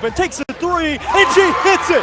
and takes a three, and she hits it.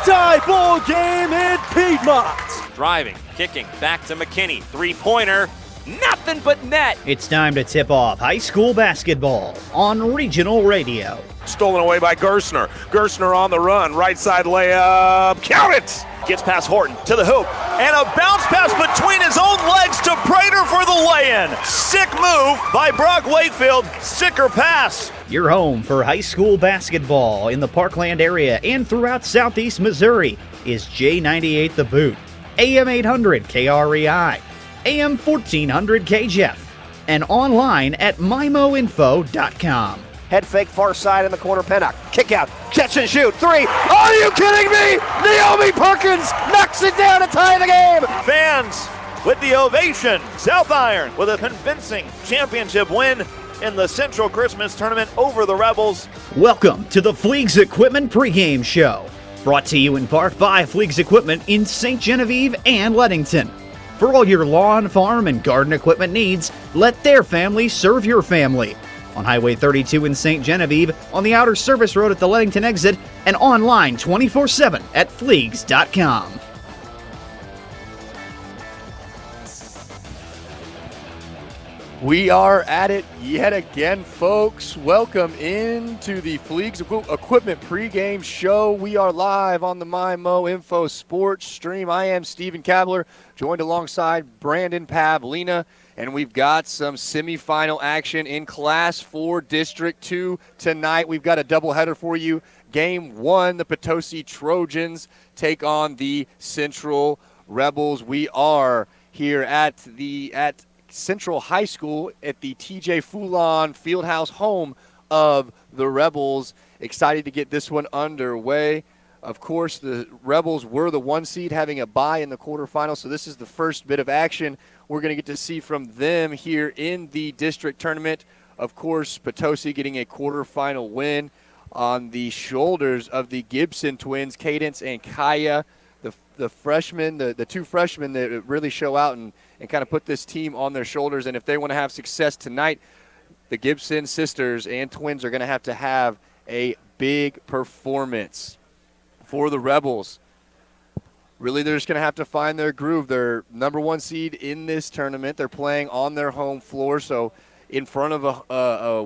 Tie ball game in Piedmont. Driving, kicking, back to McKinney. Three-pointer, nothing but net. It's time to tip off high school basketball on regional radio. Stolen away by Gerstner. Gerstner on the run, right side layup, count it! Gets past Horton to the hoop, and a bounce pass between his own legs to Prater for the lay-in. Sick move by Brock Wakefield, sicker pass. Your home for high school basketball in the Parkland area and throughout southeast Missouri is J98 The Boot, AM 800 KREI, AM 1400 KJEF, and online at MYMOINFO.com. Head fake far side in the corner, Pennock. Kick out, catch and shoot, three. Are you kidding me? Naomi Perkins knocks it down to tie the game. Fans with the ovation. South Iron with a convincing championship win in the Central Christmas Tournament over the Rebels. Welcome to the Fleegs Equipment pregame show, brought to you in part by Fleegs Equipment in St. Genevieve and Leadington. For all your lawn, farm, and garden equipment needs, let their family serve your family. On Highway 32 in St. Genevieve, on the outer service road at the Leadington exit, and online 24/7 at Fleegs.com. We are at it yet again, folks. Welcome into the Fleegs Equipment pregame show. We are live on the MyMO Sports Stream. I am Stephen Kabler, joined alongside Brandon Pavlina, and we've got some semifinal action in Class 4 District 2 tonight. We've got a doubleheader for you. Game 1, the Potosi Trojans take on the Central Rebels. We are here at Central High School at the TJ Foulon Fieldhouse, home of the Rebels. Excited to get this one underway. Of course, the Rebels were the 1 seed, having a bye in the quarterfinals, so this is the first bit of action we're going to get to see from them here in the district tournament. Of course, Potosi getting a quarterfinal win on the shoulders of the Gibson twins, Cadence and Kaya, the freshmen, the two freshmen that really show out and kind of put this team on their shoulders. And if they want to have success tonight, the Gibson sisters and twins are going to have a big performance. For the Rebels, really they're just going to have to find their groove. They're number 1 seed in this tournament. They're playing on their home floor, so in front of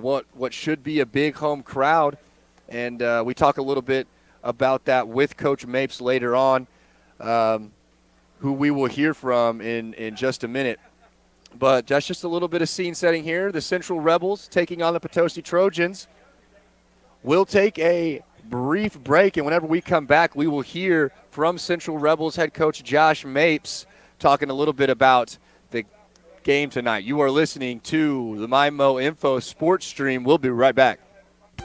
what should be a big home crowd. And we talk a little bit about that with Coach Mapes later on, who we will hear from in just a minute. But that's just a little bit of scene setting here. The Central Rebels taking on the Potosi Trojans. We'll take a brief break, and whenever we come back, we will hear from Central Rebels head coach Josh Mapes talking a little bit about the game tonight. You are listening to the MyMO Sports Stream. We'll be right back.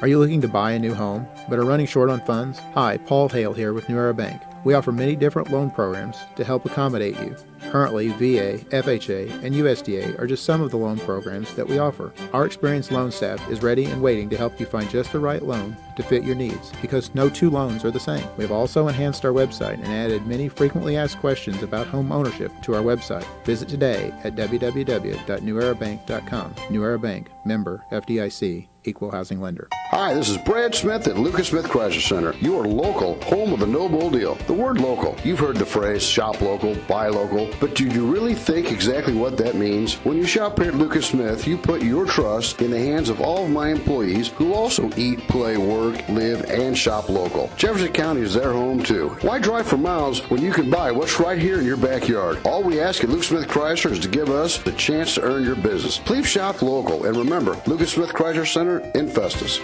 Are you looking to buy a new home but are running short on funds? Hi, Paul Hale here with New Era Bank. We offer many different loan programs to help accommodate you. Currently, VA, FHA, and USDA are just some of the loan programs that we offer. Our experienced loan staff is ready and waiting to help you find just the right loan to fit your needs, because no two loans are the same. We've also enhanced our website and added many frequently asked questions about home ownership to our website. Visit today at www.newerabank.com. New Era Bank, member FDIC. Equal housing lender. Hi, this is Brad Smith at Lucas Smith Chrysler Center, your local home of the no bull deal. The word local, you've heard the phrase shop local, buy local, but do you really think exactly what that means? When you shop here at Lucas Smith, you put your trust in the hands of all of my employees who also eat, play, work, live, and shop local. Jefferson County is their home too. Why drive for miles when you can buy what's right here in your backyard? All we ask at Lucas Smith Chrysler is to give us the chance to earn your business. Please shop local, and remember, Lucas Smith Chrysler Center in Festus.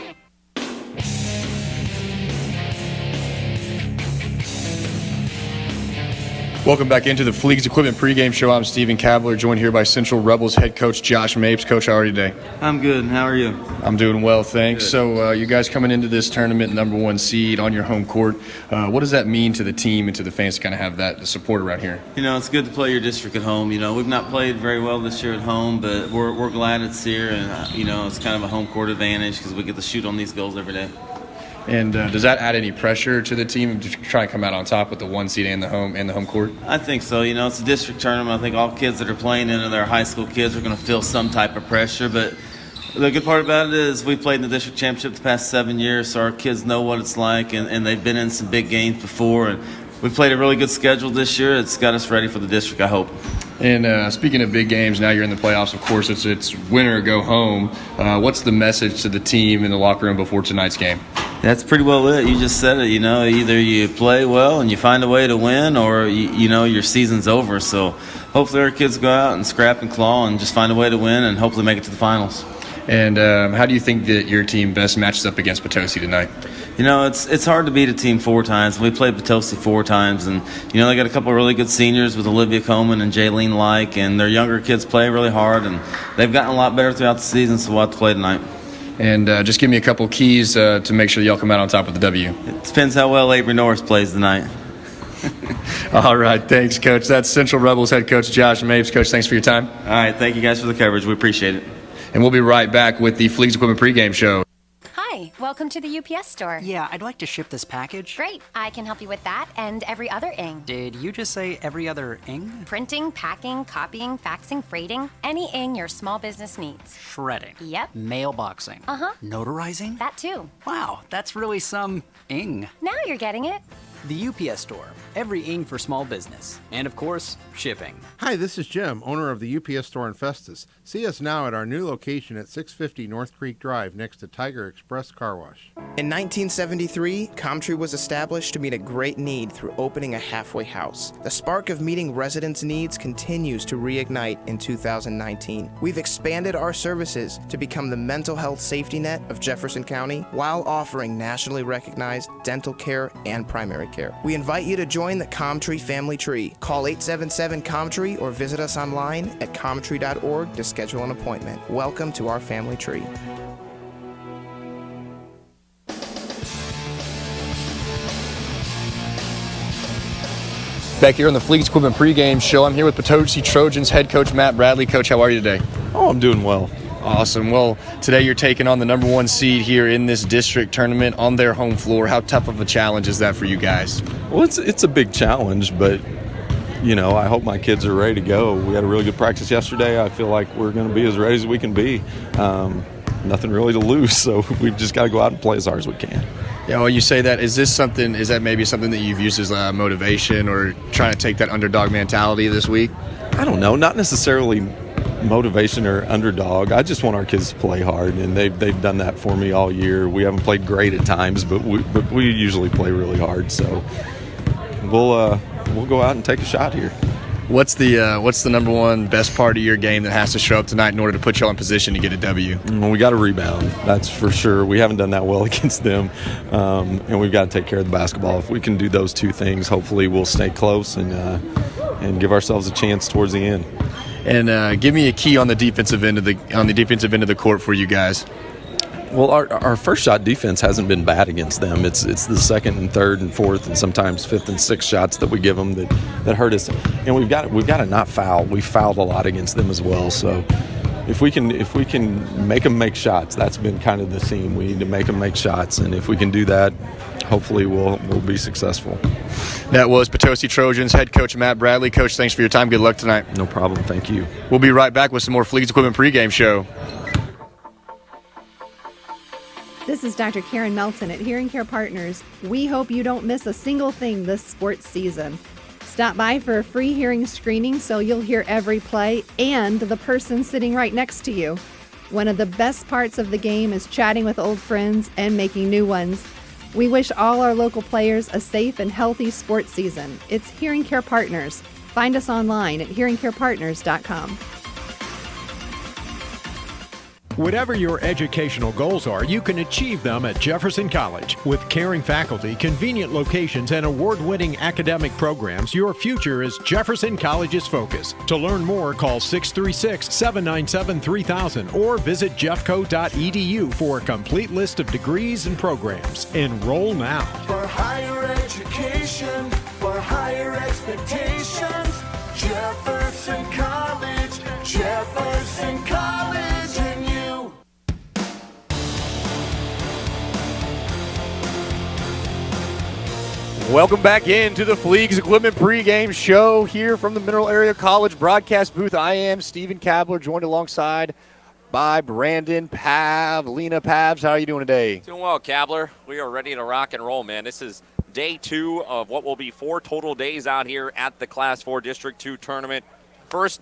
Welcome back into the Fleegs Equipment pregame show. I'm Stephen Kabler, joined here by Central Rebels head coach Josh Mapes. Coach, how are you today? I'm good. How are you? I'm doing well, thanks. Good. So you guys coming into this tournament, number 1 seed on your home court. What does that mean to the team and to the fans to kind of have that support around here? You know, it's good to play your district at home. You know, we've not played very well this year at home, but we're glad it's here, and you know, it's kind of a home court advantage because we get to shoot on these goals every day. And does that add any pressure to the team to try and come out on top with the 1 seed and the home court? I think so. You know, it's a district tournament. I think all kids that are playing in it, their high school kids, are going to feel some type of pressure, but The good part about it is we played in the district championship the past 7 years, so our kids know what it's like, and they've been in some big games before. And we played a really good schedule this year. It's got us ready for the district, I hope. And speaking of big games, now you're in the playoffs. Of course, it's win or go home. What's the message to the team in the locker room before tonight's game? That's pretty well it. You just said it. Either you play well and you find a way to win, or your season's over. So hopefully our kids go out and scrap and claw and just find a way to win and hopefully make it to the finals. And how do you think that your team best matches up against Potosi tonight? It's hard to beat a team 4 times. We played Potosi 4 times, and they got a couple of really good seniors with Olivia Coleman and Jaylene Like, and their younger kids play really hard, and they've gotten a lot better throughout the season, so we'll have to play tonight. And just give me a couple keys to make sure y'all come out on top with the W. It depends how well Avery Norris plays tonight. All right, thanks, Coach. That's Central Rebels head coach Josh Mapes. Coach, thanks for your time. All right, thank you guys for the coverage. We appreciate it. And we'll be right back with the Fleegs Equipment pregame show. Hi, welcome to the UPS store. Yeah, I'd like to ship this package. Great, I can help you with that and every other ing. Did you just say every other ing? Printing, packing, copying, faxing, freighting, any ing your small business needs. Shredding. Yep. Mailboxing. Uh-huh. Notarizing? That too. Wow, that's really some ing. Now you're getting it. The UPS store. Every ing for small business. And of course, shipping. Hi, this is Jim, owner of the UPS store in Festus. See us now at our new location at 650 North Creek Drive next to Tiger Express Car Wash. In 1973, Comtree was established to meet a great need through opening a halfway house. The spark of meeting residents' needs continues to reignite in 2019. We've expanded our services to become the mental health safety net of Jefferson County while offering nationally recognized dental care and primary care. We invite you to join the Comtree family tree. Call 877-COMTREE or visit us online at comtree.org to schedule an appointment. Welcome to our family tree. Back here on the Fleegs Equipment pregame show, I'm here with Potosi Trojans head coach Matt Bradley. Coach, how are you today? Oh, I'm doing well. Awesome. Well, today you're taking on the number 1 seed here in this district tournament on their home floor. How tough of a challenge is that for you guys? Well, it's a big challenge, but I hope my kids are ready to go. We had a really good practice yesterday. I feel like we're going to be as ready as we can be. Nothing really to lose, so we've just got to go out and play as hard as we can. Yeah, well, you say that. Is that maybe something that you've used as motivation or trying to take that underdog mentality this week? I don't know. Not necessarily motivation or underdog. I just want our kids to play hard, and they've done that for me all year. We haven't played great at times, but we usually play really hard. So we'll go out and take a shot here. What's the number 1 best part of your game that has to show up tonight in order to put you all in position to get a W? Well, we got to rebound. That's for sure. We haven't done that well against them, and we've got to take care of the basketball. If we can do those 2 things, hopefully we'll stay close and give ourselves a chance towards the end. And give me a key on the defensive end of the court for you guys. Well, our first shot defense hasn't been bad against them. It's the second and third and fourth and sometimes fifth and sixth shots that we give them that hurt us. And we've got to not foul. We fouled a lot against them as well. So if we can make them make shots, that's been kind of the theme. We need to make them make shots, and if we can do that, hopefully we'll be successful. That was Potosi Trojans head coach Matt Bradley. Coach, thanks for your time. Good luck tonight. No problem. Thank you. We'll be right back with some more Fleegs Equipment pregame show. This is Dr. Karen Melton at Hearing Care Partners. We hope you don't miss a single thing this sports season. Stop by for a free hearing screening so you'll hear every play and the person sitting right next to you. One of the best parts of the game is chatting with old friends and making new ones. We wish all our local players a safe and healthy sports season. It's Hearing Care Partners. Find us online at hearingcarepartners.com. Whatever your educational goals are, you can achieve them at Jefferson College. With caring faculty, convenient locations, and award-winning academic programs, your future is Jefferson College's focus. To learn more, call 636-797-3000 or visit jeffco.edu for a complete list of degrees and programs. Enroll now. For higher education, for higher expectations, Jefferson College, Jefferson College. Welcome back into the Fleegs Equipment pregame show here from the Mineral Area College broadcast booth. I am Stephen Kabler, joined alongside by Brandon Pavlina. Pavs, how are you doing today? Doing well, Cabler. We are ready to rock and roll, man. This is day 2 of what will be 4 total days out here at the Class 4 District 2 tournament. First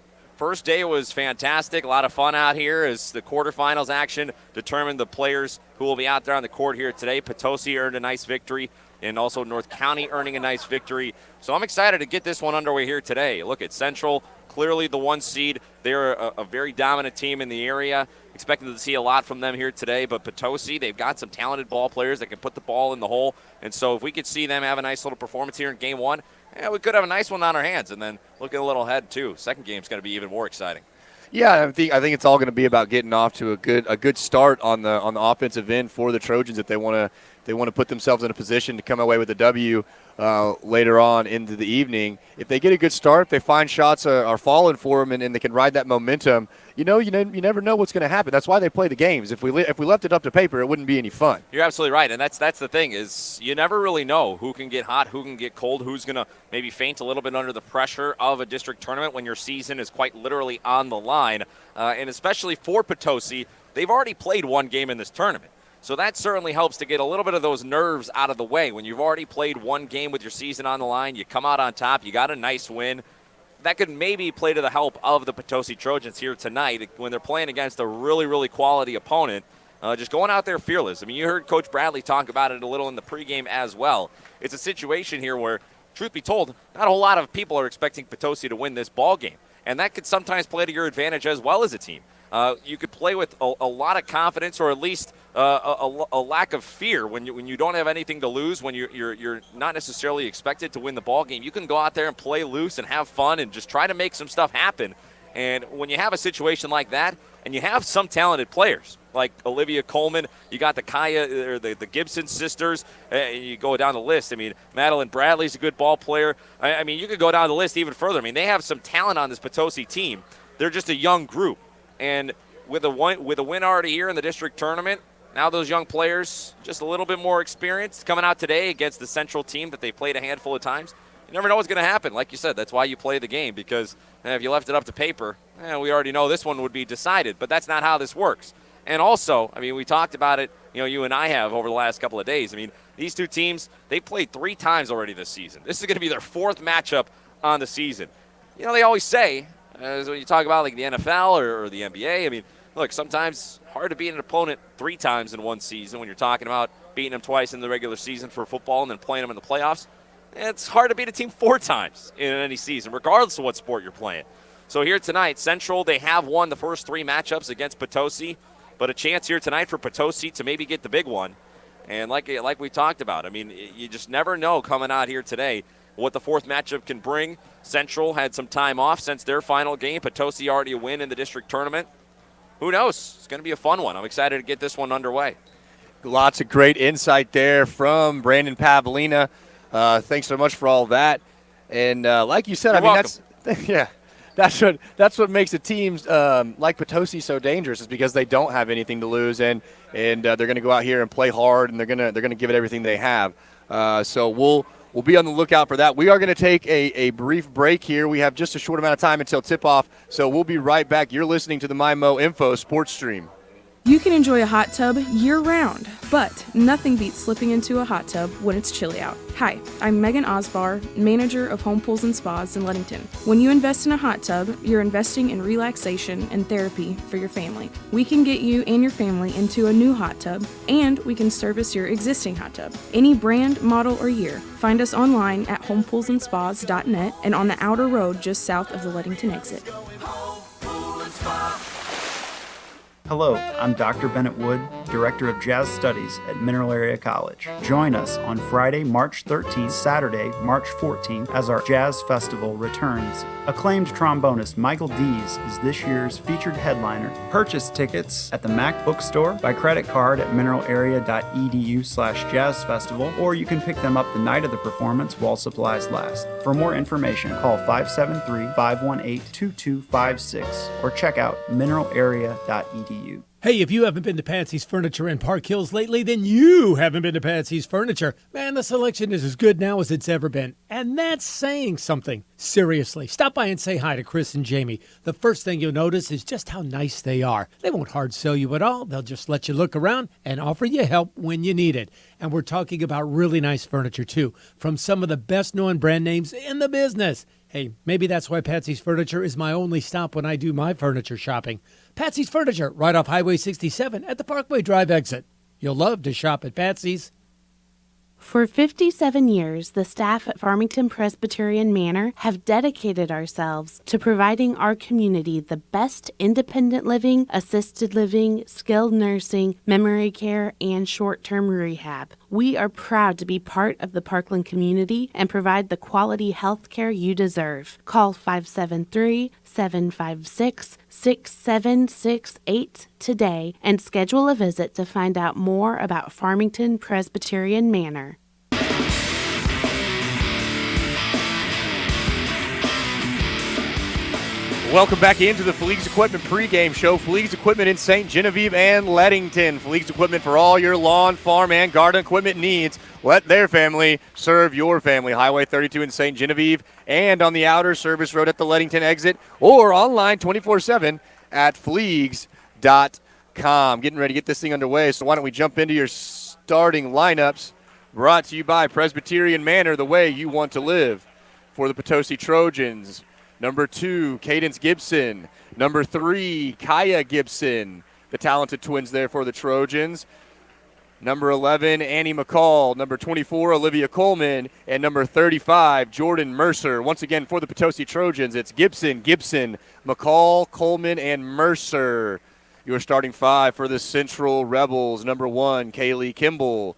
day was fantastic. A lot of fun out here as the quarterfinals action determined the players who will be out there on the court here today. Potosi earned a nice victory, and also North County earning a nice victory. So I'm excited to get this one underway here today. Look at Central, clearly the 1 seed. They're a very dominant team in the area. Expecting to see a lot from them here today. But Potosi, they've got some talented ball players that can put the ball in the hole. And so if we could see them have a nice little performance here in game 1, we could have a nice one on our hands. And then looking a little ahead, too. Second game's going to be even more exciting. Yeah, I think it's all going to be about getting off to a good start on the offensive end for the Trojans if they want to put themselves in a position to come away with a W later on into the evening. If they get a good start, if they find shots are falling for them and they can ride that momentum, you never know what's going to happen. That's why they play the games. If we left it up to paper, it wouldn't be any fun. You're absolutely right, and that's the thing is you never really know who can get hot, who can get cold, who's going to maybe faint a little bit under the pressure of a district tournament when your season is quite literally on the line. And especially for Potosi, they've already played 1 game in this tournament. So that certainly helps to get a little bit of those nerves out of the way. When you've already played 1 game with your season on the line, you come out on top, you got a nice win. That could maybe play to the help of the Potosi Trojans here tonight when they're playing against a really, really quality opponent. Just going out there fearless. I mean, you heard Coach Bradley talk about it a little in the pregame as well. It's a situation here where, truth be told, not a whole lot of people are expecting Potosi to win this ball game. And that could sometimes play to your advantage as well as a team. You could play with a lot of confidence, or at least a lack of fear when you don't have anything to lose, when you're not necessarily expected to win the ball game. You can go out there and play loose and have fun and just try to make some stuff happen. And when you have a situation like that, and you have some talented players like Olivia Coleman, you got the Kaya or the Gibson sisters, you go down the list. I mean, Madeline Bradley's a good ball player. I mean, you could go down the list even further. I mean, they have some talent on this Potosi team. They're just a young group. And with a win already here in the district tournament, now those young players just a little bit more experienced coming out today against the Central team that they played a handful of times. You never know what's going to happen. Like you said, that's why you play the game, because if you left it up to paper, we already know this one would be decided. But that's not how this works. And also, I mean, we talked about it, you and I have over the last couple of days. I mean, these 2 teams, they've played 3 times already this season. This is going to be their 4th matchup on the season. They always say, as when you talk about like the NFL or the NBA, I mean, look, sometimes hard to beat an opponent 3 times in one season when you're talking about beating them twice in the regular season for football and then playing them in the playoffs. It's hard to beat a team 4 times in any season, regardless of what sport you're playing. So here tonight, Central, they have won the first 3 matchups against Potosi, but a chance here tonight for Potosi to maybe get the big one. And like we talked about, I mean, you just never know coming out here today what the 4th matchup can bring. Central had some time off since their final game. Potosi already a win in the district tournament. Who knows? It's going to be a fun one. I'm excited to get this one underway. Lots of great insight there from Brandon Pavlina. Thanks so much for all that. And like you said, You're welcome. That's what makes the teams like Potosi so dangerous, is because they don't have anything to lose, and they're going to go out here and play hard, and they're going to give it everything they have. So we'll be on the lookout for that. We are going to take a brief break here. We have just a short amount of time until tip-off, so we'll be right back. You're listening to the MyMo Info Sports Stream. You can enjoy a hot tub year-round, but nothing beats slipping into a hot tub when it's chilly out. Hi, I'm Megan Osbar, manager of Home Pools and Spas in Leadington. When you invest in a hot tub, you're investing in relaxation and therapy for your family. We can get you and your family into a new hot tub, and we can service your existing hot tub. Any brand, model, or year. Find us online at homepoolsandspas.net and on the outer road just south of the Leadington exit. Hello, I'm Dr. Bennett Wood, Director of Jazz Studies at Mineral Area College. Join us on Friday, March 13th, Saturday, March 14th, as our Jazz Festival returns. Acclaimed trombonist Michael Dees is this year's featured headliner. Purchase tickets at the Mac Bookstore by credit card at mineralarea.edu/jazzfestival, or you can pick them up the night of the performance while supplies last. For more information, call 573-518-2256 or check out mineralarea.edu. Hey, if you haven't been to Patsy's Furniture in Park Hills lately, then you haven't been to Patsy's Furniture. Man, the selection is as good now as it's ever been. And And that's saying something. Seriously, stop by and say hi to Chris and Jamie. The first thing you'll notice is just how nice they are. They won't hard sell you at all. They'll just let you look around and offer you help when you need it. And we're talking about really nice furniture, too, from some of the best-known brand names in the business. Hey, maybe that's why Patsy's Furniture is my only stop when I do my furniture shopping. Patsy's Furniture, right off Highway 67 at the Parkway Drive exit. You'll love to shop at Patsy's. For 57 years, the staff at Farmington Presbyterian Manor have dedicated ourselves to providing our community the best independent living, assisted living, skilled nursing, memory care, and short-term rehab. We are proud to be part of the Parkland community and provide the quality health care you deserve. Call 573-756-6768 today and schedule a visit to find out more about Farmington Presbyterian Manor. Welcome back into the Fleegs Equipment pregame show. Fleegs Equipment in St. Genevieve and Leadington. Fleegs Equipment for all your lawn, farm, and garden equipment needs. Let their family serve your family. Highway 32 in St. Genevieve and on the outer service road at the Leadington exit or online 24/7 at fleegs.com. Getting ready to get this thing underway, so why don't we jump into your starting lineups. Brought to you by Presbyterian Manor, the way you want to live. For the Potosi Trojans, number 2, Cadence Gibson. Number 3, Kaya Gibson. The talented twins there for the Trojans. Number 11, Annie McCall. Number 24, Olivia Coleman. And number 35, Jordan Mercer. Once again, for the Potosi Trojans, it's Gibson, McCall, Coleman, and Mercer. Your starting 5 for the Central Rebels. Number 1, Kaylee Kimball.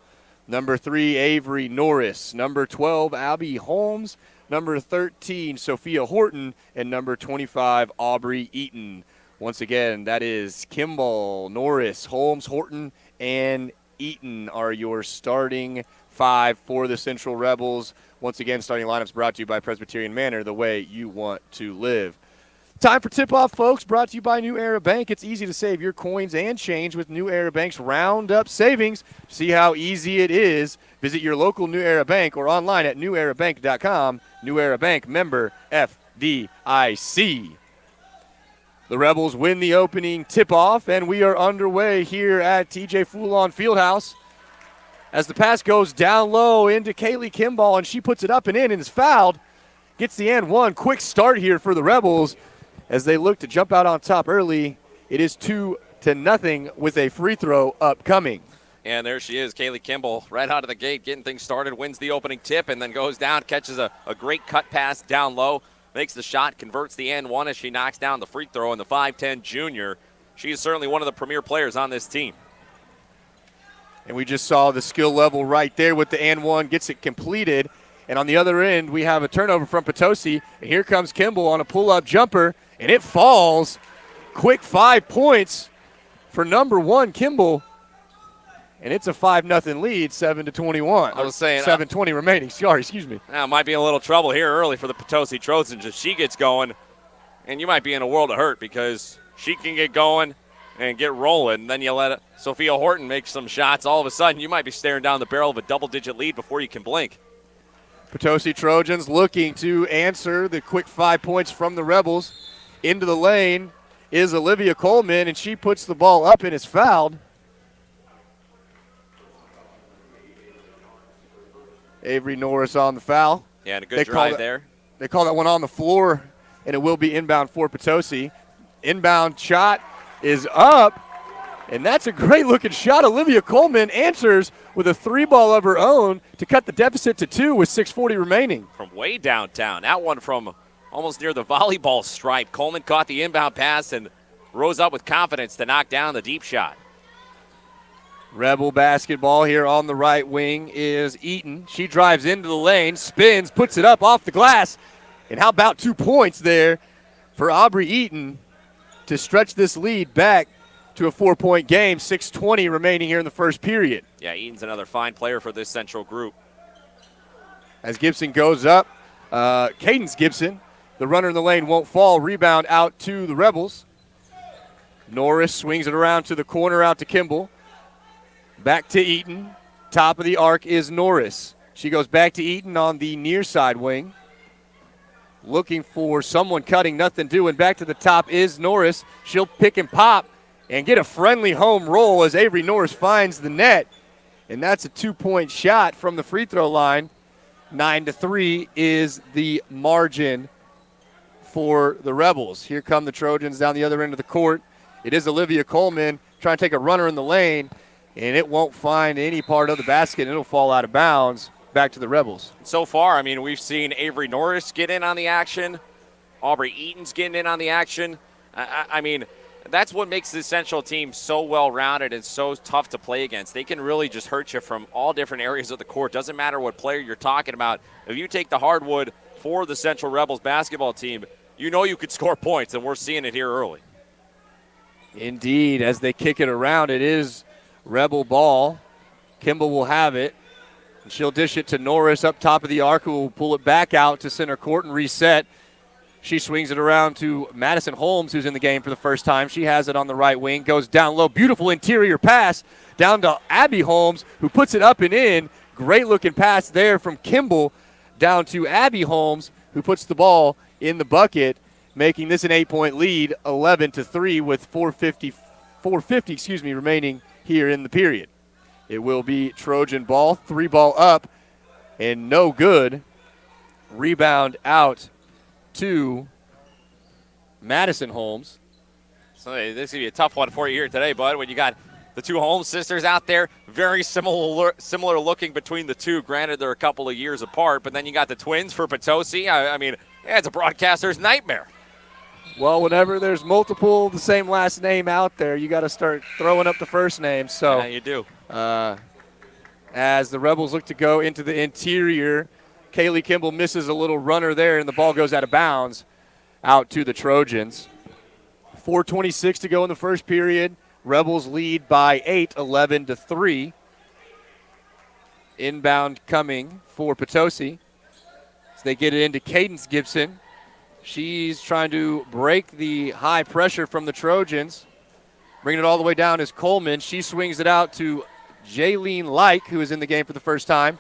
Number 3, Avery Norris. Number 12, Abby Holmes. Number 13, Sophia Horton. And number 25, Aubrey Eaton. Once again, that is Kimball, Norris, Holmes, Horton, and Eaton are your starting 5 for the Central Rebels. Once again, starting lineups brought to you by Presbyterian Manor, the way you want to live. Time for tip-off, folks, brought to you by New Era Bank. It's easy to save your coins and change with New Era Bank's Roundup Savings. See how easy it is. Visit your local New Era Bank or online at newerabank.com. New Era Bank, member FDIC. The Rebels win the opening tip-off, and we are underway here at TJ Foulon Fieldhouse. As the pass goes down low into Kaylee Kimball, and she puts it up and in and is fouled. Gets the and one. Quick start here for the Rebels as they look to jump out on top early. It is 2-0 with a free throw upcoming. And there she is, Kaylee Kimball, right out of the gate, getting things started, wins the opening tip, and then goes down, catches a great cut pass down low, makes the shot, converts the and one as she knocks down the free throw. And the 5'10 junior, she is certainly one of the premier players on this team. And we just saw the skill level right there with the and one, gets it completed. And on the other end, we have a turnover from Potosi. And here comes Kimball on a pull-up jumper, and it falls. Quick 5 points for number 1, Kimball. And it's a 5-0 lead, 7-21. I was saying 7:20 remaining. Sorry, excuse me. Now might be a little trouble here early for the Potosi Trojans if she gets going, and you might be in a world of hurt because she can get going and get rolling. Then you let Sophia Horton make some shots. All of a sudden, you might be staring down the barrel of a double-digit lead before you can blink. Potosi Trojans looking to answer the quick 5 points from the Rebels. Into the lane is Olivia Coleman, and she puts the ball up and is fouled. Avery Norris on the foul. Yeah, and a good drive there. They call that one on the floor, and it will be inbound for Potosi. Inbound shot is up, and that's a great-looking shot. Olivia Coleman answers with a 3-ball of her own to cut the deficit to 2 with 6:40 remaining. From way downtown. That one from almost near the volleyball stripe. Coleman caught the inbound pass and rose up with confidence to knock down the deep shot. Rebel basketball here on the right wing is Eaton. She drives into the lane, spins, puts it up off the glass. And how about 2 points there for Aubrey Eaton to stretch this lead back to a 4-point game, 6:20 remaining here in the first period. Yeah, Eaton's another fine player for this Central group. As Gibson goes up, Cadence Gibson, the runner in the lane won't fall. Rebound out to the Rebels. Norris swings it around to the corner out to Kimball. Back to Eaton. Top of the arc is Norris. She goes back to Eaton on the near side wing. Looking for someone cutting, nothing doing. Back to the top is Norris. She'll pick and pop and get a friendly home roll as Avery Norris finds the net. And that's a 2-point shot from the free throw line. 9-3 is the margin for the Rebels. Here come the Trojans down the other end of the court. It is Olivia Coleman trying to take a runner in the lane, and it won't find any part of the basket, and it'll fall out of bounds. Back to the Rebels. So far, I mean, we've seen Avery Norris get in on the action. Aubrey Eaton's getting in on the action. I mean, that's what makes the Central team so well-rounded and so tough to play against. They can really just hurt you from all different areas of the court. Doesn't matter what player you're talking about. If you take the hardwood for the Central Rebels basketball team, you know you could score points, and we're seeing it here early. Indeed, as they kick it around, it is Rebel ball. Kimball will have it. She'll dish it to Norris up top of the arc, who will pull it back out to center court and reset. She swings it around to Madison Holmes, who's in the game for the first time. She has it on the right wing, goes down low. Beautiful interior pass down to Abby Holmes, who puts it up and in. Great looking pass there from Kimball down to Abby Holmes, who puts the ball in the bucket, making this an 8-point lead, 11-3 with 4:50 remaining here in the period. It will be Trojan ball, 3-ball up, and no good. Rebound out to Madison Holmes. So this is going to be a tough one for you here today, bud, when you got the two Holmes sisters out there, very similar looking between the two. Granted, they're a couple of years apart, but then you got the twins for Potosi. I mean, yeah, it's a broadcaster's nightmare. Well, whenever there's multiple the same last name out there, you got to start throwing up the first name. So yeah, you do. As the Rebels look to go into the interior, Kaylee Kimball misses a little runner there, and the ball goes out of bounds out to the Trojans. 4:26 to go in the first period. Rebels lead by 8, 11-3. Inbound coming for Potosi. So they get it into Cadence Gibson. She's trying to break the high pressure from the Trojans. Bringing it all the way down is Coleman. She swings it out to Jaylene Like, who is in the game for the first time.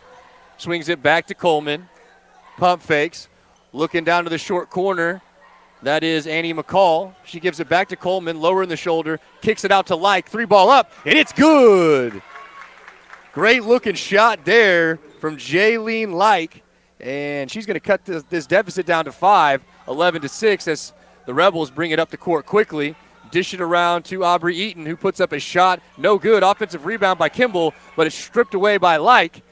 Swings it back to Coleman. Pump fakes. Looking down to the short corner. That is Annie McCall. She gives it back to Coleman, lower in the shoulder. Kicks it out to Like. 3-ball up, and it's good. Great looking shot there from Jaylene Like. And she's going to cut this deficit down to 5, 11-6, as the Rebels bring it up the court quickly. Dish it around to Aubrey Eaton, who puts up a shot. No good. Offensive rebound by Kimball, but it's stripped away by Like.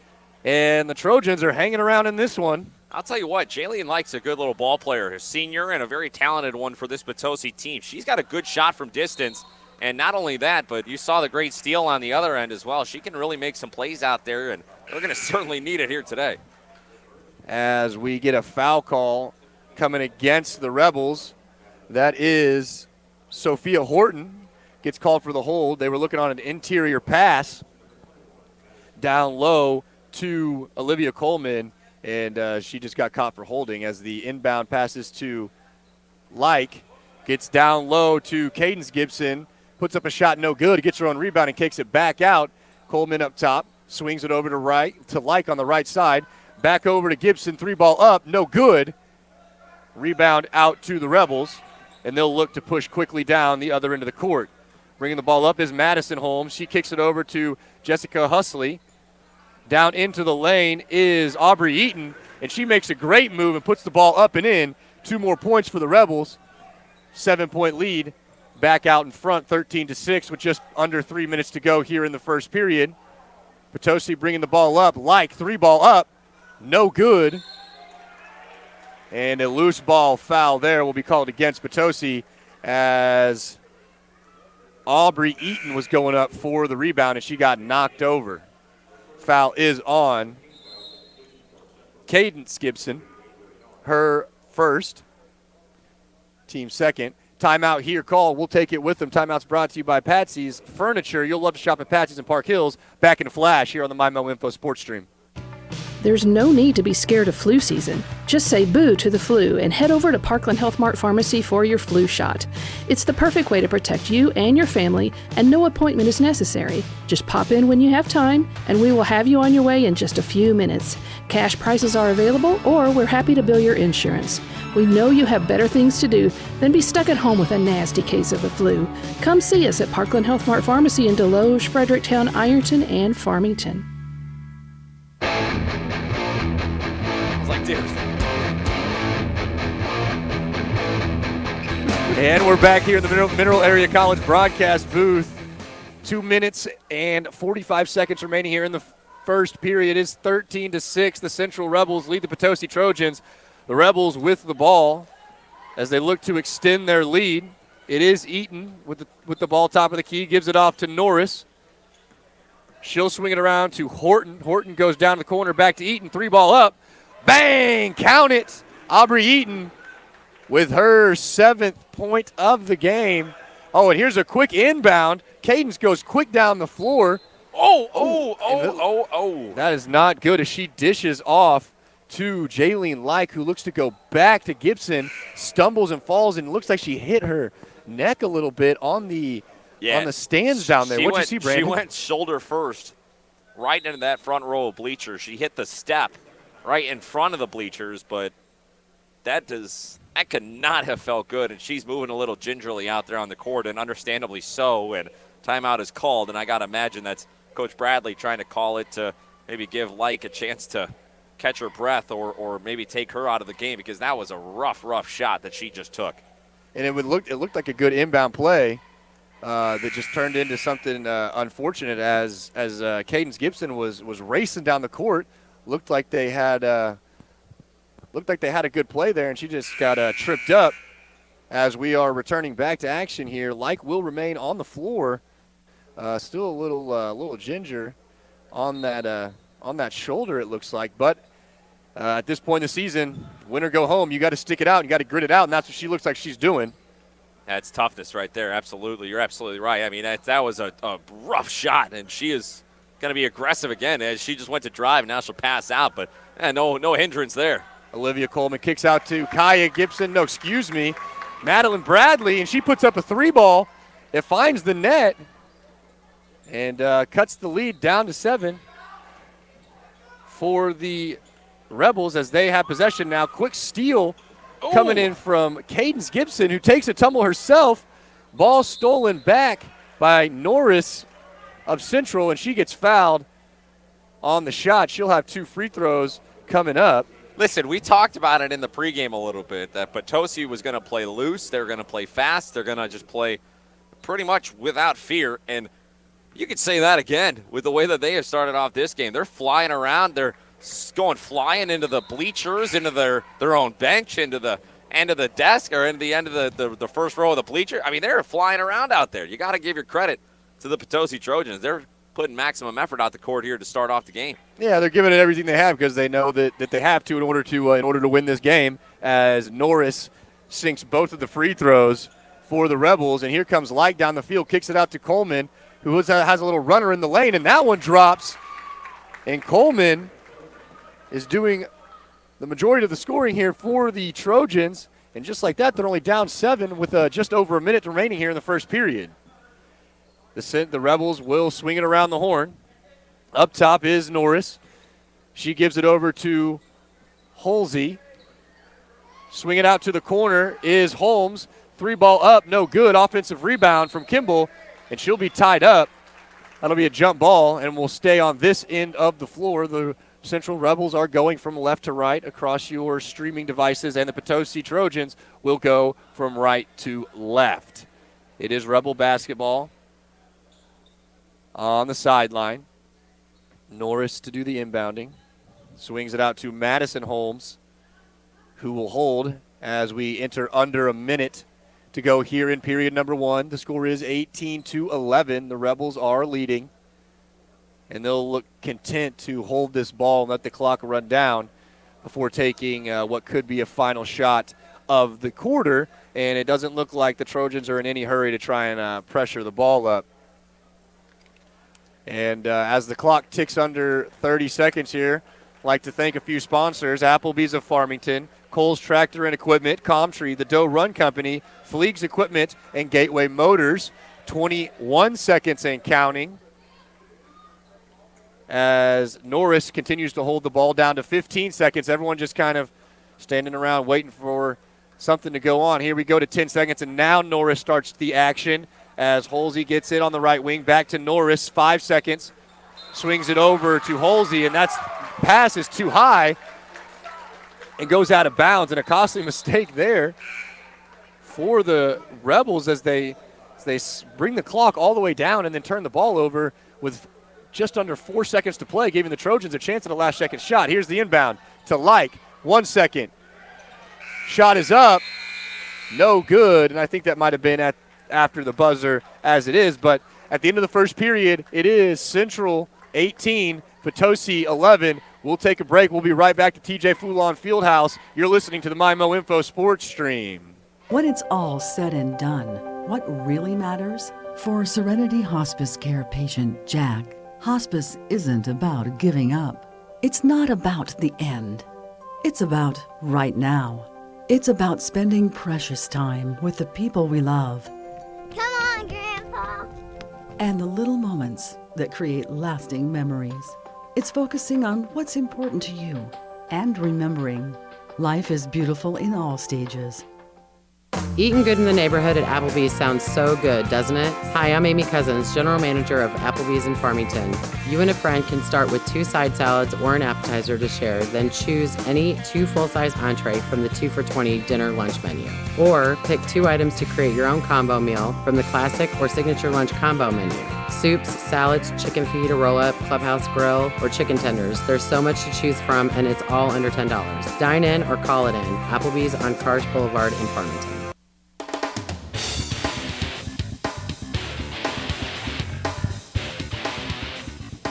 And the Trojans are hanging around in this one. I'll tell you what, Jaylene Like's a good little ball player, a senior and a very talented one for this Potosi team. She's got a good shot from distance, and not only that, but you saw the great steal on the other end as well. She can really make some plays out there, and they're going to certainly need it here today. As we get a foul call coming against the Rebels, that is Sophia Horton gets called for the hold. They were looking on an interior pass down low to Olivia Coleman, and she just got caught for holding as the inbound passes to Like. Gets down low to Cadence Gibson, puts up a shot, no good. Gets her own rebound and kicks it back out. Coleman up top, swings it over to Like on the right side. Back over to Gibson, 3-ball up, no good. Rebound out to the Rebels, and they'll look to push quickly down the other end of the court. Bringing the ball up is Madison Holmes. She kicks it over to Jessica Husley. Down into the lane is Aubrey Eaton, and she makes a great move and puts the ball up and in. 2 more points for the Rebels. 7-point lead. Back out in front, 13-6 with just under 3 minutes to go here in the first period. Potosi bringing the ball up. Like, 3-ball up. No good. And a loose ball foul there will be called against Potosi as Aubrey Eaton was going up for the rebound, and she got knocked over. Foul is on Cadence Gibson, her first, team second. Timeout here call. We'll take it with them. Timeout's brought to you by Patsy's Furniture. You'll love to shop at Patsy's in Park Hills. Back in a flash here on the MyMO Info Sports Stream. There's no need to be scared of flu season. Just say boo to the flu and head over to Parkland Health Mart Pharmacy for your flu shot. It's the perfect way to protect you and your family, and no appointment is necessary. Just pop in when you have time, and we will have you on your way in just a few minutes. Cash prices are available, or we're happy to bill your insurance. We know you have better things to do than be stuck at home with a nasty case of the flu. Come see us at Parkland Health Mart Pharmacy in Deloge, Fredericktown, Ironton, and Farmington. I was like, dude. And we're back here in the Mineral Area College broadcast booth. 2 minutes and 45 seconds remaining here in the first period. It's 13-6. The Central Rebels lead the Potosi Trojans. The Rebels with the ball as they look to extend their lead. It is Eaton with the ball top of the key, gives it off to Norris. She'll swing it around to Horton. Horton goes down the corner, back to Eaton. 3-ball up. Bang! Count it. Aubrey Eaton with her 7th point of the game. Oh, and here's a quick inbound. Cadence goes quick down the floor. Oh. That is not good as she dishes off to Jaylene Like, who looks to go back to Gibson, stumbles and falls, and looks like she hit her neck a little bit on the stands down there. What'd you see, Brandon? She went shoulder first right into that front row of bleachers. She hit the step right in front of the bleachers, but that could not have felt good, and she's moving a little gingerly out there on the court, and understandably so, and timeout is called, and I got to imagine that's Coach Bradley trying to call it to maybe give Like a chance to catch her breath or maybe take her out of the game, because that was a rough shot that she just took. And it looked like a good inbound play that just turned into something unfortunate as Cadence Gibson was racing down the court. Looked like they had a good play there, and she just got tripped up. As we are returning back to action here, Like will remain on the floor. Still a little ginger on that shoulder, it looks like. But at this point in the season, win or go home, you got to stick it out. You got to grit it out, and that's what she looks like she's doing. That's toughness right there. Absolutely, you're absolutely right. I mean, that was a rough shot, and she is going to be aggressive again as she just went to drive. Now she'll pass out, but no hindrance there. Olivia Coleman kicks out to Kaya Gibson. Madeline Bradley, and she puts up a 3-ball. It finds the net and cuts the lead down to 7 for the Rebels as they have possession now. Quick steal coming in from Cadence Gibson, who takes a tumble herself. Ball stolen back by Norris of Central, and she gets fouled on the shot. She'll have 2 free throws coming up. Listen, we talked about it in the pregame a little bit, that Potosi was going to play loose. They're going to play fast. They're going to just play pretty much without fear. And you could say that again with the way that they have started off this game. They're flying around. They're going flying into the bleachers, into their own bench, into the end of the desk, or into the end of the first row of the bleacher. I mean, they're flying around out there. You got to give your credit to the Potosi Trojans. They're putting maximum effort out the court here to start off the game. Yeah, they're giving it everything they have because they know that they have to in order to win this game. As Norris sinks both of the free throws for the Rebels, and here comes Light down the field, kicks it out to Coleman, who has a little runner in the lane, and that one drops. And Coleman is doing the majority of the scoring here for the Trojans, and just like that, they're only down 7 with just over a minute remaining here in the first period. The Rebels will swing it around the horn. Up top is Norris. She gives it over to Holsey. Swing it out to the corner is Holmes. 3-ball up, no good. Offensive rebound from Kimball, and she'll be tied up. That'll be a jump ball, and we'll stay on this end of the floor. The Central Rebels are going from left to right across your streaming devices, and the Potosi Trojans will go from right to left. It is Rebel basketball. On the sideline, Norris to do the inbounding. Swings it out to Madison Holmes, who will hold as we enter under a minute to go here in period number 1. The score is 18-11. The Rebels are leading, and they'll look content to hold this ball and let the clock run down before taking what could be a final shot of the quarter. And it doesn't look like the Trojans are in any hurry to try and pressure the ball up. And as the clock ticks under 30 seconds here, Like to thank a few sponsors: Applebee's of Farmington, Cole's Tractor and Equipment, Comtree, the Doe Run Company, Fleegs Equipment, and Gateway Motors. 21 seconds and counting as Norris continues to hold the ball down to 15 seconds. Everyone just kind of standing around waiting for something to go on. Here we go to 10 seconds, and now Norris starts the action as Holsey gets it on the right wing. Back to Norris, 5 seconds. Swings it over to Holsey, and that's pass is too high and goes out of bounds, and a costly mistake there for the Rebels as they bring the clock all the way down and then turn the ball over with just under 4 seconds to play, giving the Trojans a chance at a last-second shot. Here's the inbound to Like. 1 second. Shot is up. No good, and I think that might have been after the buzzer as it is, but at the end of the first period, it is Central 18, Potosi 11. We'll take a break. We'll be right back to TJ Foulon Fieldhouse. You're listening to the MyMo Info Sports Stream. When it's all said and done, what really matters? For Serenity Hospice Care patient Jack, hospice isn't about giving up. It's not about the end. It's about right now. It's about spending precious time with the people we love. Come on, Grandpa. And the little moments that create lasting memories. It's focusing on what's important to you and remembering life is beautiful in all stages. Eating good in the neighborhood at Applebee's sounds so good, doesn't it? Hi, I'm Amy Cousins, General Manager of Applebee's in Farmington. You and a friend can start with 2 side salads or an appetizer to share, then choose any 2 full-size entree from the 2 for $20 dinner lunch menu. Or pick 2 items to create your own combo meal from the classic or signature lunch combo menu. Soups, salads, chicken feet, a roll-up, clubhouse grill, or chicken tenders. There's so much to choose from, and it's all under $10. Dine in or call it in. Applebee's on Carge Boulevard in Farmington.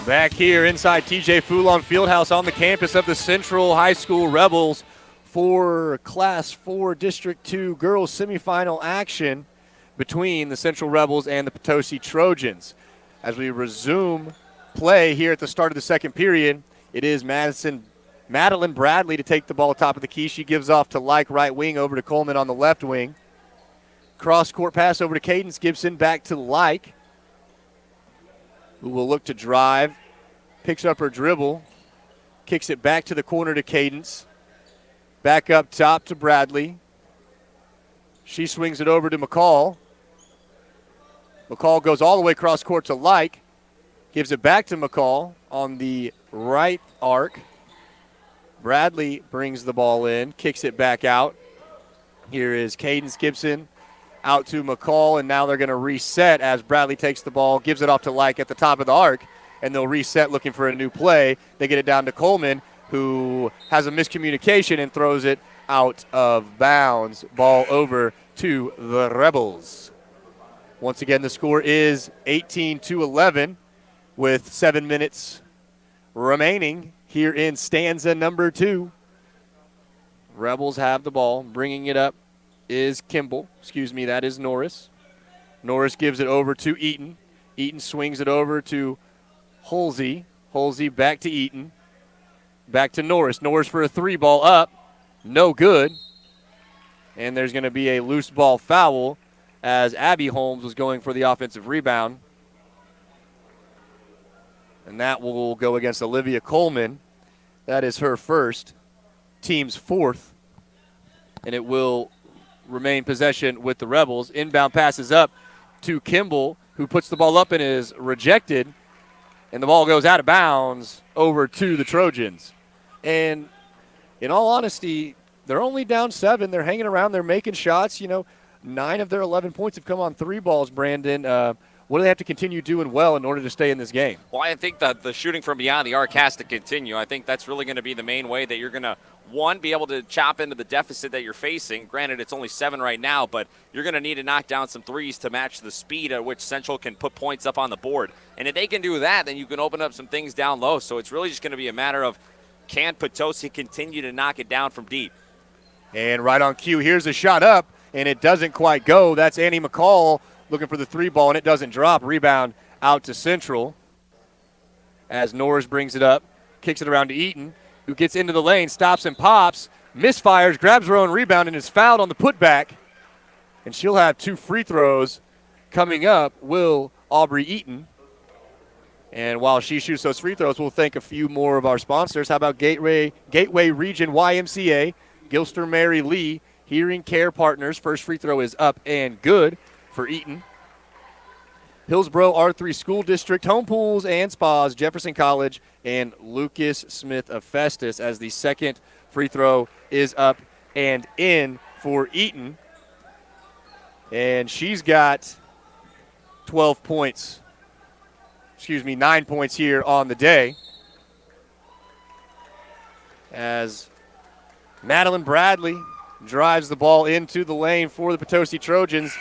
Back here inside TJ Foulon Fieldhouse on the campus of the Central High School Rebels for Class 4 District 2 girls semifinal action between the Central Rebels and the Potosi Trojans. As we resume play here at the start of the second period, it is Madeline Bradley to take the ball top of the key. She gives off to Like right wing over to Coleman on the left wing. Cross-court pass over to Cadence Gibson, back to Like, who will look to drive, picks up her dribble, kicks it back to the corner to Cadence, back up top to Bradley. She swings it over to McCall. McCall goes all the way across court to Like, gives it back to McCall on the right arc. Bradley brings the ball in, kicks it back out. Here is Cadence Gibson out to McCall, and now they're going to reset as Bradley takes the ball, gives it off to Like at the top of the arc, and they'll reset looking for a new play. They get it down to Coleman, who has a miscommunication and throws it out of bounds. Ball over to the Rebels. Once again, the score is 18-11 with 7 minutes remaining here in stanza number 2. Rebels have the ball, bringing it up is that is Norris. Norris gives it over to Eaton. Eaton swings it over to Holsey. Holsey back to Eaton. Back to Norris. Norris for a 3-ball up. No good. And there's going to be a loose ball foul as Abby Holmes was going for the offensive rebound. And that will go against Olivia Coleman. That is her first, team's 4th. And it will remain possession with the Rebels. Inbound passes up to Kimball, who puts the ball up and is rejected. And the ball goes out of bounds over to the Trojans. And in all honesty, they're only down 7. They're hanging around. They're making shots. 9 of their 11 points have come on 3 balls, Brandon. What do they have to continue doing well in order to stay in this game? Well, I think that the shooting from beyond the arc has to continue. I think that's really going to be the main way that you're going to, one, be able to chop into the deficit that you're facing. Granted, it's only 7 right now, but you're going to need to knock down some threes to match the speed at which Central can put points up on the board. And if they can do that, then you can open up some things down low. So it's really just going to be a matter of, can Potosi continue to knock it down from deep? And right on cue, here's a shot up, and it doesn't quite go. That's Annie McCall looking for the 3-ball, and it doesn't drop. Rebound out to Central as Norris brings it up, kicks it around to Eaton. who gets into the lane, stops and pops, misfires, grabs her own rebound, and is fouled on the putback. And she'll have 2 free throws coming up. Will Aubrey Eaton. And while she shoots those free throws, we'll thank a few more of our sponsors. How about Gateway Region YMCA, Gilster Mary Lee, Hearing Care Partners. First free throw is up and good for Eaton. Hillsborough R3 School District, Home Pools and Spas, Jefferson College, and Lucas Smith of Festus as the second free throw is up and in for Eaton. And she's got 9 points here on the day. As Madeline Bradley drives the ball into the lane for the Potosi Trojans,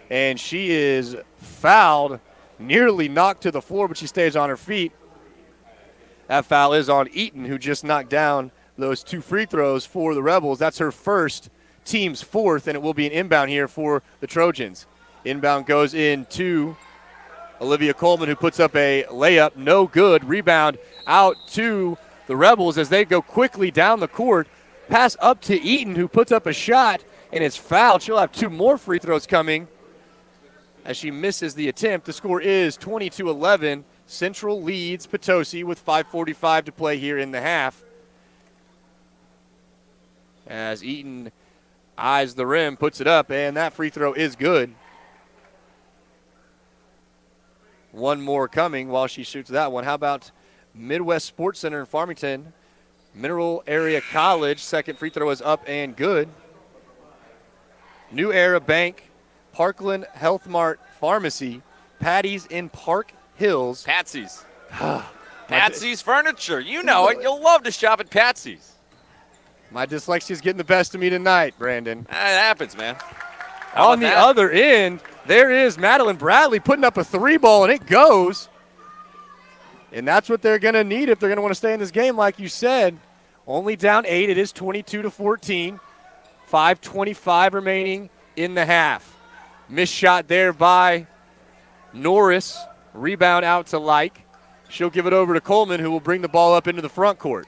and she is fouled, nearly knocked to the floor, but she stays on her feet. That foul is on Eaton, who just knocked down those 2 free throws for the Rebels. That's her first, team's 4th, and it will be an inbound here for the Trojans. Inbound goes into Olivia Coleman, who puts up a layup, no good. Rebound out to the Rebels as they go quickly down the court. Pass up to Eaton, who puts up a shot and is fouled. She'll have 2 more free throws coming as she misses the attempt. The score is 20-11. Central leads Potosi with 5:45 to play here in the half. As Eaton eyes the rim, puts it up, and that free throw is good. 1 more coming while she shoots that one. How about Midwest Sports Center in Farmington? Mineral Area College, second free throw is up and good. New Era Bank, Parkland Health Mart Pharmacy, Patty's in Park Hills. Patsy's. Patsy's Furniture. You know it. You'll love to shop at Patsy's. My dyslexia's getting the best of me tonight, Brandon. It happens, man. On the other end, there is Madeline Bradley putting up a 3-ball, and it goes. And that's what they're going to need if they're going to want to stay in this game, like you said. Only down 8. It is 22-14. 5:25 remaining in the half. Missed shot there by Norris. Rebound out to Like. She'll give it over to Coleman, who will bring the ball up into the front court.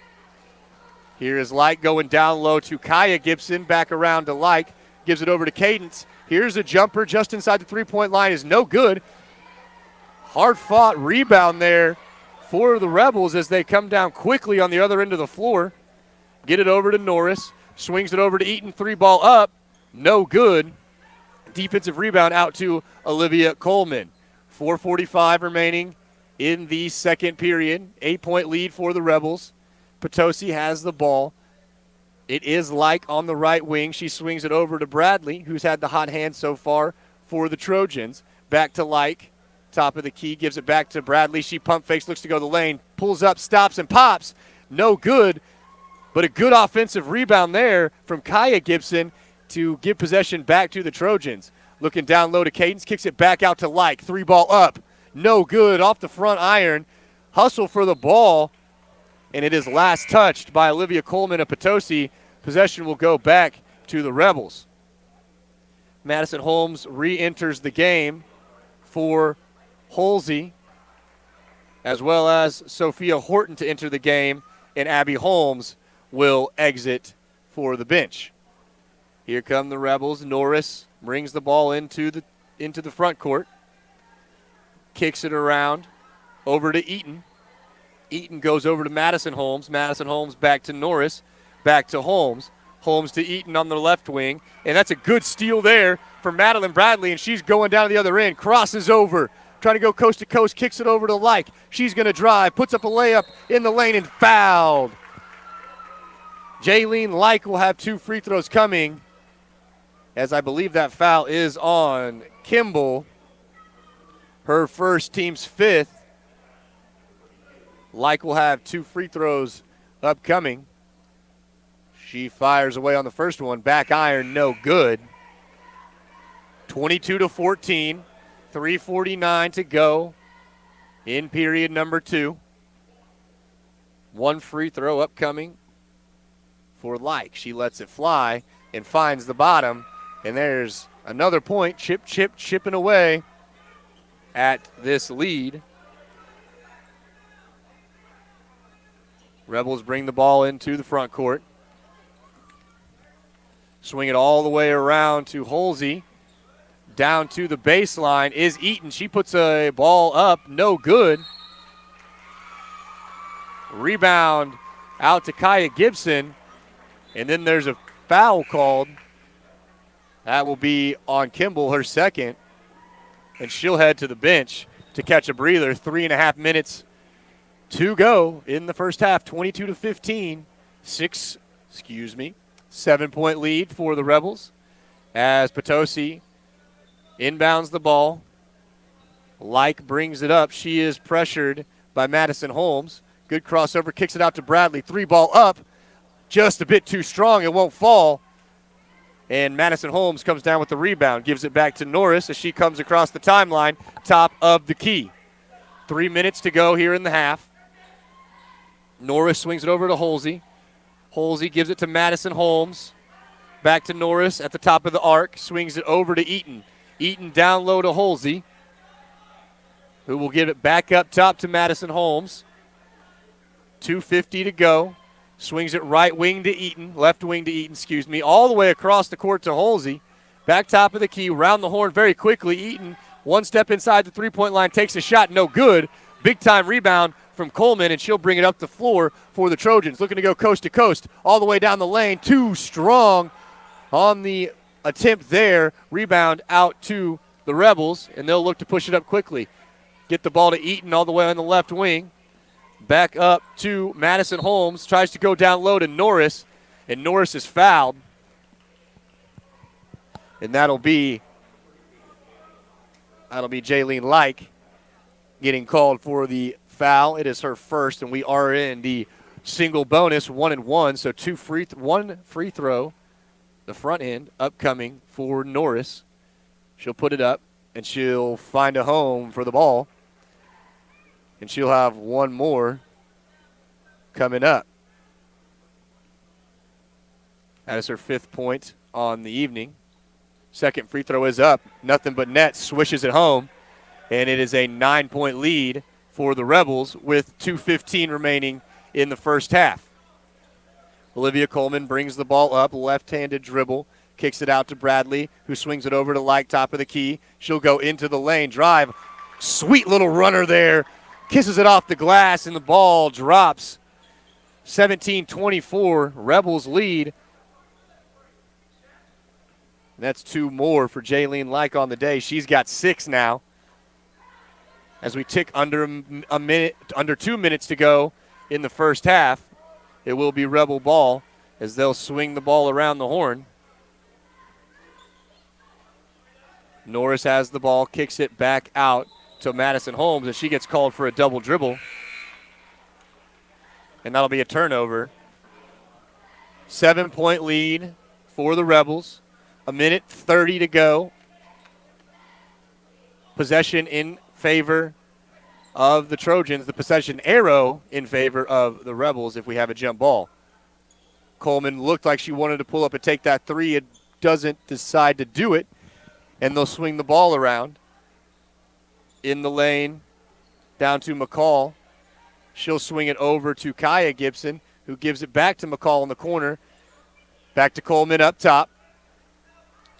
Here is Like going down low to Kaya Gibson. Back around to Like. Gives it over to Cadence. Here's a jumper just inside the 3-point line. Is no good. Hard-fought rebound there for the Rebels as they come down quickly on the other end of the floor. Get it over to Norris. Swings it over to Eaton. 3-ball up. No good. Defensive rebound out to Olivia Coleman. 4:45 remaining in the second period. 8-point lead for the Rebels. Potosi has the ball. It is Like on the right wing. She swings it over to Bradley, who's had the hot hand so far for the Trojans. Back to Like. Top of the key. Gives it back to Bradley. She pump fakes, looks to go the lane. Pulls up, stops, and pops. No good. But a good offensive rebound there from Kaya Gibson to give possession back to the Trojans. Looking down low to Cadence. Kicks it back out to Like. 3-ball up. No good. Off the front iron. Hustle for the ball. And it is last touched by Olivia Coleman of Potosi. Possession will go back to the Rebels. Madison Holmes re-enters the game for Holsey, as well as Sophia Horton to enter the game, and Abby Holmes will exit for the bench. Here come the Rebels. Norris brings the ball into the front court. Kicks it around over to Eaton. Eaton goes over to Madison Holmes. Madison Holmes back to Norris. Back to Holmes. Holmes to Eaton on the left wing. And that's a good steal there for Madeline Bradley, and she's going down to the other end. Crosses over. Trying to go coast to coast. Kicks it over to Like. She's going to drive. Puts up a layup in the lane and fouled. Jaylene Like will have 2 free throws coming, as I believe that foul is on Kimball. Her first, team's 5th. Like will have 2 free throws upcoming. She fires away on the first one. Back iron, no good. 22-14. 3:49 to go in period number 2. 1 free throw upcoming for Like. She lets it fly and finds the bottom. And there's another point. Chipping away at this lead. Rebels bring the ball into the front court. Swing it all the way around to Holsey. Down to the baseline is Eaton. She puts a ball up, no good. Rebound out to Kaya Gibson. And then there's a foul called. That will be on Kimball, her second. And she'll head to the bench to catch a breather. 3.5 minutes to go in the first half, 22-15. 7-point lead for the Rebels as Potosi inbounds the ball. Like brings it up. She is pressured by Madison Holmes. Good crossover, kicks it out to Bradley. 3-ball up, just a bit too strong. It won't fall. And Madison Holmes comes down with the rebound, gives it back to Norris as she comes across the timeline, top of the key. 3 minutes to go here in the half. Norris swings it over to Holsey. Holsey gives it to Madison Holmes. Back to Norris at the top of the arc. Swings it over to Eaton. Eaton down low to Holsey, who will give it back up top to Madison Holmes. 2:50 to go. Swings it right wing to Eaton, left wing to Eaton, all the way across the court to Holsey. Back top of the key, round the horn very quickly. Eaton, one step inside the three-point line, takes a shot, no good. Big-time rebound from Coleman, and she'll bring it up the floor for the Trojans. Looking to go coast to coast, all the way down the lane. Too strong on the attempt there. Rebound out to the Rebels, and they'll look to push it up quickly. Get the ball to Eaton all the way on the left wing. Back up to Madison Holmes. Tries to go down low to Norris, and Norris is fouled. And that'll be Jaylene Like getting called for the foul. It is her first, and we are in the single bonus 1-1. So one free throw, the front end upcoming for Norris. She'll put it up, and she'll find a home for the ball. And she'll have one more coming up. That is her 5th point on the evening. Second free throw is up. Nothing but net. Swishes it home. And it is a 9-point lead for the Rebels with 2:15 remaining in the first half. Olivia Coleman brings the ball up. Left-handed dribble. Kicks it out to Bradley, who swings it over to Like, top of the key. She'll go into the lane. Drive. Sweet little runner there. Kisses it off the glass, and the ball drops. 17-24, Rebels lead. And that's 2 more for Jaylene Like on the day. She's got 6 now. As we tick under 2 minutes to go in the first half, it will be Rebel ball as they'll swing the ball around the horn. Norris has the ball, kicks it back out to Madison Holmes, and she gets called for a double dribble. And that'll be a turnover. 7-point lead for the Rebels. 1:30 to go. Possession in favor of the Trojans. The possession arrow in favor of the Rebels if we have a jump ball. Coleman looked like she wanted to pull up and take that three. It doesn't decide to do it. And they'll swing the ball around. In the lane, down to McCall. She'll swing it over to Kaya Gibson, who gives it back to McCall in the corner. Back to Coleman up top.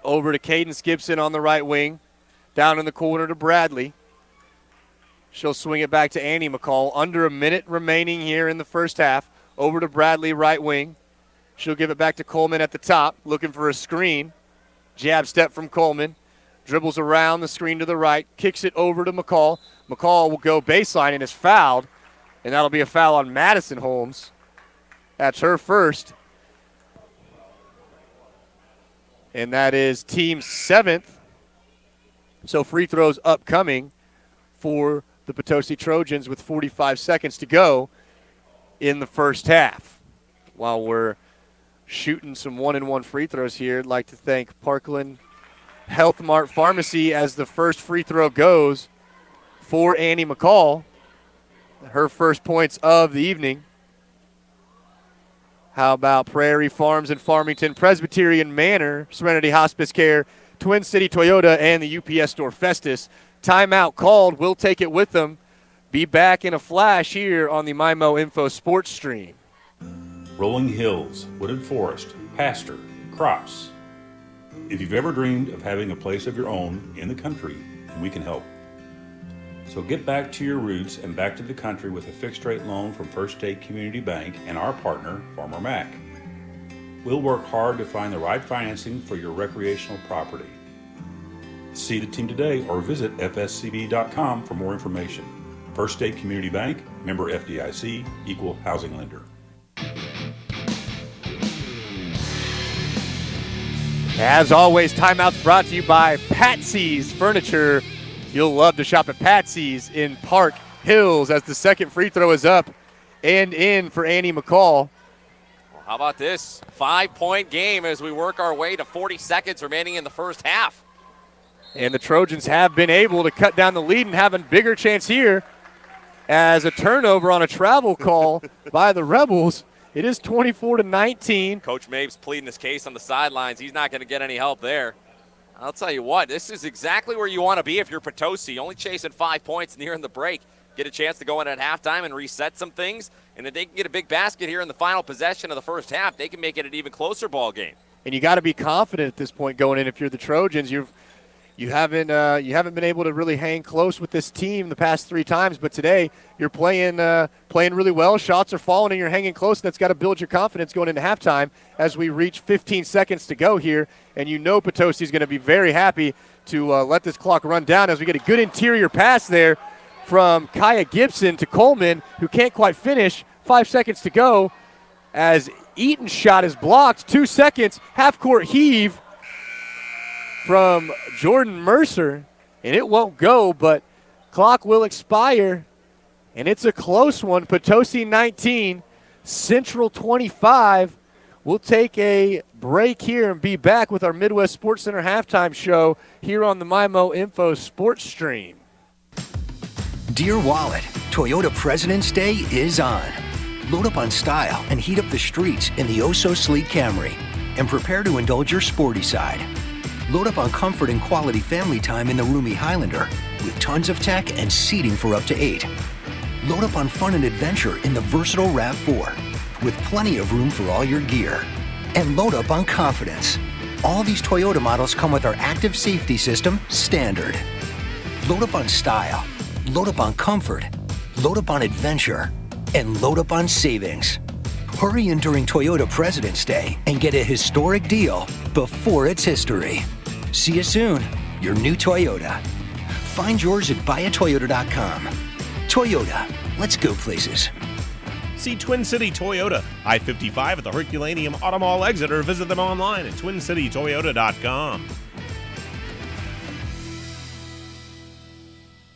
Over to Cadence Gibson on the right wing. Down in the corner to Bradley. She'll swing it back to Annie McCall. Under a minute remaining here in the first half. Over to Bradley, right wing. She'll give it back to Coleman at the top, looking for a screen. Jab step from Coleman. Dribbles around the screen to the right, kicks it over to McCall. McCall will go baseline and is fouled, and that'll be a foul on Madison Holmes. That's her first. And that is team 7th. So free throws upcoming for the Potosi Trojans with 45 seconds to go in the first half. While we're shooting some 1-and-1 free throws here, I'd like to thank Parkland Health Mart Pharmacy as the first free throw goes for Annie McCall. Her first points of the evening. How about Prairie Farms and Farmington, Presbyterian Manor, Serenity Hospice Care, Twin City Toyota, and the UPS Store Festus. Timeout called. We'll take it with them. Be back in a flash here on the MyMO Info Sports Stream. rolling hills, wooded forest, pasture, crops. If you've ever dreamed of having a place of your own in the country, we can help. So get back to your roots and back to the country with a fixed rate loan from First State Community Bank and our partner, Farmer Mac. We'll work hard to find the right financing for your recreational property. See the team today or visit fscb.com for more information. First State Community Bank, member FDIC, equal housing lender. As always, timeouts brought to you by Patsy's Furniture. You'll love to shop at Patsy's in Park Hills as the second free throw is up and in for Annie McCall. Well, how about this 5-point game as we work our way to 40 seconds remaining in the first half? And the Trojans have been able to cut down the lead and have a bigger chance here as a turnover on a travel call by the Rebels. It is 24-19. Coach Mabe's pleading his case on the sidelines. He's not going to get any help there. I'll tell you what, this is exactly where you want to be if you're Potosi. Only chasing 5 points nearing the break. Get a chance to go in at halftime and reset some things. And if they can get a big basket here in the final possession of the first half, they can make it an even closer ball game. And you got to be confident at this point going in. If you're the Trojans, you haven't been able to really hang close with this team the past 3 times, but today you're playing really well. Shots are falling and you're hanging close. That's got to build your confidence going into halftime as we reach 15 seconds to go here. And you know Potosi's going to be very happy to let this clock run down as we get a good interior pass there from Kaya Gibson to Coleman, who can't quite finish. 5 seconds to go as Eaton's shot is blocked. 2 seconds, half-court heave from Jordan Mercer, and it won't go, but clock will expire, and it's a close one. Potosi 19, Central 25. We'll take a break here and be back with our Midwest Sports Center halftime show here on the MyMo Info Sports Stream. Dear Wallet, Toyota President's Day is on. Load up on style and heat up the streets in the oh-so-sleek Camry, and prepare to indulge your sporty side. Load up on comfort and quality family time in the roomy Highlander with tons of tech and seating for up to 8. Load up on fun and adventure in the versatile RAV4 with plenty of room for all your gear. And load up on confidence. All these Toyota models come with our active safety system, Standard. Load up on style, load up on comfort, load up on adventure, and load up on savings. Hurry in during Toyota President's Day and get a historic deal before it's history. See you soon, your new Toyota. Find yours at buyatoyota.com. Toyota, let's go places. See Twin City Toyota, I-55 at the Herculaneum Auto Mall exit, or visit them online at twincitytoyota.com.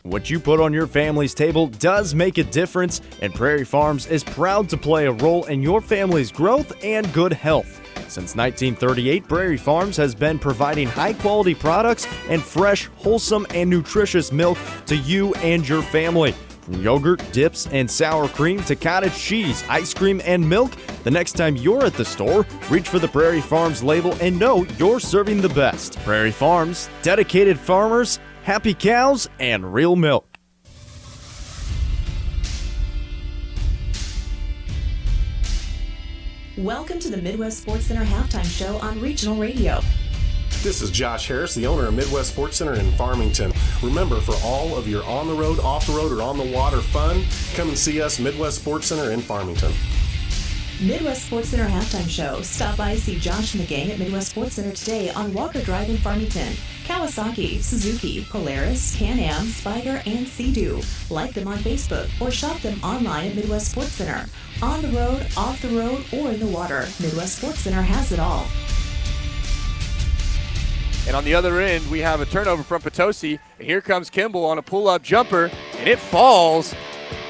What you put on your family's table does make a difference, and Prairie Farms is proud to play a role in your family's growth and good health. Since 1938, Prairie Farms has been providing high-quality products and fresh, wholesome, and nutritious milk to you and your family. From yogurt, dips, and sour cream to cottage cheese, ice cream, and milk, the next time you're at the store, reach for the Prairie Farms label and know you're serving the best. Prairie Farms, dedicated farmers, happy cows, and real milk. Welcome to the Midwest Sports Center Halftime Show on Regional Radio. This is Josh Harris, the owner of Midwest Sports Center in Farmington. Remember, for all of your on-the-road, off-the-road, or on-the-water fun, come and see us, Midwest Sports Center in Farmington. Midwest Sports Center Halftime Show. Stop by, see Josh and the gang at Midwest Sports Center today on Walker Drive in Farmington. Kawasaki, Suzuki, Polaris, Can-Am, Spiger, and Sea-Doo. Like them on Facebook or shop them online at Midwest Sports Center. On the road, off the road, or in the water, Midwest Sports Center has it all. And on the other end, we have a turnover from Potosi. And here comes Kimball on a pull-up jumper, and it falls.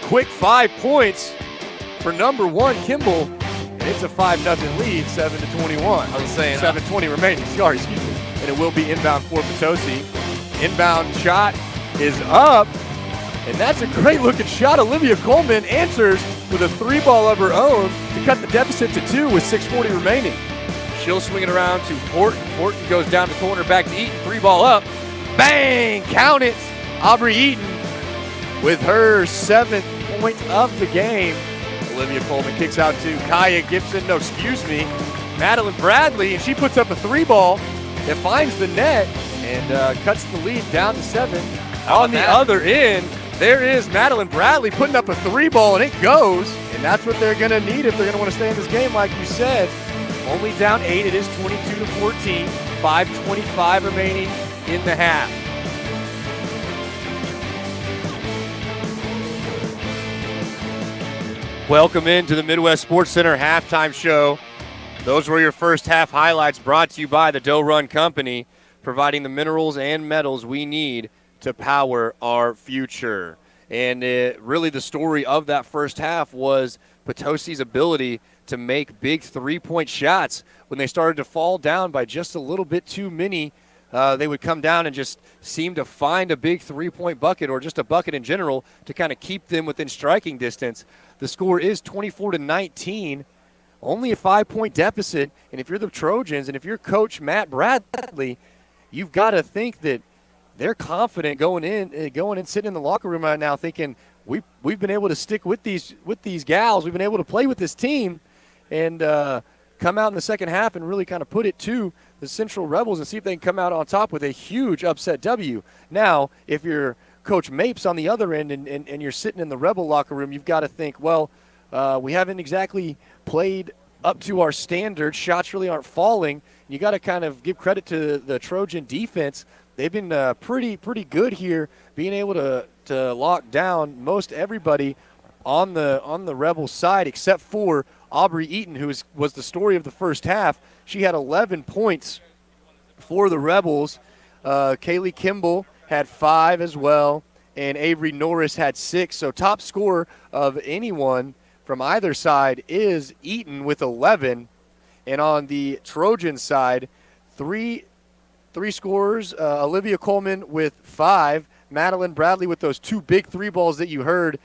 Quick 5 points for number 1, Kimball. And it's a 5-0 lead, 7-21. I was saying 7:20 remaining. Sorry, excuse me. And it will be inbound for Potosi. Inbound shot is up, and that's a great-looking shot. Olivia Coleman answers with a 3-ball of her own to cut the deficit to 2 with 6:40 remaining. She'll swing it around to Horton. Horton goes down the corner, back to Eaton. 3-ball up. Bang! Count it. Aubrey Eaton with her 7th point of the game. Olivia Coleman kicks out to Kaya Gibson. No, excuse me. Madeline Bradley, and she puts up a 3-ball. It finds the net and cuts the lead down to 7. On the other end, there is Madeline Bradley putting up a 3-ball, and it goes. And that's what they're going to need if they're going to want to stay in this game, like you said. Only down 8. It is 22-14. 5:25 remaining in the half. Welcome into the Midwest Sports Center halftime show. Those were your first half highlights, brought to you by the Doe Run Company, providing the minerals and metals we need to power our future. And really the story of that first half was Potosi's ability to make big three-point shots. When they started to fall down by just a little bit too many, they would come down and just seem to find a big three-point bucket, or just a bucket in general, to kind of keep them within striking distance. The score is 24-19, only a 5-point deficit. And if you're the Trojans and if you're Coach Matt Bradley, you've got to think that they're confident going in, sitting in the locker room right now, thinking we've been able to stick with these gals. We've been able to play with this team, and come out in the second half and really kind of put it to the Central Rebels and see if they can come out on top with a huge upset W. Now, if you're Coach Mapes on the other end and you're sitting in the Rebel locker room, you've got to think, well, we haven't exactly played up to our standards. Shots really aren't falling. You got to kind of give credit to the Trojan defense. They've been pretty good here, being able to lock down most everybody on the Rebel side, except for Aubrey Eaton, who was the story of the first half. She had 11 points for the Rebels. Kaylee Kimball had 5 as well, and Avery Norris had 6. So top scorer of anyone from either side is Eaton with 11. And on the Trojan side, three scorers, Olivia Coleman with 5, Madeline Bradley with those 2 big 3-balls that you heard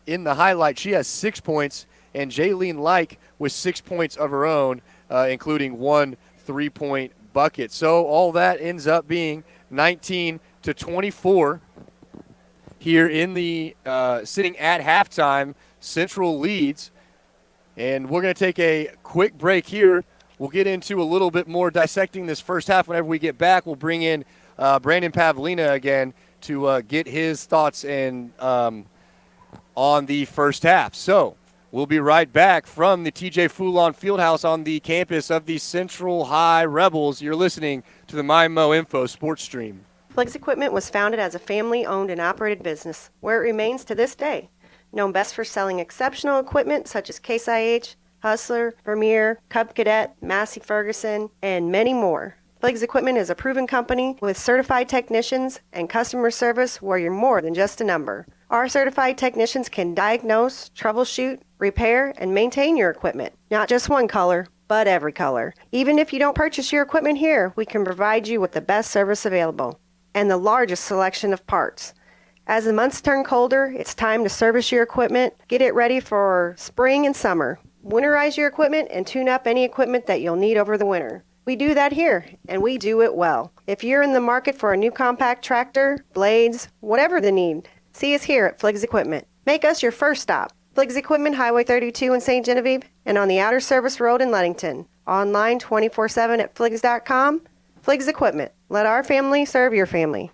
in the highlight. She has 6 points, and Jaylene Like with 6 points of her own, including 1 3-point bucket. So all that ends up being 19-24 here in the sitting at halftime. Central leads, and we're going to take a quick break here. We'll get into a little bit more dissecting this first half. Whenever we get back, we'll bring in Brandon Pavlina again to get his thoughts and on the first half. So we'll be right back from the TJ Foulon Fieldhouse on the campus of the Central High Rebels. You're listening to the MyMo Info Sports Stream. Flex Equipment was founded as a family-owned and operated business, where it remains to this day. Known best for selling exceptional equipment such as Case IH, Hustler, Vermeer, Cub Cadet, Massey Ferguson, and many more. Flex Equipment is a proven company with certified technicians and customer service where you're more than just a number. Our certified technicians can diagnose, troubleshoot, repair, and maintain your equipment. Not just one color, but every color. Even if you don't purchase your equipment here, we can provide you with the best service available and the largest selection of parts. As the months turn colder, it's time to service your equipment, get it ready for spring and summer. Winterize your equipment and tune up any equipment that you'll need over the winter. We do that here, and we do it well. If you're in the market for a new compact tractor, blades, whatever the need, see us here at Fliggs Equipment. Make us your first stop. Fliggs Equipment, Highway 32 in St. Genevieve, and on the Outer Service Road in Ludington. Online 24/7 at fliggs.com. Fliggs Equipment. Let our family serve your family.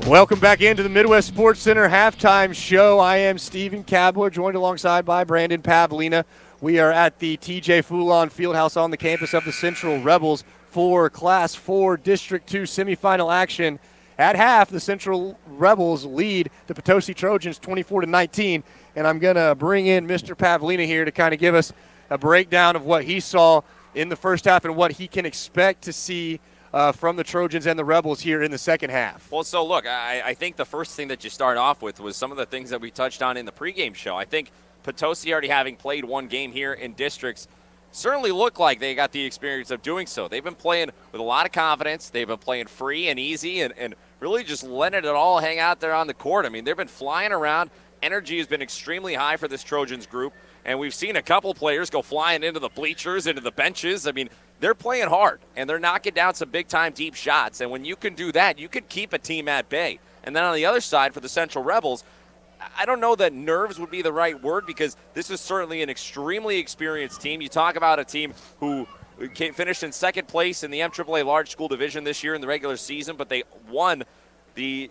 Welcome back into the Midwest Sports Center halftime show. I am Stephen Kabler, joined alongside by Brandon Pavlina. We are at the TJ Foulon Fieldhouse on the campus of the Central Rebels for Class 4 District 2 semifinal action. At half, the Central Rebels lead the Potosi Trojans 24-19, and I'm going to bring in Mr. Pavlina here to kind of give us a breakdown of what he saw in the first half and what he can expect to see from the Trojans and the Rebels here in the second half. Well, so look, I think the first thing that you start off with was some of the things that we touched on in the pregame show. I think Potosi, already having played one game here in districts, certainly look like they got the experience of doing so. They've been playing with a lot of confidence. They've been playing free and easy and really just letting it all hang out there on the court. I mean, they've been flying around. Energy has been extremely high for this Trojans group, and we've seen a couple players go flying into the bleachers, into the benches. I mean, they're playing hard, and they're knocking down some big-time deep shots. And when you can do that, you can keep a team at bay. And then on the other side for the Central Rebels, I don't know that nerves would be the right word, because this is certainly an extremely experienced team. You talk about a team who finished in second place in the MAAA Large School Division this year in the regular season, but they won the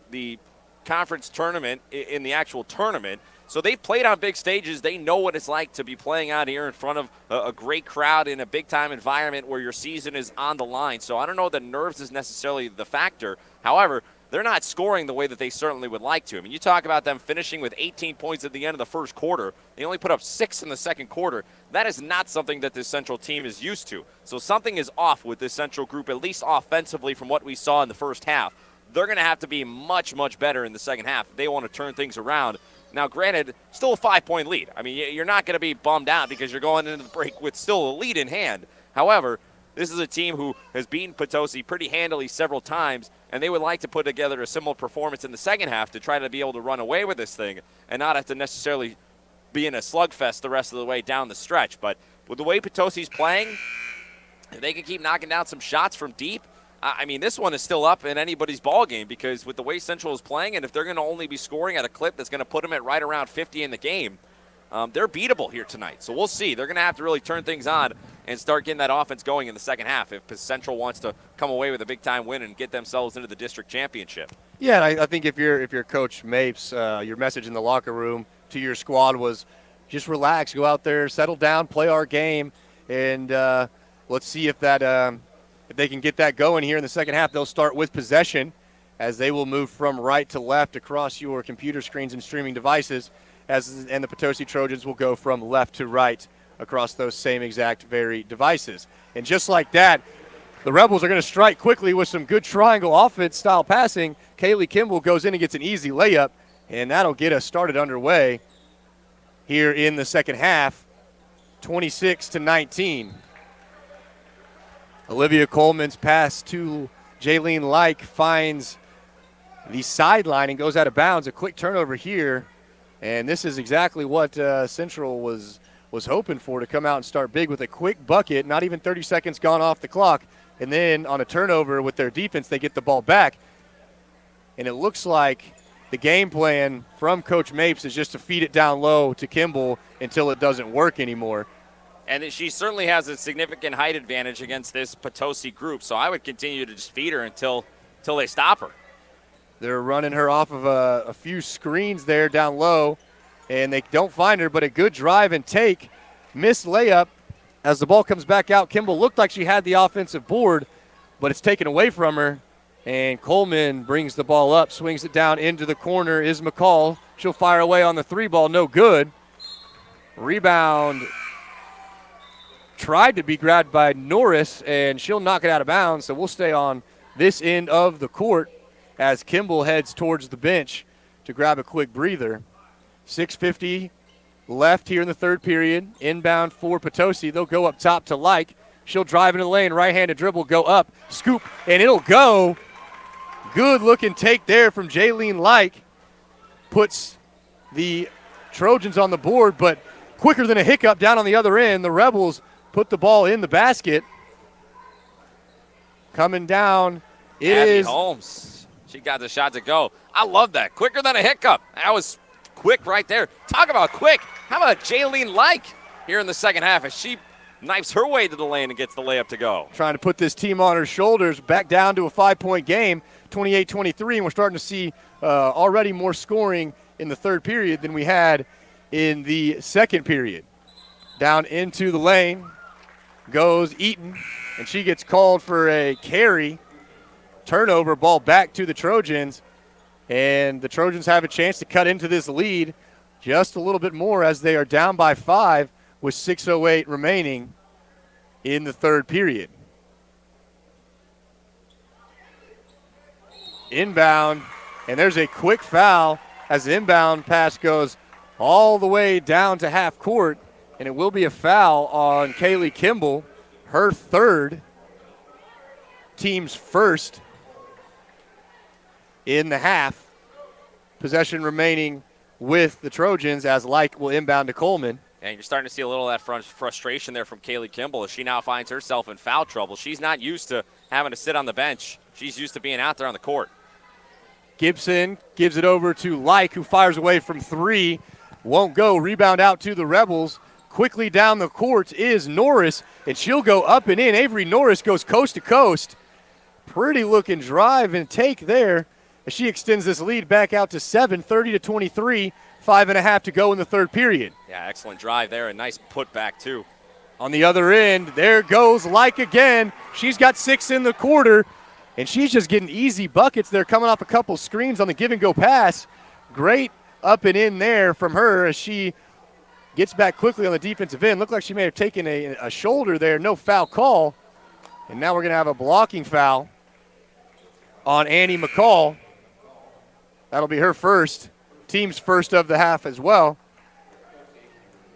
conference tournament in the actual tournament. So they've played on big stages. They know what it's like to be playing out here in front of a great crowd in a big-time environment where your season is on the line. So I don't know that nerves is necessarily the factor. However, they're not scoring the way that they certainly would like to. I mean, you talk about them finishing with 18 points at the end of the first quarter. They only put up 6 in the second quarter. That is not something that this Central team is used to. So something is off with this Central group, at least offensively from what we saw in the first half. They're going to have to be much, much better in the second half if they want to turn things around. Now, granted, still a 5-point lead. I mean, you're not going to be bummed out because you're going into the break with still a lead in hand. However, this is a team who has beaten Potosi pretty handily several times, and they would like to put together a similar performance in the second half to try to be able to run away with this thing and not have to necessarily be in a slugfest the rest of the way down the stretch. But with the way Potosi's playing, if they can keep knocking down some shots from deep, I mean, this one is still up in anybody's ball game, because with the way Central is playing, and if they're going to only be scoring at a clip that's going to put them at right around 50 in the game, they're beatable here tonight. So we'll see. They're going to have to really turn things on and start getting that offense going in the second half if Central wants to come away with a big-time win and get themselves into the district championship. Yeah, and I think if you're Coach Mapes, your message in the locker room to your squad was just relax, go out there, settle down, play our game, and let's see if that if they can get that going here in the second half. They'll start with possession as they will move from right to left across your computer screens and streaming devices, and the Potosi Trojans will go from left to right across those same exact very devices. And just like that, the Rebels are going to strike quickly with some good triangle offense-style passing. Kaylee Kimball goes in and gets an easy layup, and that'll get us started underway here in the second half, 26-19. Olivia Coleman's pass to Jaylene Like finds the sideline and goes out of bounds. A quick turnover here, and this is exactly what Central was hoping for, to come out and start big with a quick bucket, not even 30 seconds gone off the clock, and then on a turnover with their defense, they get the ball back. And it looks like the game plan from Coach Mapes is just to feed it down low to Kimball until it doesn't work anymore. And she certainly has a significant height advantage against this Potosi group, so I would continue to just feed her until they stop her. They're running her off of a few screens there down low, and they don't find her, but a good drive and take. Missed layup as the ball comes back out. Kimball looked like she had the offensive board, but it's taken away from her, and Coleman brings the ball up, swings it down into the corner, is McCall. She'll fire away on the three ball, no good. Rebound tried to be grabbed by Norris, and she'll knock it out of bounds, so we'll stay on this end of the court as Kimball heads towards the bench to grab a quick breather. 6:50 left here in the third period. Inbound for Potosi. They'll go up top to Like. She'll drive into the lane, right-handed dribble, go up, scoop, and it'll go. Good-looking take there from Jaylene Like. Puts the Trojans on the board, but quicker than a hiccup down on the other end. The Rebels put the ball in the basket. Coming down, it Abby is Holmes. She got the shot to go. I love that. Quicker than a hiccup. That was quick right there. Talk about quick. How about Jaylene Like here in the second half as she knifes her way to the lane and gets the layup to go. Trying to put this team on her shoulders, back down to a 5-point game, 28-23, and we're starting to see already more scoring in the third period than we had in the second period. Down into the lane goes Eaton, and she gets called for a carry. Turnover, ball back to the Trojans, and the Trojans have a chance to cut into this lead just a little bit more as they are down by 5 with 6:08 remaining in the third period. Inbound, and there's a quick foul as the inbound pass goes all the way down to half court, and it will be a foul on Kaylee Kimball, her third, team's first in the half. Possession remaining with the Trojans as Like will inbound to Coleman. And you're starting to see a little of that frustration there from Kaylee Kimball as she now finds herself in foul trouble. She's not used to having to sit on the bench. She's used to being out there on the court. Gibson gives it over to Like, who fires away from 3. Won't go. Rebound out to the Rebels. Quickly down the court is Norris, and she'll go up and in. Avery Norris goes coast to coast. Pretty looking drive and take there as she extends this lead back out to 7, 30-23. 5.5 to go in the third period. Yeah, excellent drive there. A nice putback, too. On the other end, there goes Like again. She's got 6 in the quarter, and she's just getting easy buckets there, coming off a couple screens on the give-and-go pass. Great up and in there from her as she gets back quickly on the defensive end. Looked like she may have taken a shoulder there. No foul call. And now we're going to have a blocking foul on Annie McCall. That'll be her first. Team's first of the half as well.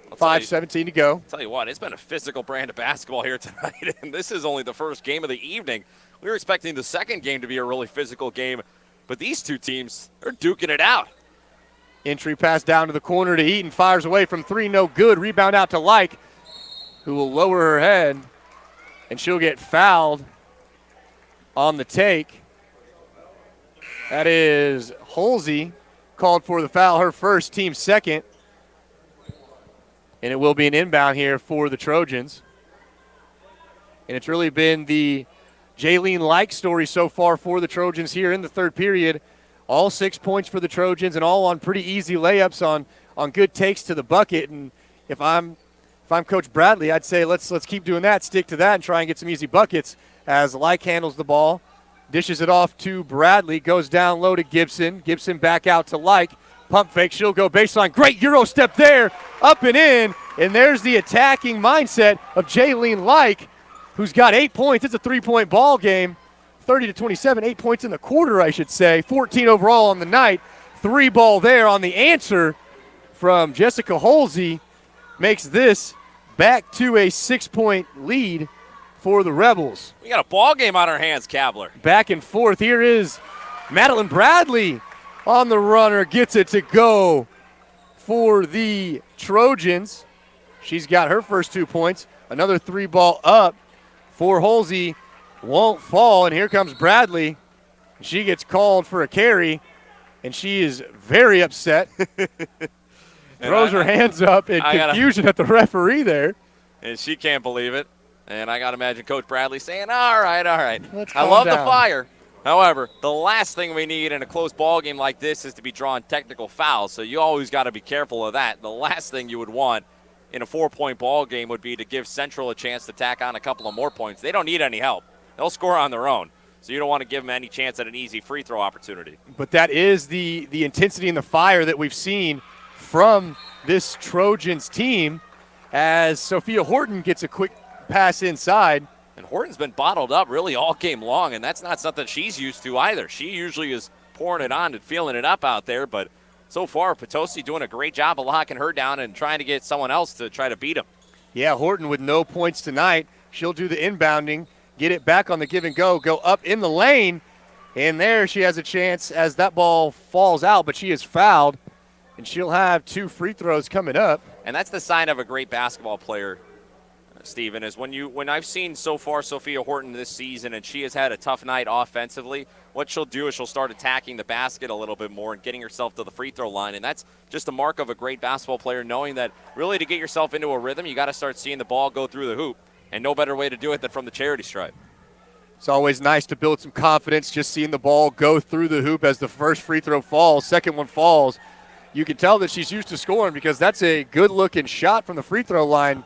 5:17 to go. I'll tell you what, it's been a physical brand of basketball here tonight, and this is only the first game of the evening. We were expecting the second game to be a really physical game, but these two teams are duking it out. Entry pass down to the corner to Eaton. Fires away from 3, no good. Rebound out to Like, who will lower her head, and she'll get fouled on the take. That is Halsey. Called for the foul, her first, team second. And it will be an inbound here for the Trojans. And it's really been the Jaylene Like story so far for the Trojans here in the third period. All 6 points for the Trojans and all on pretty easy layups on good takes to the bucket. And if I'm Coach Bradley, I'd say let's keep doing that, stick to that, and try and get some easy buckets as Like handles the ball. Dishes it off to Bradley, goes down low to Gibson. Gibson back out to Like. Pump fake, she'll go baseline. Great Euro step there, up and in. And there's the attacking mindset of Jaylene Like, who's got 8 points. It's a 3-point ball game. 30-27, 8 points in the quarter, I should say. 14 overall on the night. 3 ball there on the answer from Jessica Halsey. Makes this back to a 6-point lead for the Rebels. We got a ball game on our hands, Kabler. Back and forth. Here is Madeline Bradley on the runner. Gets it to go for the Trojans. She's got her first 2 points. Another 3 ball up for Halsey. Won't fall, and here comes Bradley. She gets called for a carry, and she is very upset. Throws her hands up in confusion at the referee there. And she can't believe it. And I got to imagine Coach Bradley saying, all right. Let's I love calm the down. fire. However, the last thing we need in a close ball game like this is to be drawing technical fouls, so you always got to be careful of that. The last thing you would want in a 4-point ball game would be to give Central a chance to tack on a couple of more points. They don't need any help. They'll score on their own, so you don't want to give them any chance at an easy free throw opportunity. But that is the intensity and the fire that we've seen from this Trojans team as Sophia Horton gets a quick pass inside. And Horton's been bottled up really all game long, and that's not something she's used to either. She usually is pouring it on and feeling it up out there, but so far Potosi doing a great job of locking her down and trying to get someone else to try to beat him. Yeah, Horton with no points tonight. She'll do the inbounding, get it back on the give and go up in the lane, and there she has a chance as that ball falls out, but she is fouled, and she'll have 2 free throws coming up. And that's the sign of a great basketball player, Stephen, is when I've seen so far Sophia Horton this season and she has had a tough night offensively, what she'll do is she'll start attacking the basket a little bit more and getting herself to the free throw line. And that's just a mark of a great basketball player, knowing that really to get yourself into a rhythm, you got to start seeing the ball go through the hoop. And no better way to do it than from the charity stripe. It's always nice to build some confidence just seeing the ball go through the hoop as the first free throw falls, second one falls. You can tell that she's used to scoring because that's a good-looking shot from the free throw line.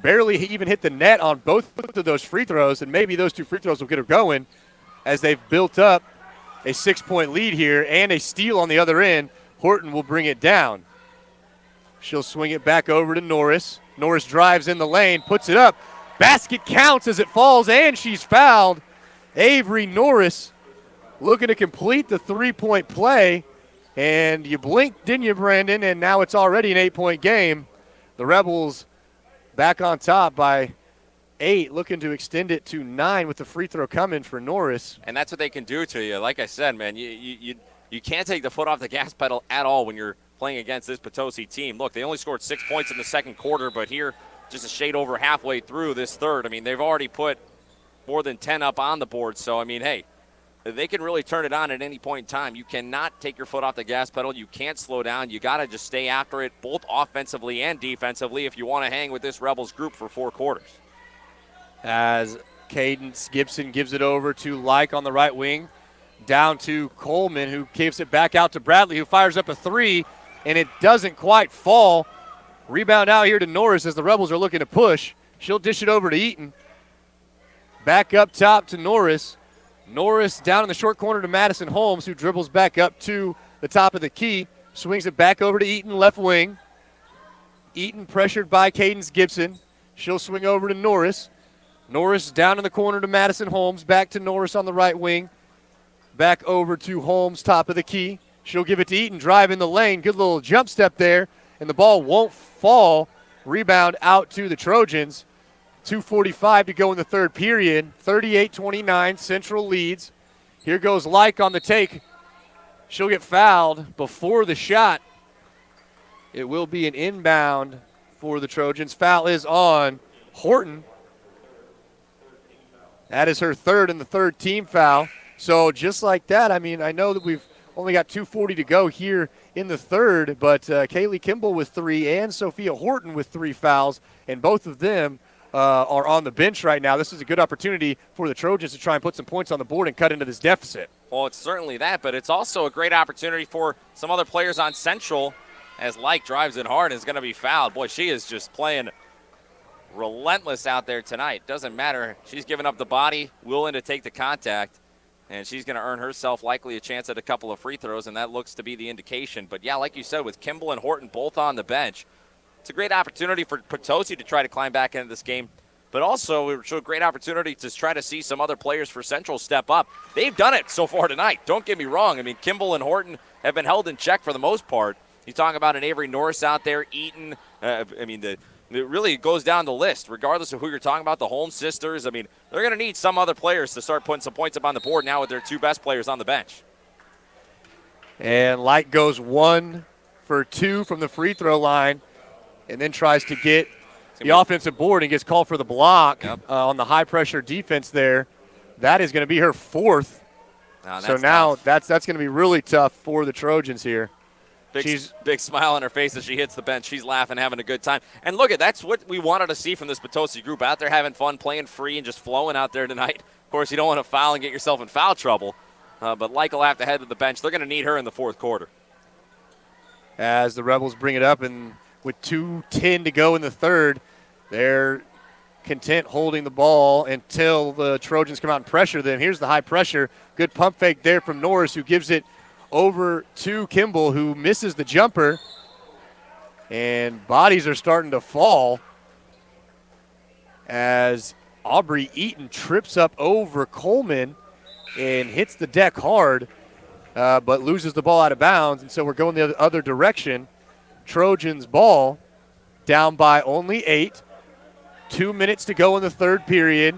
Barely even hit the net on both of those free throws, and maybe those 2 free throws will get her going as they've built up a 6-point lead here and a steal on the other end. Horton will bring it down. She'll swing it back over to Norris. Norris drives in the lane, puts it up. Basket counts as it falls, and she's fouled. Avery Norris looking to complete the 3-point play, and you blinked, didn't you, Brandon? And now it's already an 8-point game. The Rebels back on top by 8, looking to extend it to 9 with the free throw coming for Norris. And that's what they can do to you. Like I said, man, you can't take the foot off the gas pedal at all when you're playing against this Potosi team. Look, they only scored 6 points in the second quarter, but here, just a shade over halfway through this third, I mean, they've already put more than 10 up on the board. So, I mean, hey, they can really turn it on at any point in time. You cannot take your foot off the gas pedal. You can't slow down. You got to just stay after it, both offensively and defensively, if you want to hang with this Rebels group for 4 quarters. As Cadence Gibson gives it over to Like on the right wing, down to Coleman, who gives it back out to Bradley, who fires up a 3, and it doesn't quite fall. Rebound out here to Norris as the Rebels are looking to push. She'll dish it over to Eaton. Back up top to Norris. Norris down in the short corner to Madison Holmes, who dribbles back up to the top of the key. Swings it back over to Eaton, left wing. Eaton pressured by Cadence Gibson. She'll swing over to Norris. Norris down in the corner to Madison Holmes. Back to Norris on the right wing. Back over to Holmes, top of the key. She'll give it to Eaton, drive in the lane. Good little jump step there, and the ball won't fall. Rebound out to the Trojans. 2:45 to go in the third period. 38-29, Central leads. Here goes Like on the take. She'll get fouled before the shot. It will be an inbound for the Trojans. Foul is on Horton. That is her third and the third team foul. So just like that, I mean, I know that we've only got 2:40 to go here in the third, but Kaylee Kimball with 3 and Sophia Horton with 3 fouls, and both of them are on the bench right now. This is a good opportunity for the Trojans to try and put some points on the board and cut into this deficit. Well, it's certainly that, but it's also a great opportunity for some other players on Central as Like drives it hard and is going to be fouled. Boy, she is just playing relentless out there tonight. Doesn't matter. She's giving up the body, willing to take the contact, and she's going to earn herself likely a chance at a couple of free throws, and that looks to be the indication. But, yeah, like you said, with Kimball and Horton both on the bench, it's a great opportunity for Potosi to try to climb back into this game, but also it's a great opportunity to try to see some other players for Central step up. They've done it so far tonight. Don't get me wrong. I mean, Kimball and Horton have been held in check for the most part. You talk about an Avery Norris out there, Eaton. It really goes down the list, regardless of who you're talking about, the Holmes sisters. I mean, they're going to need some other players to start putting some points up on the board now with their 2 best players on the bench. And Light goes 1 for 2 from the free throw line and then tries to get the offensive board and gets called for the block on the high-pressure defense there. That is going to be her 4th. So now that's going to be really tough for the Trojans here. Big smile on her face as she hits the bench. She's laughing, having a good time. And look, that's what we wanted to see from this Potosi group, out there having fun, playing free, and just flowing out there tonight. Of course, you don't want to foul and get yourself in foul trouble, but Like will have to head to the bench. They're going to need her in the 4th quarter. As the Rebels bring it up, and with 2:10 to go in the third, they're content holding the ball until the Trojans come out and pressure them. Here's the high pressure. Good pump fake there from Norris, who gives it over to Kimball, who misses the jumper. And bodies are starting to fall as Aubrey Eaton trips up over Coleman and hits the deck hard, but loses the ball out of bounds. And so we're going the other direction. Trojans ball, down by only 8. 2 minutes to go in the third period.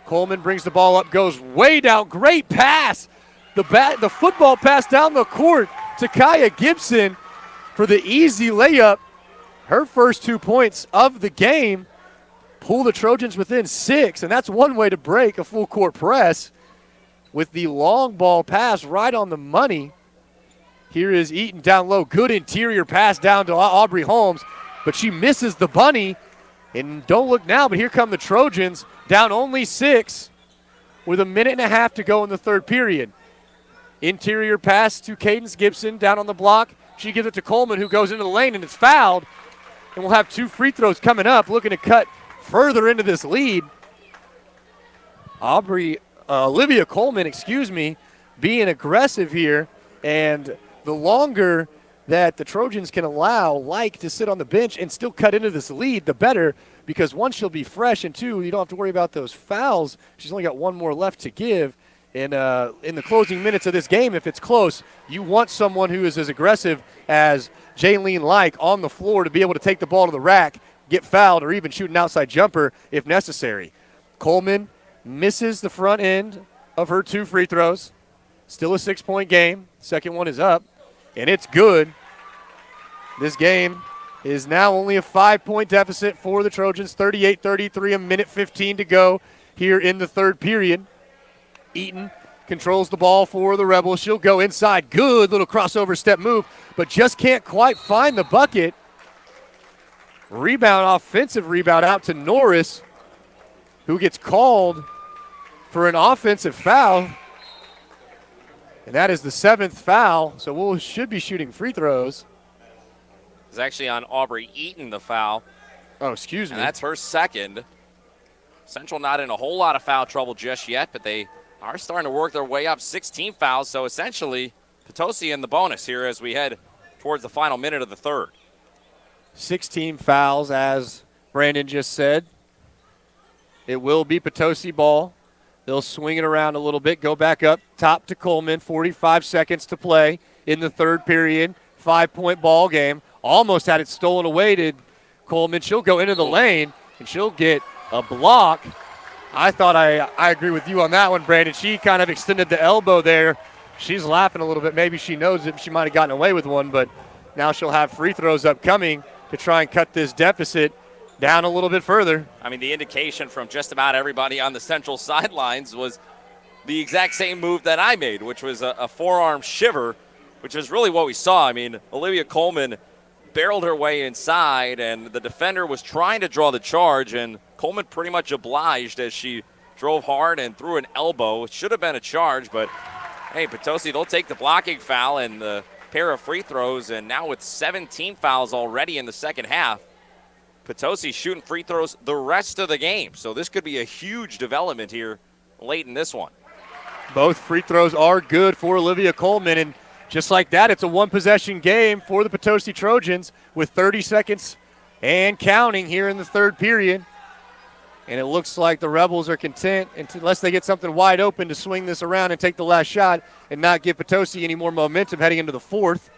Coleman brings the ball up, goes way down. Great pass. The football pass down the court to Kaya Gibson for the easy layup. Her first 2 points of the game pull the Trojans within 6, and that's one way to break a full court press with the long ball pass right on the money. Here is Eaton down low. Good interior pass down to Aubrey Holmes, but she misses the bunny. And don't look now, but here come the Trojans, down only 6 with 1.5 minutes to go in the third period. Interior pass to Cadence Gibson down on the block. She gives it to Coleman, who goes into the lane, and it's fouled. And we'll have 2 free throws coming up, looking to cut further into this lead. Olivia Coleman, being aggressive here. And the longer that the Trojans can allow Like to sit on the bench and still cut into this lead, the better, because 1, she'll be fresh, and 2, you don't have to worry about those fouls. She's only got 1 more left to give. And in the closing minutes of this game, if it's close, you want someone who is as aggressive as Jaylene Like on the floor to be able to take the ball to the rack, get fouled, or even shoot an outside jumper if necessary. Coleman misses the front end of her 2 free throws. Still a 6-point game. Second one is up, and it's good. This game is now only a 5-point deficit for the Trojans, 38-33, a minute 15 to go here in the third period. Eaton controls the ball for the Rebels. She'll go inside. Good little crossover step move, but just can't quite find the bucket. Rebound, offensive rebound out to Norris, who gets called for an offensive foul. And that is the 7th foul, so we should be shooting free throws. It's actually on Aubrey Eaton, the foul. Oh, excuse me. And that's her second. Central not in a whole lot of foul trouble just yet, but they are starting to work their way up. 16 fouls, so essentially Potosi in the bonus here as we head towards the final minute of the third. 16 fouls, as Brandon just said. It will be Potosi ball. They'll swing it around a little bit, go back up top to Coleman. 45 seconds to play in the third period. 5-point ball game. Almost had it stolen away to Coleman. She'll go into the lane, and she'll get a block. I thought I agree with you on that one, Brandon. She kind of extended the elbow there. She's laughing a little bit. Maybe she knows that she might have gotten away with one, but now she'll have free throws upcoming to try and cut this deficit down a little bit further. I mean, the indication from just about everybody on the Central sidelines was the exact same move that I made, which was a forearm shiver, which is really what we saw. I mean, Olivia Coleman barreled her way inside, and the defender was trying to draw the charge, and Coleman pretty much obliged as she drove hard and threw an elbow. It should have been a charge, but, hey, Potosi, they'll take the blocking foul and the pair of free throws, and now with 17 fouls already in the second half, Potosi shooting free throws the rest of the game. So this could be a huge development here late in this one. Both free throws are good for Olivia Coleman, and just like that, it's a one-possession game for the Potosi Trojans with 30 seconds and counting here in the third period. And it looks like the Rebels are content, unless they get something wide open, to swing this around and take the last shot and not give Potosi any more momentum heading into the fourth.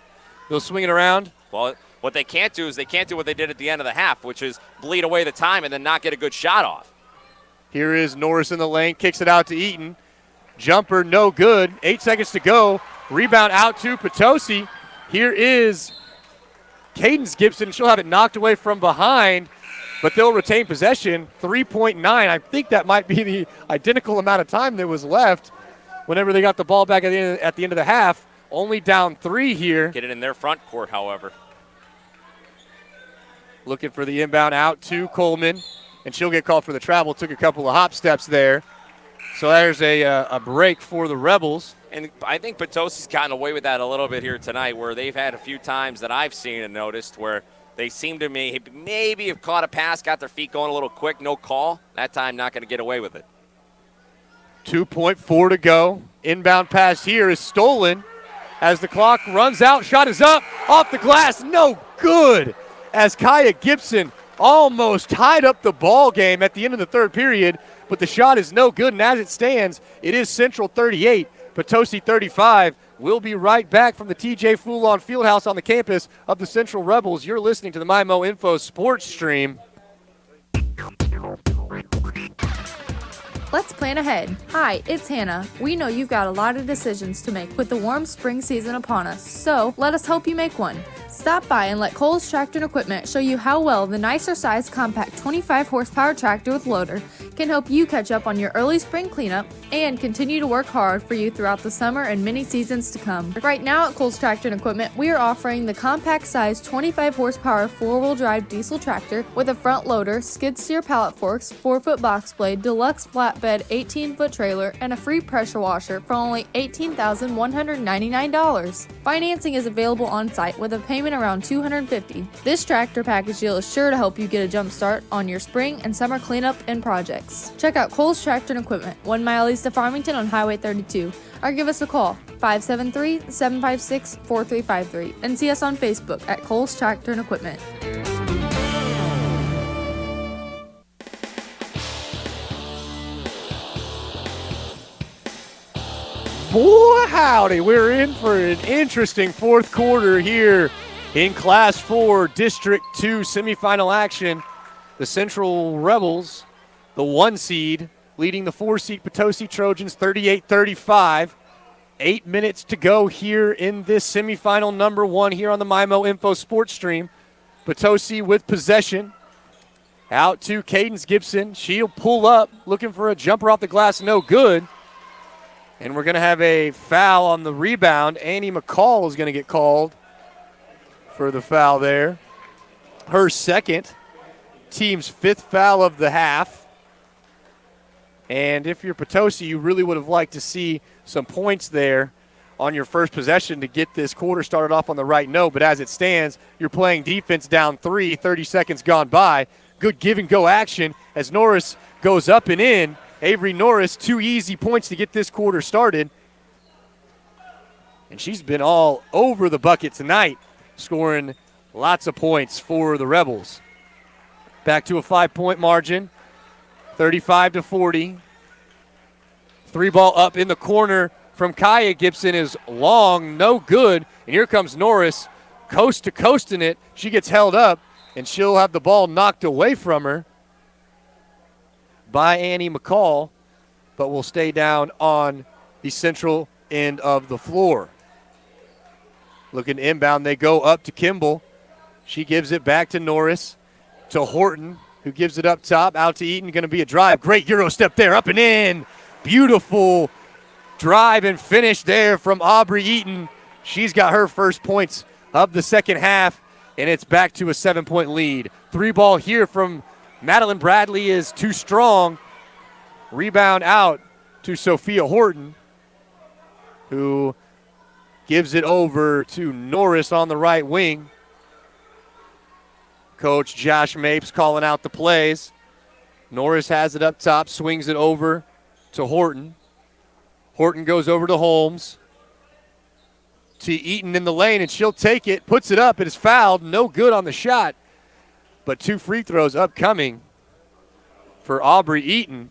They'll swing it around. Well, what they can't do is they can't do what they did at the end of the half, which is bleed away the time and then not get a good shot off. Here is Norris in the lane, kicks it out to Eaton. Jumper, no good. 8 seconds to go. Rebound out to Potosi. Here is Cadence Gibson. She'll have it knocked away from behind, but they'll retain possession. 3.9. I think that might be the identical amount of time that was left whenever they got the ball back at the end of the half. Only down 3 here. Get it in their front court, however. Looking for the inbound out to Coleman, and she'll get called for the travel. Took a couple of hop steps there. So there's a break for the Rebels. And I think Potosi's gotten away with that a little bit here tonight, where they've had a few times that I've seen and noticed where they seem to maybe have caught a pass, got their feet going a little quick, no call. That time not going to get away with it. 2.4 to go. Inbound pass here is stolen as the clock runs out. Shot is up, off the glass, no good, as Kaya Gibson almost tied up the ball game at the end of the third period, but the shot is no good, and as it stands, it is Central 38, Potosi 35. We'll be right back from the TJ Foulon Fieldhouse on the campus of the Central Rebels. You're listening to the MyMO Info Sports Stream. Let's plan ahead. Hi, it's Hannah. We know you've got a lot of decisions to make with the warm spring season upon us, so let us help you make one. Stop by and let Cole's Tractor and Equipment show you how well the nicer size compact 25 horsepower tractor with loader can help you catch up on your early spring cleanup and continue to work hard for you throughout the summer and many seasons to come. Right now at Cole's Tractor and Equipment, we are offering the compact size 25 horsepower four-wheel drive diesel tractor with a front loader, skid steer pallet forks, 4-foot box blade, deluxe flatbed 18-foot trailer, and a free pressure washer for only $18,199. Financing is available on site with a payment around $250. This tractor package deal is sure to help you get a jump start on your spring and summer cleanup and projects. Check out Cole's Tractor and Equipment, 1 mile east of Farmington on Highway 32, or give us a call, 573-756-4353, and see us on Facebook at Cole's Tractor and Equipment. Boy, howdy, we're in for an interesting fourth quarter here in Class 4 District 2 semifinal action. The Central Rebels, the 1 seed, leading the 4 seed Potosi Trojans 38-35. 8 minutes to go here in this semifinal number 1 here on the MyMo Info Sports Stream. Potosi with possession. Out to Cadence Gibson. She'll pull up, looking for a jumper off the glass, no good. And we're going to have a foul on the rebound. Annie McCall is going to get called for the foul there. Her second, team's 5th foul of the half. And if you're Potosi, you really would have liked to see some points there on your first possession to get this quarter started off on the right note. But as it stands, you're playing defense down 3, 30 seconds gone by. Good give-and-go action as Norris goes up and in. Avery Norris, 2 easy points to get this quarter started. And she's been all over the bucket tonight, scoring lots of points for the Rebels. Back to a 5-point margin, 35-40. 3-ball up in the corner from Kaya Gibson is long, no good. And here comes Norris, coast to coast in it. She gets held up, and she'll have the ball knocked away from her by Annie McCall, but will stay down on the central end of the floor. Looking inbound, they go up to Kimball. She gives it back to Norris, to Horton, who gives it up top, out to Eaton. Going to be a drive. Great Euro step there, up and in. Beautiful drive and finish there from Aubrey Eaton. She's got her first points of the second half, and it's back to a 7-point lead. 3-ball here from Madeline Bradley is too strong. Rebound out to Sophia Horton, who gives it over to Norris on the right wing. Coach Josh Mapes calling out the plays. Norris has it up top, swings it over to Horton. Horton goes over to Holmes. To Eaton in the lane, and she'll take it, puts it up, it is fouled, no good on the shot. But 2 free throws upcoming for Aubrey Eaton.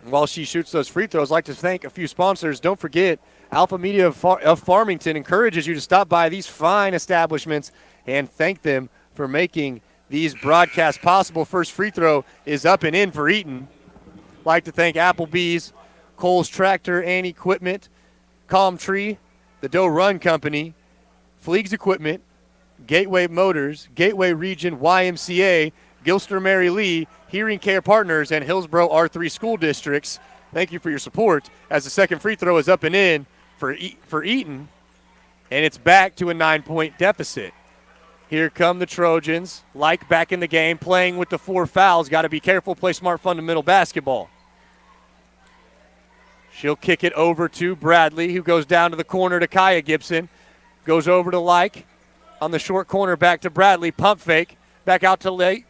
And while she shoots those free throws, I'd like to thank a few sponsors. Don't forget, Alpha Media of Farmington encourages you to stop by these fine establishments and thank them for making these broadcasts possible. First free throw is up and in for Eaton. Like to thank Applebee's, Cole's Tractor and Equipment, Calm Tree, the Doe Run Company, Fleegs Equipment, Gateway Motors, Gateway Region YMCA, Gilster Mary Lee, Hearing Care Partners, and Hillsborough R3 school districts. Thank you for your support as the second free throw is up and in for Eaton, and it's back to a 9-point deficit. Here come the Trojans, like back in the game, playing with the 4 fouls. Got to be careful, play smart fundamental basketball. She'll kick it over to Bradley, who goes down to the corner to Kaya Gibson. Goes over to Like on the short corner, back to Bradley. Pump fake. Back out to Like,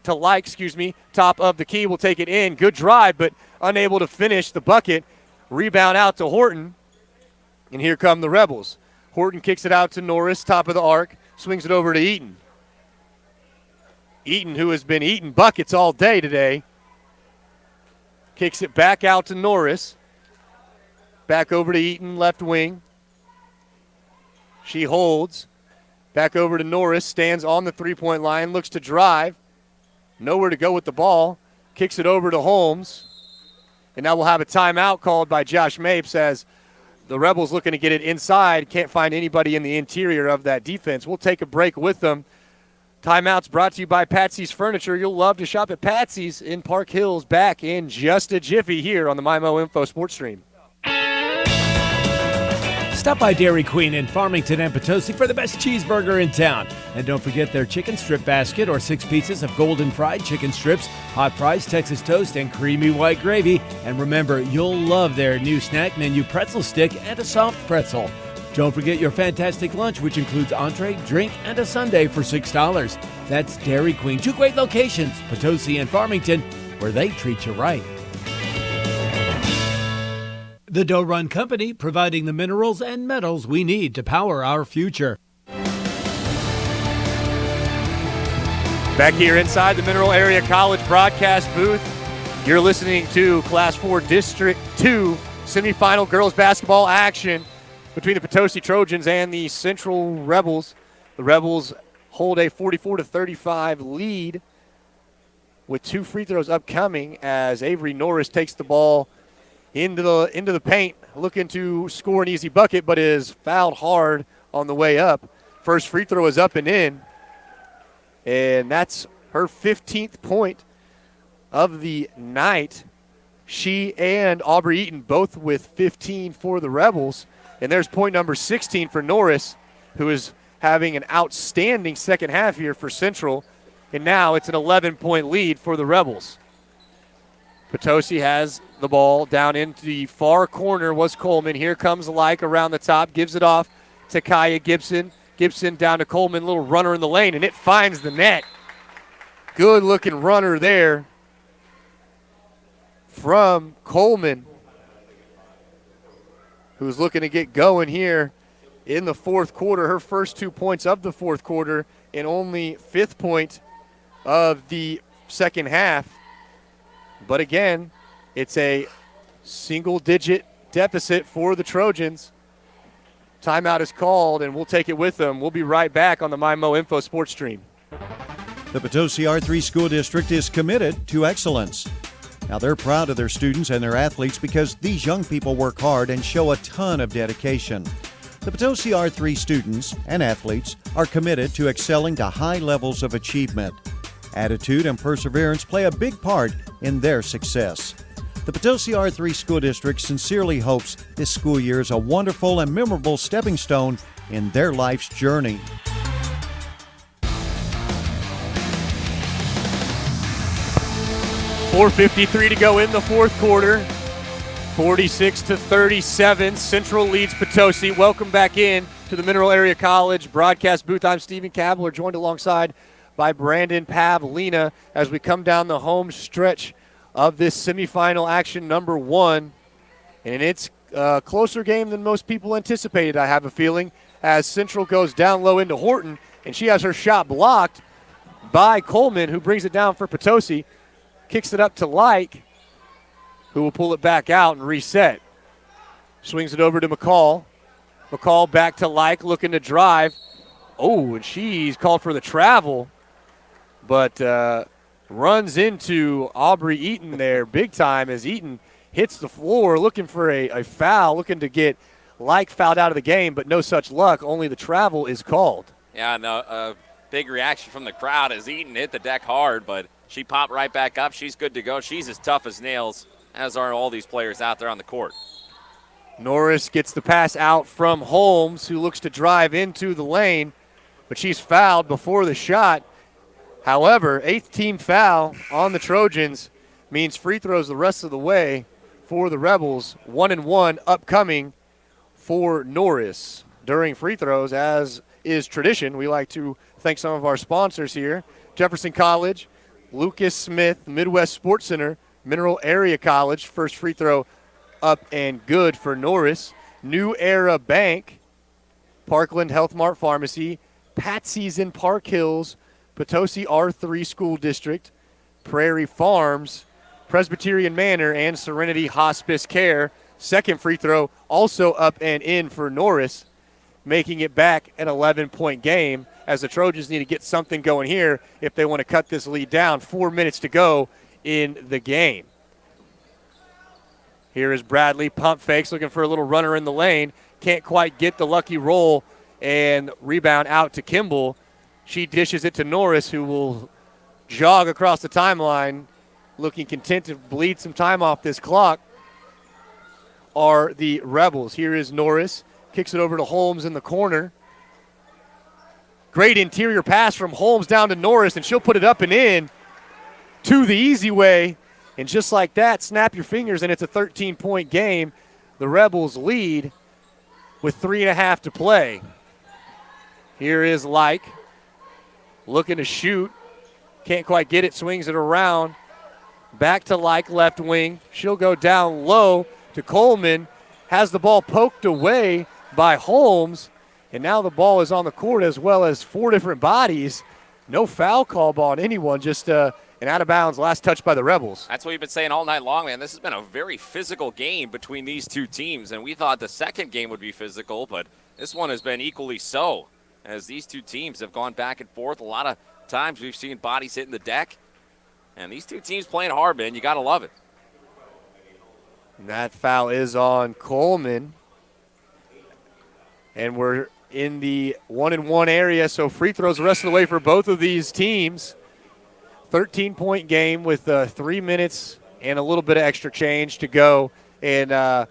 top of the key. Will take it in. Good drive, but unable to finish the bucket. Rebound out to Horton. And here come the Rebels. Horton kicks it out to Norris, top of the arc. Swings it over to Eaton. Eaton, who has been eating buckets all day today, kicks it back out to Norris. Back over to Eaton, left wing. She holds. Back over to Norris, stands on the three-point line, looks to drive. Nowhere to go with the ball. Kicks it over to Holmes. And now we'll have a timeout called by Josh Mapes as the Rebels looking to get it inside. Can't find anybody in the interior of that defense. We'll take a break with them. Timeouts brought to you by Patsy's Furniture. You'll love to shop at Patsy's in Park Hills. Back in just a jiffy here on the MyMo Info Sports Stream. Stop by Dairy Queen in Farmington and Potosi for the best cheeseburger in town. And don't forget their chicken strip basket or 6 pieces of golden fried chicken strips, hot fries, Texas toast, and creamy white gravy. And remember, you'll love their new snack menu pretzel stick and a soft pretzel. Don't forget your fantastic lunch, which includes entree, drink, and a sundae for $6. That's Dairy Queen. 2 great locations, Potosi and Farmington, where they treat you right. The Doe Run Company, providing the minerals and metals we need to power our future. Back here inside the Mineral Area College broadcast booth, you're listening to Class 4 District 2 semifinal girls basketball action between the Potosi Trojans and the Central Rebels. The Rebels hold a 44-35 lead with 2 free throws upcoming as Avery Norris takes the ball into the paint, looking to score an easy bucket, but is fouled hard on the way up. First free throw is up and in, and that's her 15th point of the night. She and Aubrey Eaton both with 15 for the Rebels, and there's point number 16 for Norris, who is having an outstanding second half here for Central, and now it's an 11-point lead for the Rebels. Potosi has the ball down into the far corner was Coleman. Here comes Like around the top, gives it off to Kaya Gibson. Gibson down to Coleman, little runner in the lane, and it finds the net. Good looking runner there from Coleman, who's looking to get going here in the fourth quarter. Her first 2 points of the fourth quarter and only 5th point of the second half. But again, it's a single-digit deficit for the Trojans. Timeout is called, and we'll take it with them. We'll be right back on the MyMo Info Sports Stream. The Potosi R3 School District is committed to excellence. Now, they're proud of their students and their athletes because these young people work hard and show a ton of dedication. The Potosi R3 students and athletes are committed to excelling to high levels of achievement. Attitude and perseverance play a big part in their success. The Potosi R3 School District sincerely hopes this school year is a wonderful and memorable stepping stone in their life's journey. .453 to go in the fourth quarter. 46-37. Central leads Potosi. Welcome back in to the Mineral Area College broadcast booth. I'm Stephen Kabler, joined alongside by Brandon Pavlina as we come down the home stretch of this semifinal action number 1. And it's a closer game than most people anticipated, I have a feeling, as Central goes down low into Horton, and she has her shot blocked by Coleman, who brings it down for Potosi, kicks it up to Like, who will pull it back out and reset. Swings it over to McCall. McCall back to Like, looking to drive. Oh, and she's called for the travel, but runs into Aubrey Eaton there big time as Eaton hits the floor looking for a foul, looking to get Like fouled out of the game, but no such luck. Only the travel is called. Yeah, no, big reaction from the crowd as Eaton hit the deck hard, but she popped right back up. She's good to go. She's as tough as nails, as are all these players out there on the court. Norris gets the pass out from Holmes, who looks to drive into the lane, but she's fouled before the shot. However, 8th team foul on the Trojans means free throws the rest of the way for the Rebels. 1-1 upcoming for Norris. During free throws, as is tradition, we like to thank some of our sponsors here. Jefferson College, Lucas Smith, Midwest Sports Center, Mineral Area College. First free throw up and good for Norris. New Era Bank, Parkland Health Mart Pharmacy, Patsy's in Park Hills, Potosi R3 School District, Prairie Farms, Presbyterian Manor, and Serenity Hospice Care. Second free throw also up and in for Norris, making it back an 11-point game as the Trojans need to get something going here if they want to cut this lead down. 4 minutes to go in the game. Here is Bradley, pump fakes, looking for a little runner in the lane. Can't quite get the lucky roll and rebound out to Kimball. She dishes it to Norris, who will jog across the timeline, looking content to bleed some time off this clock, are the Rebels. Here is Norris, kicks it over to Holmes in the corner. Great interior pass from Holmes down to Norris, and she'll put it up and in to the easy way. And just like that, snap your fingers, and it's a 13-point game. The Rebels lead with 3.5 to play. Here is Like, looking to shoot. Can't quite get it, swings it around. Back to Like, left wing. She'll go down low to Coleman. Has the ball poked away by Holmes. And now the ball is on the court as well as 4 different bodies. No foul call on anyone, just an out-of-bounds last touch by the Rebels. That's what we've been saying all night long, man. This has been a very physical game between these two teams, and we thought the second game would be physical, but this one has been equally so, as these two teams have gone back and forth. A lot of times we've seen bodies hitting the deck, and these two teams playing hard, man. You got to love it. And that foul is on Coleman. And we're in the 1-and-1 area, so free throws the rest of the way for both of these teams. 13-point game with 3 minutes and a little bit of extra change to go. And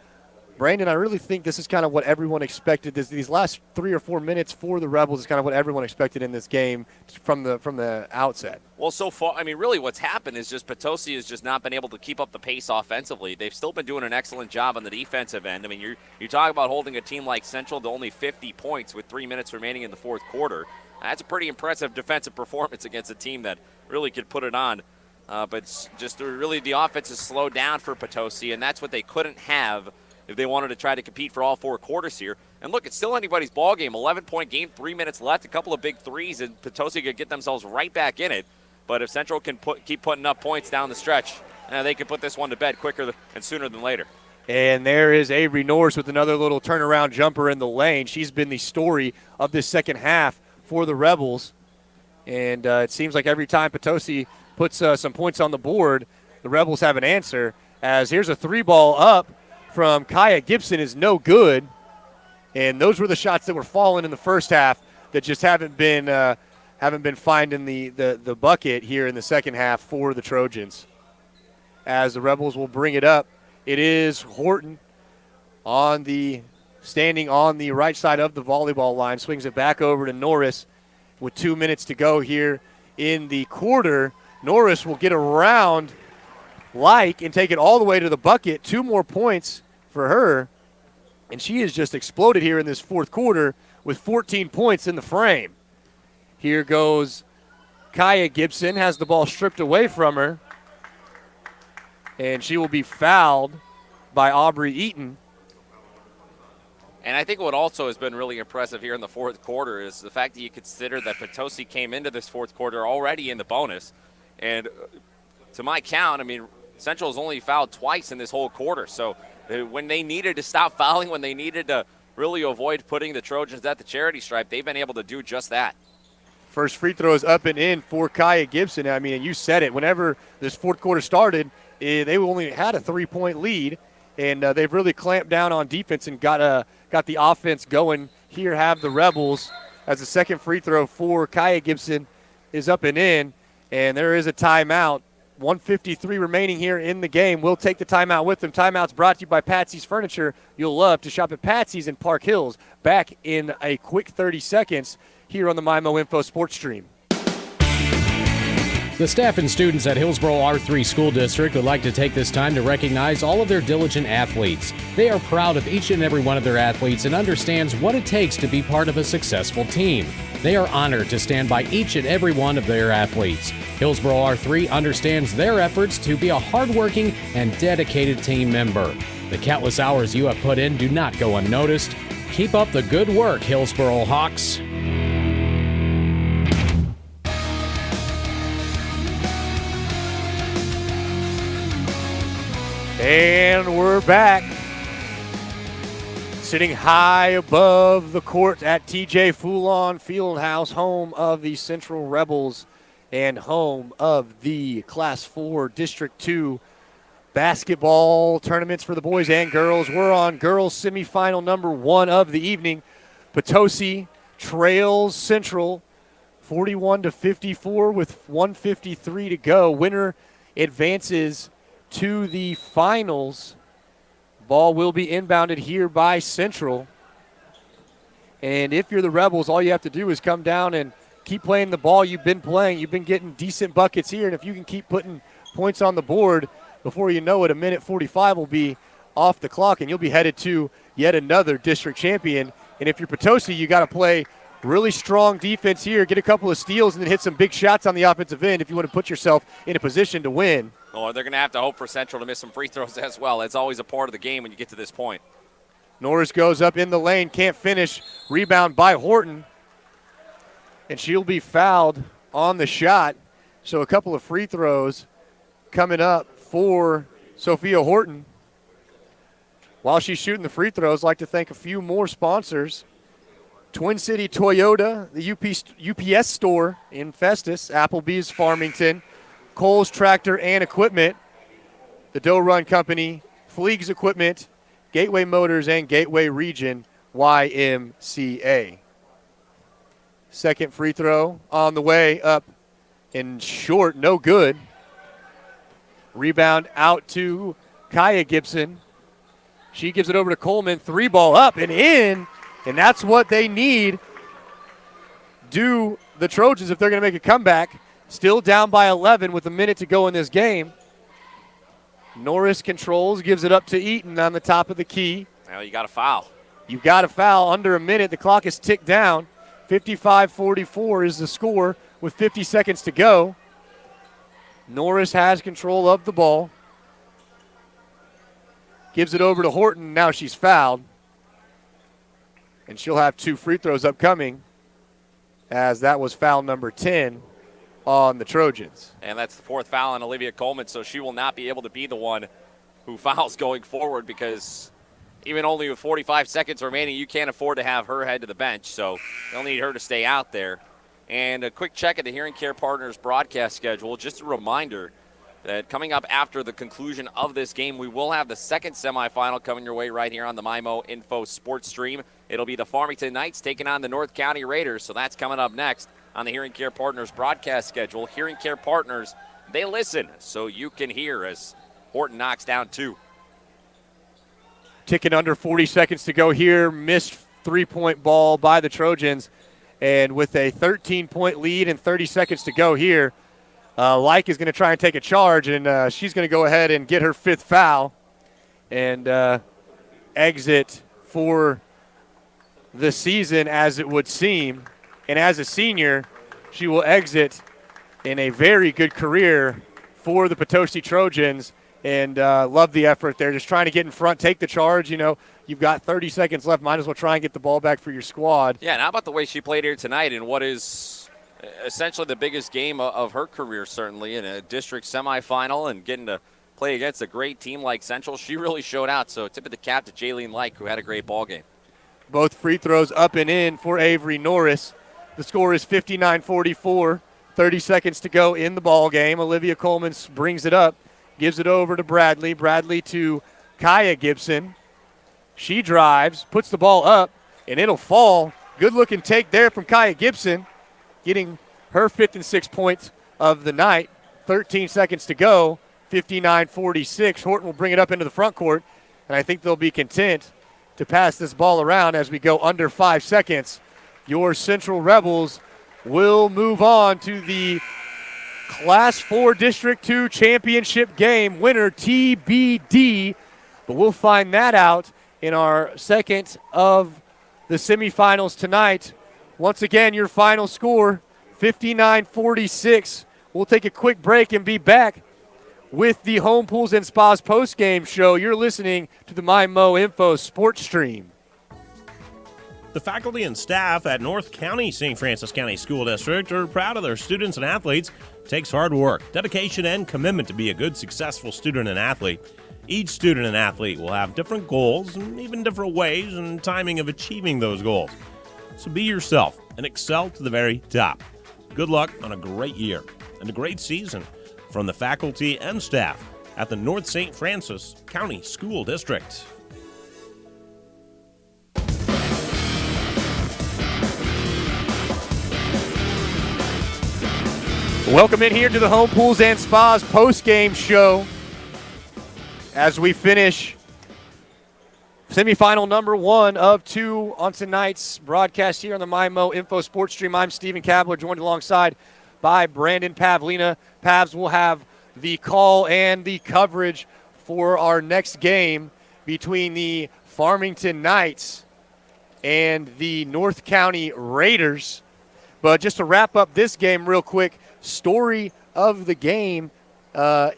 Brandon, I really think this is kind of what everyone expected. These last 3 or 4 minutes for the Rebels is kind of what everyone expected in this game from the outset. Well, so far, I mean, really what's happened is just Potosi has just not been able to keep up the pace offensively. They've still been doing an excellent job on the defensive end. I mean, you talk about holding a team like Central to only 50 points with 3 minutes remaining in the fourth quarter. That's a pretty impressive defensive performance against a team that really could put it on. But just really the offense has slowed down for Potosi, and that's what they couldn't have if they wanted to try to compete for all 4 quarters here. And look, it's still anybody's ball game. 11-point game, 3 minutes left, a couple of big threes, and Potosi could get themselves right back in it. But if Central can keep putting up points down the stretch, they can put this one to bed quicker and sooner than later. And there is Avery Norris with another little turnaround jumper in the lane. She's been the story of this second half for the Rebels. And it seems like every time Potosi puts some points on the board, the Rebels have an answer. As here's a 3-ball up from Kaya Gibson is no good. And those were the shots that were falling in the first half that just haven't been finding the bucket here in the second half for the Trojans. As the Rebels will bring it up, it is Horton standing on the right side of the volleyball line, swings it back over to Norris with 2 minutes to go here in the quarter. Norris will get around and take it all the way to the bucket. 2 more points for her, and she has just exploded here in this fourth quarter with 14 points in the frame. Here goes Kaya Gibson, has the ball stripped away from her, and she will be fouled by Aubrey Eaton. And I think what also has been really impressive here in the fourth quarter is the fact that you consider that Potosi came into this fourth quarter already in the bonus. And to my count, I mean, Central has only fouled twice in this whole quarter. So when they needed to stop fouling, when they needed to really avoid putting the Trojans at the charity stripe, they've been able to do just that. First free throw is up and in for Kaya Gibson. I mean, and you said it. Whenever this fourth quarter started, they only had a 3-point lead, and they've really clamped down on defense and got the offense going. Here have the Rebels as the second free throw for Kaya Gibson is up and in, and there is a timeout. 1:53 remaining here in the game. We'll take the timeout with them. Timeout's brought to you by Patsy's Furniture. You'll love to shop at Patsy's in Park Hills. Back in a quick 30 seconds here on the MyMO Info Sports Stream. The staff and students at Hillsboro R3 School District would like to take this time to recognize all of their diligent athletes. They are proud of each and every one of their athletes and understands what it takes to be part of a successful team. They are honored to stand by each and every one of their athletes. Hillsboro R3 understands their efforts to be a hardworking and dedicated team member. The countless hours you have put in do not go unnoticed. Keep up the good work, Hillsboro Hawks. And we're back. Sitting high above the court at TJ Foulon Fieldhouse, home of the Central Rebels and home of the Class 4 District 2 basketball tournaments for the boys and girls. We're on girls semifinal number 1 of the evening. Potosi trails Central 41-54 with 1:53 to go. Winner advances to the finals. Ball will be inbounded here by Central. And if you're the Rebels, all you have to do is come down and keep playing the ball you've been playing. You've been getting decent buckets here, and if you can keep putting points on the board, before you know it, 1:45 will be off the clock, and you'll be headed to yet another district champion. And if you're Potosi, you got to play really strong defense here, get a couple of steals, and then hit some big shots on the offensive end if you want to put yourself in a position to win. Oh, they're going to have to hope for Central to miss some free throws as well. It's always a part of the game when you get to this point. Norris goes up in the lane, can't finish. Rebound by Horton. And she'll be fouled on the shot. So a couple of free throws coming up for Sophia Horton. While she's shooting the free throws, I'd like to thank a few more sponsors. Twin City Toyota, the UPS store in Festus, Applebee's Farmington, Kohl's Tractor and Equipment, the Doe Run Company, Fleegs Equipment, Gateway Motors, and Gateway Region YMCA. Second free throw on the way up and short, no good. Rebound out to Kaya Gibson. She gives it over to Coleman. 3-ball up and in, and that's what they need. Do the Trojans if they're going to make a comeback. Still down by 11 with a minute to go in this game. Norris controls, gives it up to Eaton on the top of the key. Now you got a foul. You got a foul under a minute. The clock is ticked down. 55-44 is the score with 50 seconds to go. Norris has control of the ball. Gives it over to Horton. Now she's fouled. And she'll have 2 free throws upcoming, as that was foul number 10 on the Trojans. And that's the 4th foul on Olivia Coleman, so she will not be able to be the one who fouls going forward, because even only with 45 seconds remaining, you can't afford to have her head to the bench, so they'll need her to stay out there. And a quick check at the Hearing Care Partners broadcast schedule. Just a reminder that coming up after the conclusion of this game, we will have the second semifinal coming your way right here on the MyMo Info Sports Stream. It'll be the Farmington Knights taking on the North County Raiders, so that's coming up next on the Hearing Care Partners broadcast schedule. Hearing Care Partners, they listen so you can hear, as Horton knocks down 2. Ticking under 40 seconds to go here. Missed 3-point ball by the Trojans. And with a 13-point lead and 30 seconds to go here, Like is going to try and take a charge, and she's going to go ahead and get her 5th foul and exit for the season, as it would seem. And as a senior, she will exit in a very good career for the Potosi Trojans, and love the effort there. Just trying to get in front, take the charge. You know, you've got 30 seconds left. Might as well try and get the ball back for your squad. Yeah, and how about the way she played here tonight in what is essentially the biggest game of her career, certainly, in a district semifinal, and getting to play against a great team like Central. She really showed out, so tip of the cap to Jaylene Like, who had a great ball game. Both free throws up and in for Avery Norris. The score is 59-44. 30 seconds to go in the ball game. Olivia Coleman brings it up, gives it over to Bradley. Bradley to Kaya Gibson. She drives, puts the ball up, and it'll fall. Good-looking take there from Kaya Gibson, getting her 5th and 6th points of the night. 13 seconds to go, 59-46. Horton will bring it up into the front court, and I think they'll be content to pass this ball around as we go under 5 seconds. Your Central Rebels will move on to the Class 4 District 2 championship game. Winner TBD, but we'll find that out in our second of the semifinals tonight. Once again, your final score, 59-46. We'll take a quick break and be back with the Home Pools and Spas post-game show. You're listening to the MyMo Info Sports Stream. The faculty and staff at North County St. Francis County School District are proud of their students and athletes. It takes hard work, dedication, and commitment to be a good, successful student and athlete. Each student and athlete will have different goals and even different ways and timing of achieving those goals. So be yourself and excel to the very top. Good luck on a great year and a great season from the faculty and staff at the North St. Francis County School District. Welcome in here to the Home Pools and Spas post-game show as we finish semifinal number 1 of 2 on tonight's broadcast here on the MyMo Info Sports Stream. I'm Stephen Kabler, joined alongside by Brandon Pavlina. Pavs will have the call and the coverage for our next game between the Farmington Knights and the North County Raiders. But just to wrap up this game real quick, story of the game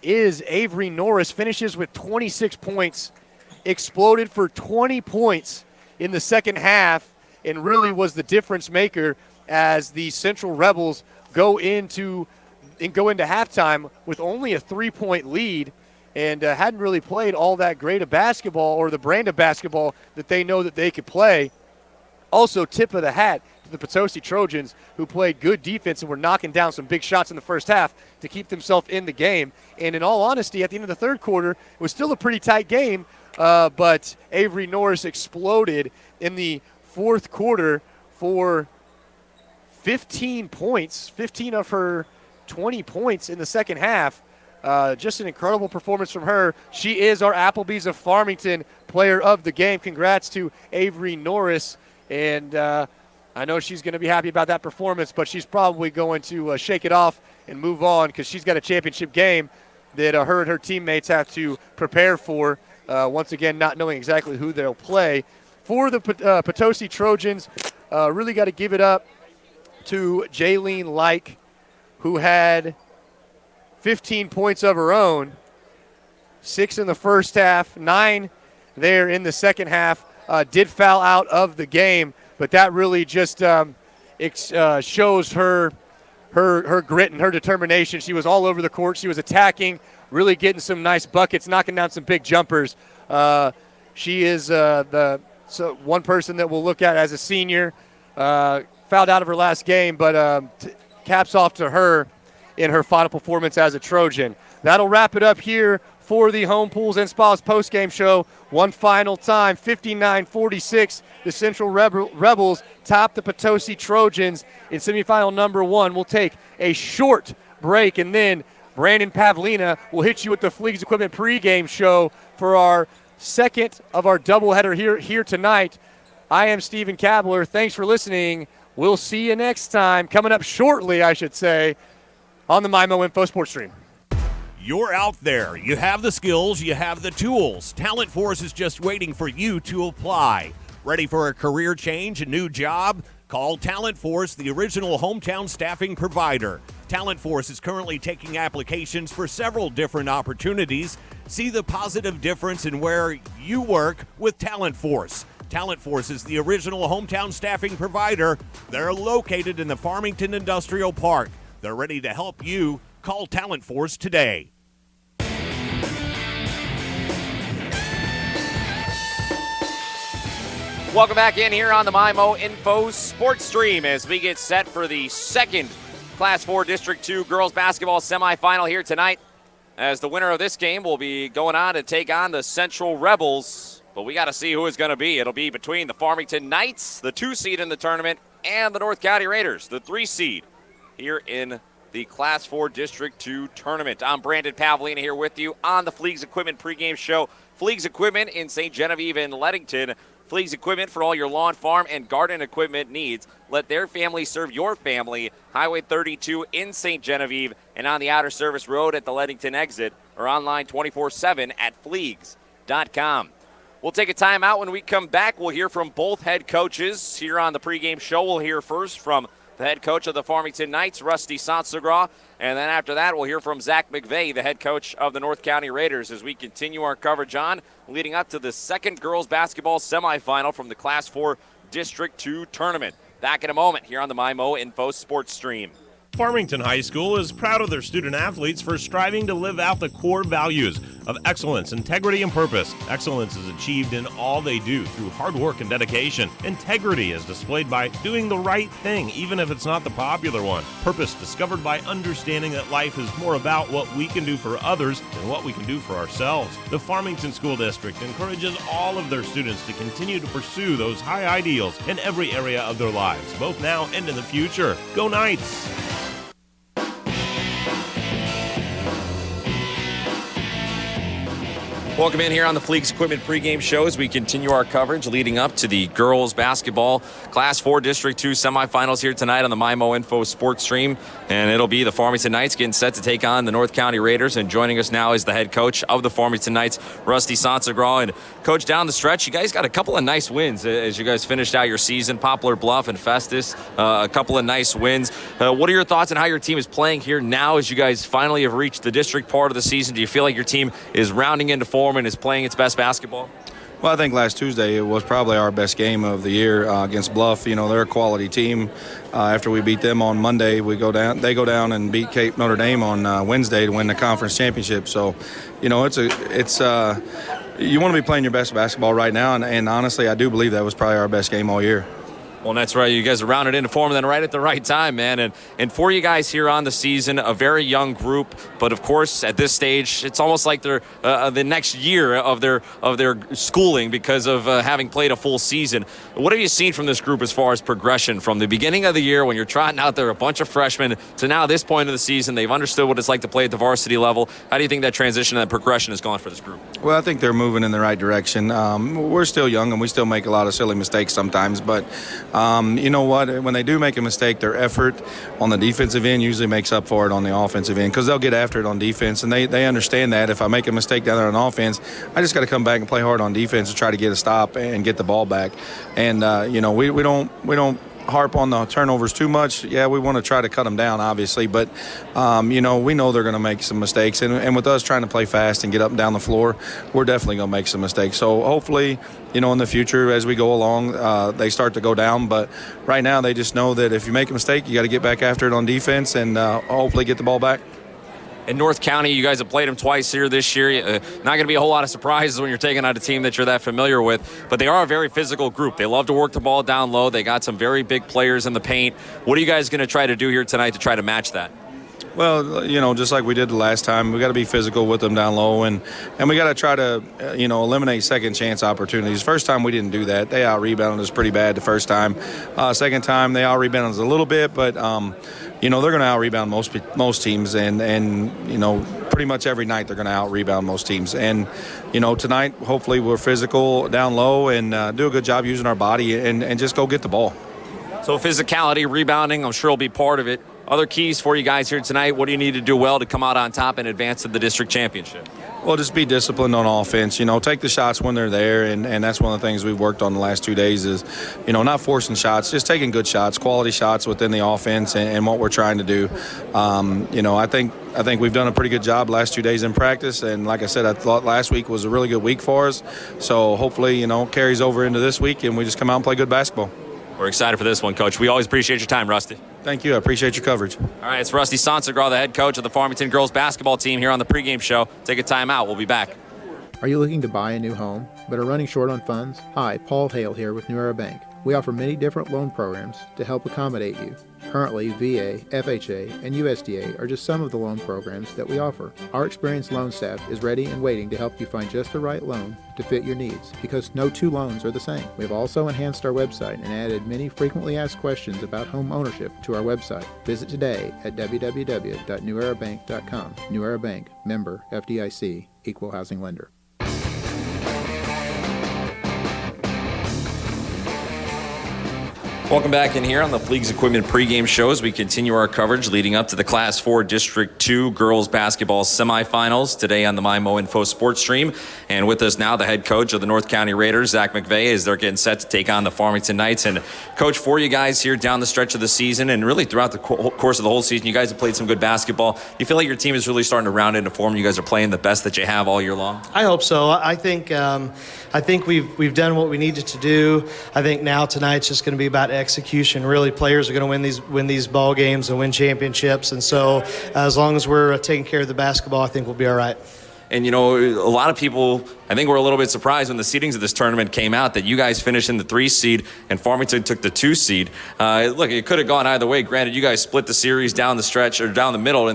is Avery Norris finishes with 26 points, exploded for 20 points in the second half, and really was the difference maker as the Central Rebels go into halftime with only a 3-point lead, and hadn't really played all that great of basketball, or the brand of basketball that they know that they could play. Also, tip of the hat to the Potosi Trojans, who played good defense and were knocking down some big shots in the first half to keep themselves in the game. And in all honesty, at the end of the third quarter, it was still a pretty tight game, but Avery Norris exploded in the fourth quarter for 15 points, 15 of her 20 points in the second half. Just an incredible performance from her. She is our Applebee's of Farmington player of the game. Congrats to Avery Norris. And I know she's going to be happy about that performance, but she's probably going to shake it off and move on because she's got a championship game that her and her teammates have to prepare for. Once again, not knowing exactly who they'll play. For the Potosi Trojans, really got to give it up to Jaylene Like, who had 15 points of her own, 6 in the first half, 9 there in the second half. Did foul out of the game, but that really just shows her grit and her determination. She was all over the court. She was attacking, really getting some nice buckets, knocking down some big jumpers. She is one person that we'll look at as a senior. Fouled out of her last game, but caps off to her in her final performance as a Trojan. That'll wrap it up here for the Home Pools and Spas postgame show. One final time, 59-46. The Central Rebels top the Potosi Trojans in semifinal number 1. We'll take a short break, and then Brandon Pavlina will hit you with the Fleegs Equipment pregame show for our second of our doubleheader here tonight. I am Stephen Kabler. Thanks for listening. We'll see you next time. Coming up shortly, I should say, on the MyMo Info Sports Stream. You're out there. You have the skills. You have the tools. Talent Force is just waiting for you to apply. Ready for a career change, a new job? Call Talent Force, the original hometown staffing provider. Talent Force is currently taking applications for several different opportunities. See the positive difference in where you work with Talent Force. Talent Force is the original hometown staffing provider. They're located in the Farmington Industrial Park. They're ready to help you. Call Talent Force today. Welcome back in here on the MyMo Info Sports Stream as we get set for the second Class 4 District 2 girls basketball semifinal here tonight. As the winner of this game will be going on to take on the Central Rebels. But we got to see who it's going to be. It'll be between the Farmington Knights, the 2 seed in the tournament, and the North County Raiders, the 3 seed here in the Class 4 District 2 tournament. I'm Brandon Pavlina here with you on the Fleegs Equipment pregame show. Fleegs Equipment in St. Genevieve and Leadington. Fleegs Equipment for all your lawn, farm, and garden equipment needs. Let their family serve your family. Highway 32 in St. Genevieve and on the Outer Service Road at the Leadington exit, or online 24/7 at fleegs.com. We'll take a timeout. When we come back, we'll hear from both head coaches here on the pregame show. We'll hear first from the head coach of the Farmington Knights, Rusty Sansagra, and then after that, we'll hear from Zach McVeigh, the head coach of the North County Raiders, as we continue our coverage on leading up to the second girls basketball semifinal from the Class 4 District 2 tournament. Back in a moment here on the MyMo Info Sports Stream. Farmington High School is proud of their student athletes for striving to live out the core values of excellence, integrity, and purpose. Excellence is achieved in all they do through hard work and dedication. Integrity is displayed by doing the right thing, even if it's not the popular one. Purpose discovered by understanding that life is more about what we can do for others than what we can do for ourselves. The Farmington School District encourages all of their students to continue to pursue those high ideals in every area of their lives, both now and in the future. Go Knights! Welcome in here on the Fleegs Equipment pregame show as we continue our coverage leading up to the girls basketball Class 4 District 2 semifinals here tonight on the MyMo Info Sports Stream. And it'll be the Farmington Knights getting set to take on the North County Raiders. And joining us now is the head coach of the Farmington Knights, Rusty Sansagra. And Coach, down the stretch, you guys got a couple of nice wins as you guys finished out your season. Poplar Bluff and Festus, a couple of nice wins. What are your thoughts on how your team is playing here now as you guys finally have reached the district part of the season? Do you feel like your team is rounding into form and is playing its best basketball? Well, I think last Tuesday it was probably our best game of the year against Bluff. You know, they're a quality team. After we beat them on Monday, they go down and beat Cape Notre Dame on Wednesday to win the conference championship. So, you know, you want to be playing your best basketball right now, and honestly, I do believe that was probably our best game all year. Well, that's right. You guys are rounded into form then right at the right time, man. And for you guys here on the season, a very young group, but of course at this stage, it's almost like they're the next year of their schooling because of having played a full season. What have you seen from this group as far as progression from the beginning of the year when you're trotting out there a bunch of freshmen to now this point of the season? They've understood what it's like to play at the varsity level. How do you think that transition and that progression has gone for this group? Well, I think they're moving in the right direction. We're still young and we still make a lot of silly mistakes sometimes, but you know what? When they do make a mistake, their effort on the defensive end usually makes up for it on the offensive end because they'll get after it on defense, and they understand that. If I make a mistake down there on offense, I just got to come back and play hard on defense and try to get a stop and get the ball back. And we don't harp on the turnovers too much. Yeah, we want to try to cut them down, obviously, but we know they're going to make some mistakes, and with us trying to play fast and get up and down the floor, we're definitely going to make some mistakes. So hopefully, in the future as we go along, they start to go down, but right now they just know that if you make a mistake, you got to get back after it on defense and hopefully get the ball back. In North County, you guys have played them twice here this year. Not going to be a whole lot of surprises when you're taking out a team that you're that familiar with, but they are a very physical group. They love to work the ball down low. They got some very big players in the paint. What are you guys going to try to do here tonight to try to match that? Well, just like we did the last time, we got to be physical with them down low, and we got to try to, eliminate second chance opportunities. First time we didn't do that. They out-rebounded us pretty bad the first time. Second time they out-rebounded us a little bit, but they're going to out-rebound most teams, and pretty much every night they're going to out-rebound most teams. And tonight, hopefully, we're physical down low and do a good job using our body and just go get the ball. So physicality, rebounding, I'm sure will be part of it. Other keys for you guys here tonight. What do you need to do well to come out on top and advance to the district championship? Well, just be disciplined on offense. Take the shots when they're there, and that's one of the things we've worked on the last 2 days is, not forcing shots, just taking good shots, quality shots within the offense and what we're trying to do. I think we've done a pretty good job last 2 days in practice, and like I said, I thought last week was a really good week for us. So hopefully, carries over into this week, and we just come out and play good basketball. We're excited for this one, Coach. We always appreciate your time, Rusty. Thank you. I appreciate your coverage. All right, it's Rusty Sonsegraw, the head coach of the Farmington girls basketball team here on the pregame show. Take a time out. We'll be back. Are you looking to buy a new home but are running short on funds? Hi, Paul Hale here with New Era Bank. We offer many different loan programs to help accommodate you. Currently, VA, FHA, and USDA are just some of the loan programs that we offer. Our experienced loan staff is ready and waiting to help you find just the right loan to fit your needs, because no two loans are the same. We've also enhanced our website and added many frequently asked questions about home ownership to our website. Visit today at www.newerabank.com. New Era Bank, member FDIC, equal housing lender. Welcome back in here on the Fleegs Equipment pregame show as we continue our coverage leading up to the Class 4 District 2 girls basketball semifinals today on the MYMOINFOSPORTSTREAM. And with us now, the head coach of the North County Raiders, Zach McVeigh, as they're getting set to take on the Farmington Knights. And Coach, for you guys here down the stretch of the season and really throughout the course of the whole season, you guys have played some good basketball. Do you feel like your team is really starting to round into form? You guys are playing the best that you have all year long? I hope so. I think we've done what we needed to do. I think now tonight's just going to be about execution. Really, players are going to win these ball games and win championships. And so, as long as we're taking care of the basketball, I think we'll be all right. And, a lot of people, I think, were a little bit surprised when the seedings of this tournament came out that you guys finished in the 3 seed and Farmington took the 2 seed. Look, it could have gone either way. Granted, you guys split the series down the stretch or down the middle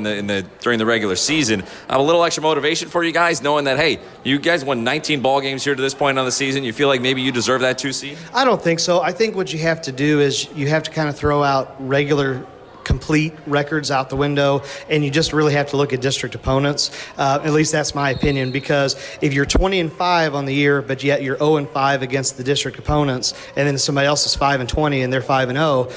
during the regular season. A little extra motivation for you guys, knowing that, hey, you guys won 19 ball games here to this point on the season. You feel like maybe you deserve that 2 seed? I don't think so. I think what you have to do is you have to kind of throw out regular complete records out the window, and you just really have to look at district opponents. At least that's my opinion, because if you're 20-5 on the year, but yet you're 0-5 against the district opponents, and then somebody else is 5-20 and they're 5-0,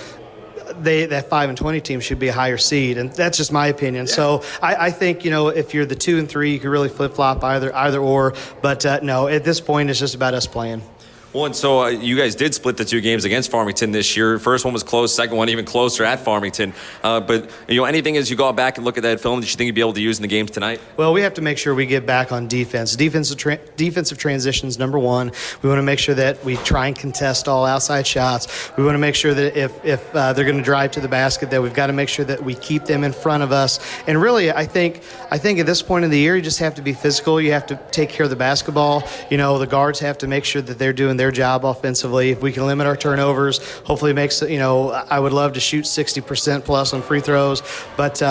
that 5-20 team should be a higher seed, and that's just my opinion. Yeah. So I think if you're the 2 and 3, you can really flip flop either or. But no, at this point, it's just about us playing. Well, and so you guys did split the 2 games against Farmington this year. First one was close, second one even closer at Farmington. But anything as you go back and look at that film that you think you'd be able to use in the games tonight? Well, we have to make sure we get back on defense. Defensive transitions, number one. We want to make sure that we try and contest all outside shots. We want to make sure that if they're going to drive to the basket, that we've got to make sure that we keep them in front of us. And really, I think at this point in the year, you just have to be physical. You have to take care of the basketball. The guards have to make sure that they're doing their their job offensively. If we can limit our turnovers, hopefully makes, I would love to shoot 60% plus on free throws. But,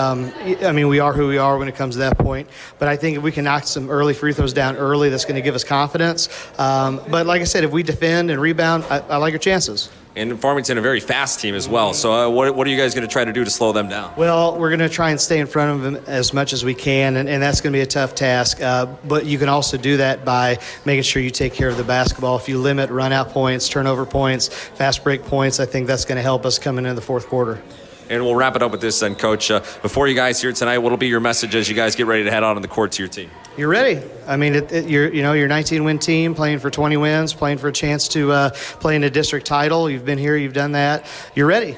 we are who we are when it comes to that point. But I think if we can knock some early free throws down early, that's going to give us confidence. But like I said, if we defend and rebound, I like our chances. And Farmington, a very fast team as well. So what are you guys going to try to do to slow them down? Well, we're going to try and stay in front of them as much as we can, and that's going to be a tough task. But you can also do that by making sure you take care of the basketball. If you limit run-out points, turnover points, fast break points, I think that's going to help us coming into the fourth quarter. And we'll wrap it up with this then, Coach. Before you guys here tonight, what will be your message as you guys get ready to head out on the court to your team? You're ready. You're a 19-win team playing for 20 wins, playing for a chance to play in a district title. You've been here, you've done that. You're ready.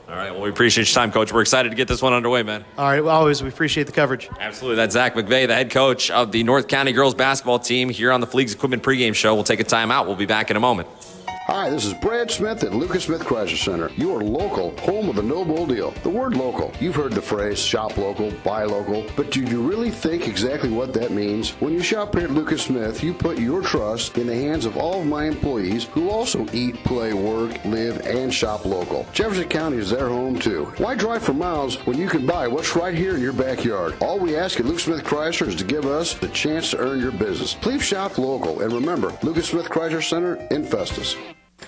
All right. Well, we appreciate your time, Coach. We're excited to get this one underway, man. All right. Well, we appreciate the coverage. Absolutely. That's Zach McVeigh, the head coach of the North County girls basketball team here on the Fleegs Equipment pregame show. We'll take a timeout. We'll be back in a moment. Hi, this is Brad Smith at Lucas Smith Chrysler Center, your local home of the no bull deal. The word local, you've heard the phrase shop local, buy local, but do you really think exactly what that means? When you shop here at Lucas Smith, you put your trust in the hands of all of my employees who also eat, play, work, live, and shop local. Jefferson County is their home too. Why drive for miles when you can buy what's right here in your backyard? All we ask at Lucas Smith Chrysler is to give us the chance to earn your business. Please shop local, and remember, Lucas Smith Chrysler Center in Festus.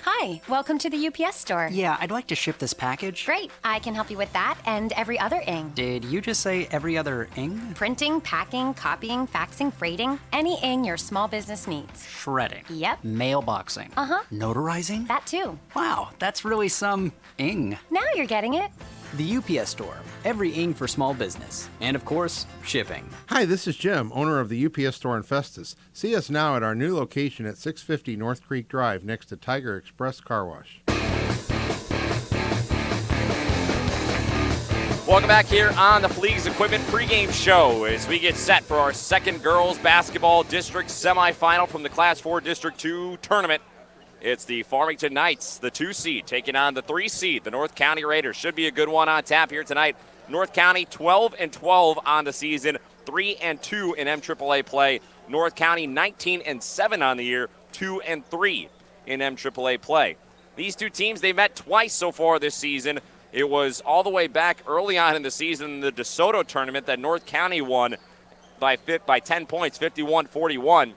Hi, welcome to the UPS store. Yeah, I'd like to ship this package. Great, I can help you with that and every other ing. Did you just say every other ing? Printing, packing, copying, faxing, freighting, any ing your small business needs. Shredding. Yep. Mailboxing. Uh-huh. Notarizing? That too. Wow, that's really some ing. Now you're getting it. The UPS store. Every ing for small business. And of course, shipping. Hi, this is Jim, owner of the UPS store in Festus. See us now at our new location at 650 North Creek Drive next to Tiger Express Car Wash. Welcome back here on the Fleegs Equipment pregame show as we get set for our second girls basketball district semifinal from the Class 4 District 2 tournament. It's the Farmington Knights, the 2 seed, taking on the 3 seed, the North County Raiders. Should be a good one on tap here tonight. North County 12-12 on the season, 3-2 in MAAA play. North County 19-7 on the year, 2-3 in MAAA play. These two teams, they met twice so far this season. It was all the way back early on in the season in the DeSoto tournament that North County won by 10 points, 51-41.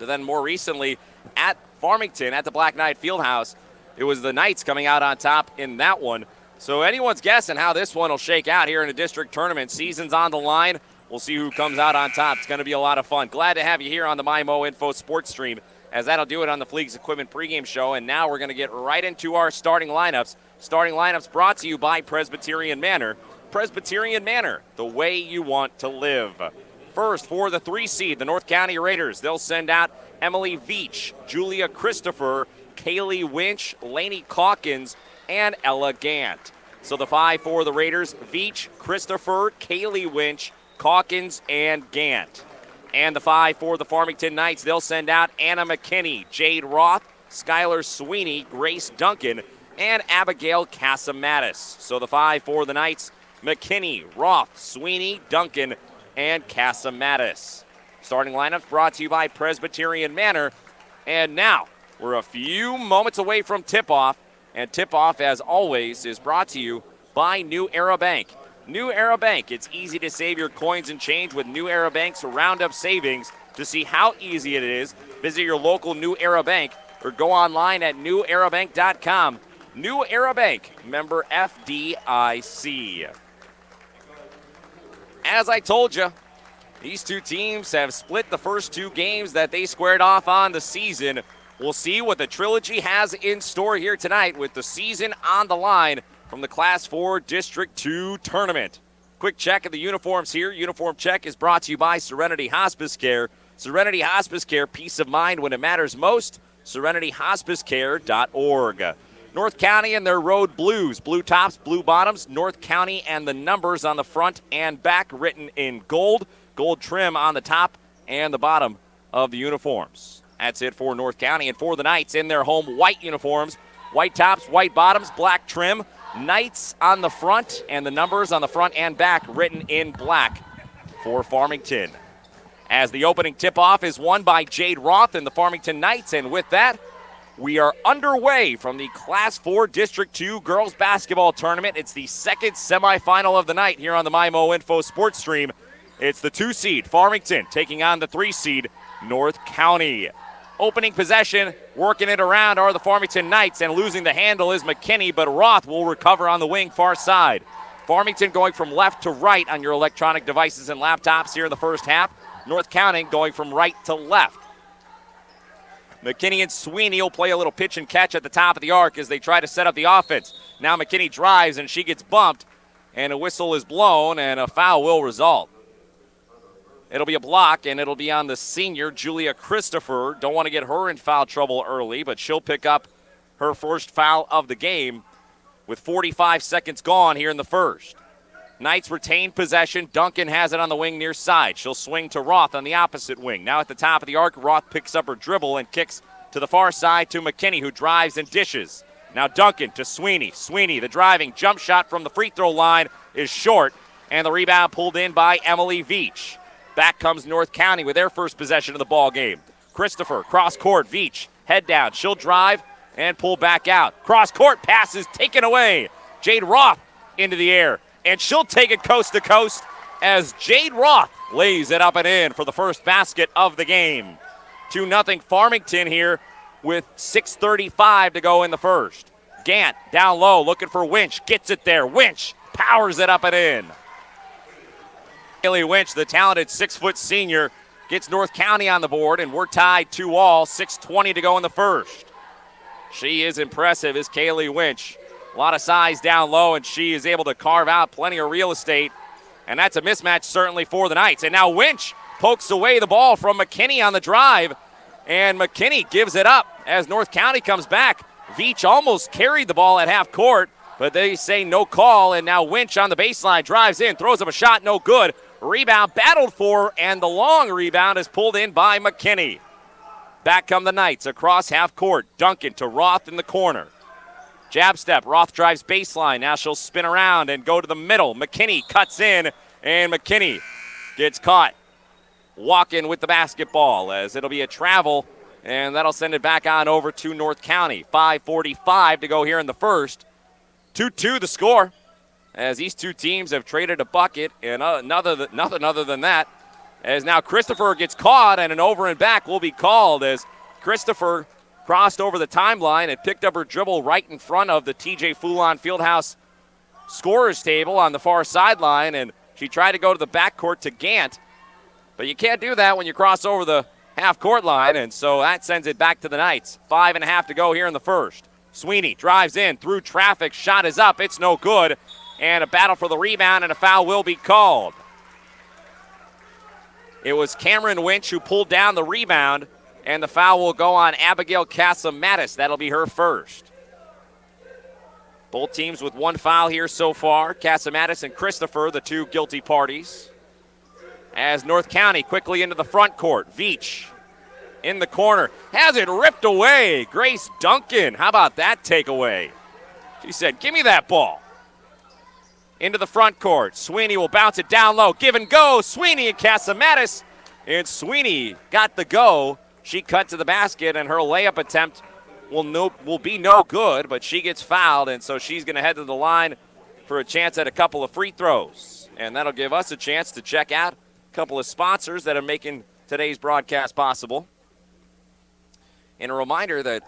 But then more recently at Farmington at the Black Knight Fieldhouse, it was the Knights coming out on top in that one. So anyone's guessing how this one will shake out here in a district tournament. Season's on the line. We'll see who comes out on top. It's going to be a lot of fun. Glad to have you here on the MyMo Info Sports Stream, as that'll do it on the Fleegs Equipment pregame show. And now we're going to get right into our starting lineups. Starting lineups brought to you by Presbyterian Manor. Presbyterian Manor, the way you want to live. First, for the 3 seed, the North County Raiders, they'll send out Emily Veach, Julia Christopher, Kaylee Winch, Lainey Calkins, and Ella Gant. So the 5 for the Raiders, Veach, Christopher, Kaylee Winch, Calkins, and Gant. And the 5 for the Farmington Knights, they'll send out Anna McKinney, Jade Roth, Skylar Sweeney, Grace Duncan, and Abigail Casamatis. So the 5 for the Knights, McKinney, Roth, Sweeney, Duncan, and Casamatis. Starting lineups brought to you by Presbyterian Manor. And now, we're a few moments away from tip-off. And tip-off, as always, is brought to you by New Era Bank. New Era Bank. It's easy to save your coins and change with New Era Bank's Roundup Savings. To see how easy it is, visit your local New Era Bank or go online at newerabank.com. New Era Bank, member FDIC. As I told you, these two teams have split the first 2 games that they squared off on the season. We'll see what the trilogy has in store here tonight with the season on the line from the Class 4 District 2 tournament. Quick check of the uniforms here. Uniform check is brought to you by Serenity Hospice Care. Serenity Hospice Care, peace of mind when it matters most. SerenityHospiceCare.org. North County and their road blues. Blue tops, blue bottoms. North County and the numbers on the front and back written in gold. Gold trim on the top and the bottom of the uniforms. That's it for North County. And for the Knights in their home white uniforms. White tops, white bottoms, black trim. Knights on the front and the numbers on the front and back written in black for Farmington. As the opening tip-off is won by Jade Roth and the Farmington Knights. And with that, We are underway from the Class 4 District 2 girls basketball tournament. It's the second semifinal of the night here on the MyMO Info Sports Stream. It's the 2 seed, Farmington, taking on the 3 seed, North County. Opening possession, working it around are the Farmington Knights, and losing the handle is McKinney, but Roth will recover on the wing far side. Farmington going from left to right on your electronic devices and laptops here in the first half. North County going from right to left. McKinney and Sweeney will play a little pitch and catch at the top of the arc as they try to set up the offense. Now McKinney drives and she gets bumped, and a whistle is blown, and a foul will result. It'll be a block, and it'll be on the senior, Julia Christopher. Don't want to get her in foul trouble early, but she'll pick up her first foul of the game with 45 seconds gone here in the first. Knights retain possession. Duncan has it on the wing near side. She'll swing to Roth on the opposite wing. Now at the top of the arc, Roth picks up her dribble and kicks to the far side to McKinney, who drives and dishes. Now Duncan to Sweeney. Sweeney, the driving jump shot from the free throw line is short, and the rebound pulled in by Emily Veach. Back comes North County with their first possession of the ball game. Christopher, cross court, Veach, head down. She'll drive and pull back out. Cross court pass is taken away. Jade Roth into the air, and she'll take it coast to coast as Jade Roth lays it up and in for the first basket of the game. 2-0 Farmington here with 6:35 to go in the first. Gant down low looking for Winch, gets it there. Winch powers it up and in. Haley Winch, the talented 6-foot senior, gets North County on the board, and we're tied 2-all, 6:20 to go in the first. She is impressive, is Kaylee Winch. A lot of size down low, and she is able to carve out plenty of real estate. And that's a mismatch certainly for the Knights. And now Winch pokes away the ball from McKinney on the drive, and McKinney gives it up as North County comes back. Veach almost carried the ball at half court, but they say no call, and now Winch on the baseline drives in, throws up a shot, no good. Rebound battled for, and the long rebound is pulled in by McKinney. Back come the Knights across half court. Duncan to Roth in the corner. Jab step, Roth drives baseline. Now she'll spin around and go to the middle. McKinney cuts in, and McKinney gets caught walking with the basketball as it'll be a travel, and that'll send it back on over to North County. 5:45 to go here in the first. 2-2 the score as these two teams have traded a bucket, and nothing other than that. As now Christopher gets caught, and an over and back will be called as Christopher crossed over the timeline and picked up her dribble right in front of the TJ Foulon Fieldhouse scorer's table on the far sideline, and she tried to go to the backcourt to Gant, but you can't do that when you cross over the half-court line, and so that sends it back to the Knights. 5.5 to go here in the first. Sweeney drives in through traffic, shot is up, it's no good, and a battle for the rebound, and a foul will be called. It was Cameron Winch who pulled down the rebound, and the foul will go on Abigail Casamatis. That'll be her first. Both teams with one foul here so far. Casamatis and Christopher, the two guilty parties. As North County quickly into the front court. Veach in the corner. Has it ripped away. Grace Duncan. How about that takeaway? She said, give me that ball. Into the front court. Sweeney will bounce it down low. Give and go. Sweeney and Casamatis. And Sweeney got the go. She cut to the basket, and her layup attempt will be no good, but she gets fouled, and so she's going to head to the line for a chance at a couple of free throws. And that'll give us a chance to check out a couple of sponsors that are making today's broadcast possible. And a reminder that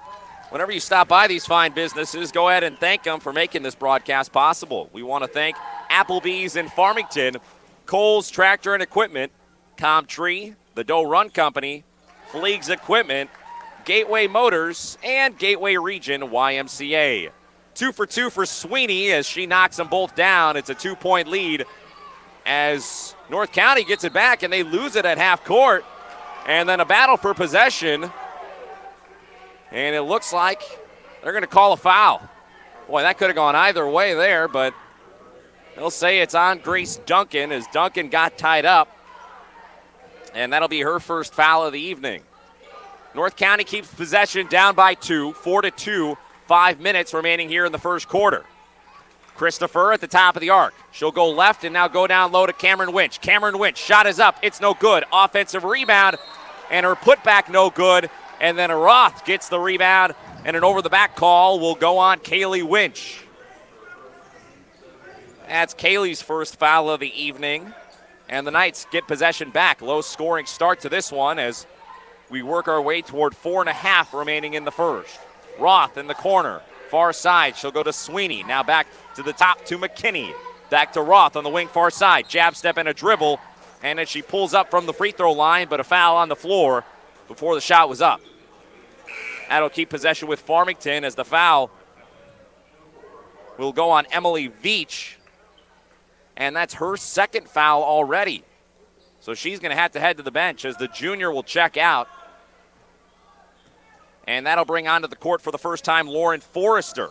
whenever you stop by these fine businesses, go ahead and thank them for making this broadcast possible. We want to thank Applebee's in Farmington, Kohl's Tractor and Equipment, Comtree, the Doe Run Company, Fleegs Equipment, Gateway Motors, and Gateway Region YMCA. 2 for 2 for Sweeney as she knocks them both down. It's a 2-point lead as North County gets it back, and they lose it at half court. And then a battle for possession. And it looks like they're going to call a foul. Boy, that could have gone either way there, but they'll say it's on Grace Duncan as Duncan got tied up. And that'll be her first foul of the evening. North County keeps possession down by 2, 4-2, 5 minutes remaining here in the first quarter. Christopher at the top of the arc. She'll go left and now go down low to Cameron Winch. Cameron Winch, shot is up. It's no good. Offensive rebound, and her putback no good. And then Roth gets the rebound, And an over-the-back call will go on Kaylee Winch. That's Kaylee's first foul of the evening. And the Knights get possession back. Low-scoring start to this one as we work our way toward 4.5 remaining in the first. Roth in the corner. Far side, she'll go to Sweeney. Now back to the top to McKinney. Back to Roth on the wing far side. Jab step and a dribble. And then she pulls up from the free throw line, but a foul on the floor before the shot was up. That'll keep possession with Farmington as the foul will go on Emily Veach. And that's her second foul already. So she's going to have to head to the bench as the junior will check out. And that'll bring onto the court for the first time Lauren Forrester.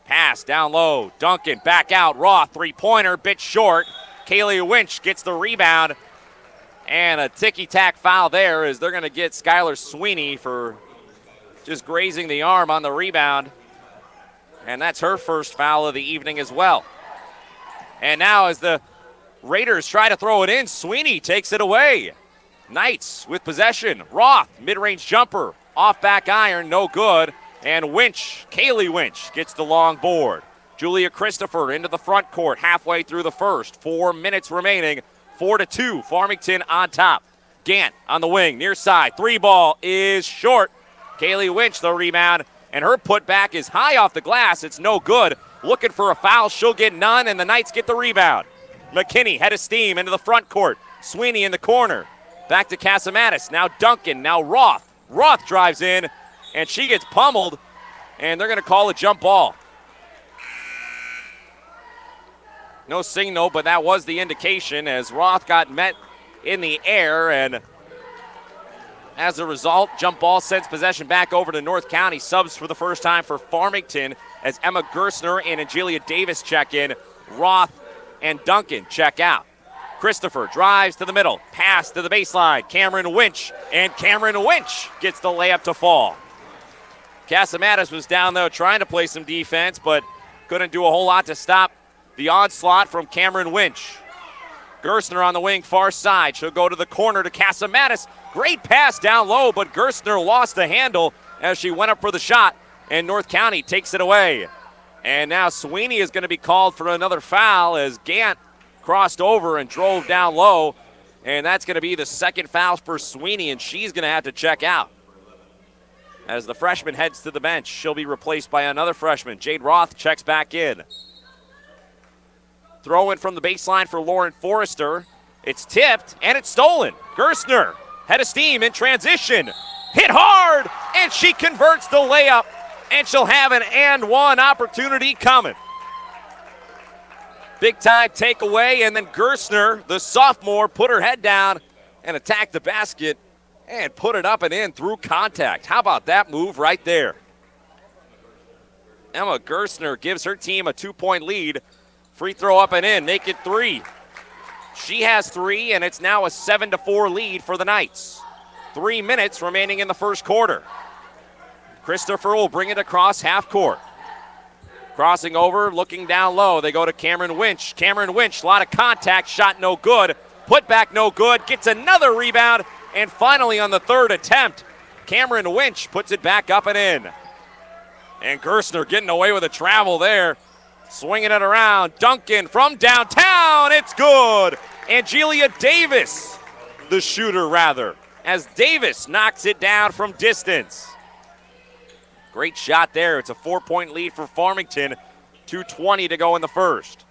Pass down low. Duncan back out. Roth, three-pointer, bit short. Kaylee Winch gets the rebound. And a ticky-tack foul there as they're going to get Skylar Sweeney for just grazing the arm on the rebound. And that's her first foul of the evening as well. And now as the Raiders try to throw it in, Sweeney takes it away. Knights with possession. Roth, mid-range jumper. Off back iron, no good. And Winch, Kaylee Winch, gets the long board. Julia Christopher into the front court halfway through the first. 4 minutes remaining. 4-2, Farmington on top. Gant on the wing, near side. Three ball is short. Kaylee Winch, the rebound, and her putback is high off the glass. It's no good. Looking for a foul, she'll get none, and the Knights get the rebound. McKinney, head of steam, into the front court. Sweeney in the corner. Back to Casamatis. Now Duncan, now Roth. Roth drives in, and she gets pummeled, and they're going to call a jump ball. No signal, but that was the indication as Roth got met in the air, and as a result, jump ball sends possession back over to North County. Subs for the first time for Farmington as Emma Gersner and Angelia Davis check in. Roth and Duncan check out. Christopher drives to the middle, pass to the baseline. Cameron Winch, and Cameron Winch gets the layup to fall. Casamatis was down, though, trying to play some defense, but couldn't do a whole lot to stop the onslaught from Cameron Winch. Gersner on the wing, far side. She'll go to the corner to Casamatis. Great pass down low, but Gersner lost the handle as she went up for the shot, and North County takes it away. And now Sweeney is going to be called for another foul as Gant crossed over and drove down low, and that's going to be the second foul for Sweeney, and she's going to have to check out. As the freshman heads to the bench, she'll be replaced by another freshman. Jade Roth checks back in. Throw in from the baseline for Lauren Forrester. It's tipped, and it's stolen. Gersner, head of steam in transition. Hit hard, and she converts the layup, and she'll have an and one opportunity coming. Big time takeaway, and then Gersner, the sophomore, put her head down and attacked the basket and put it up and in through contact. How about that move right there? Emma Gersner gives her team a 2-point lead. Free throw up and in, naked three. She has three, and it's now a 7-4 lead for the Knights. 3 minutes remaining in the first quarter. Christopher will bring it across half court. Crossing over, looking down low. They go to Cameron Winch. Cameron Winch, a lot of contact, shot no good. Put back no good, gets another rebound, and finally on the third attempt, Cameron Winch puts it back up and in. And Gersner getting away with a travel there. Swinging it around. Duncan from downtown. It's good. Angelia Davis, the shooter rather, as Davis knocks it down from distance. Great shot there. It's a 4-point lead for Farmington. 2:20 to go in the first.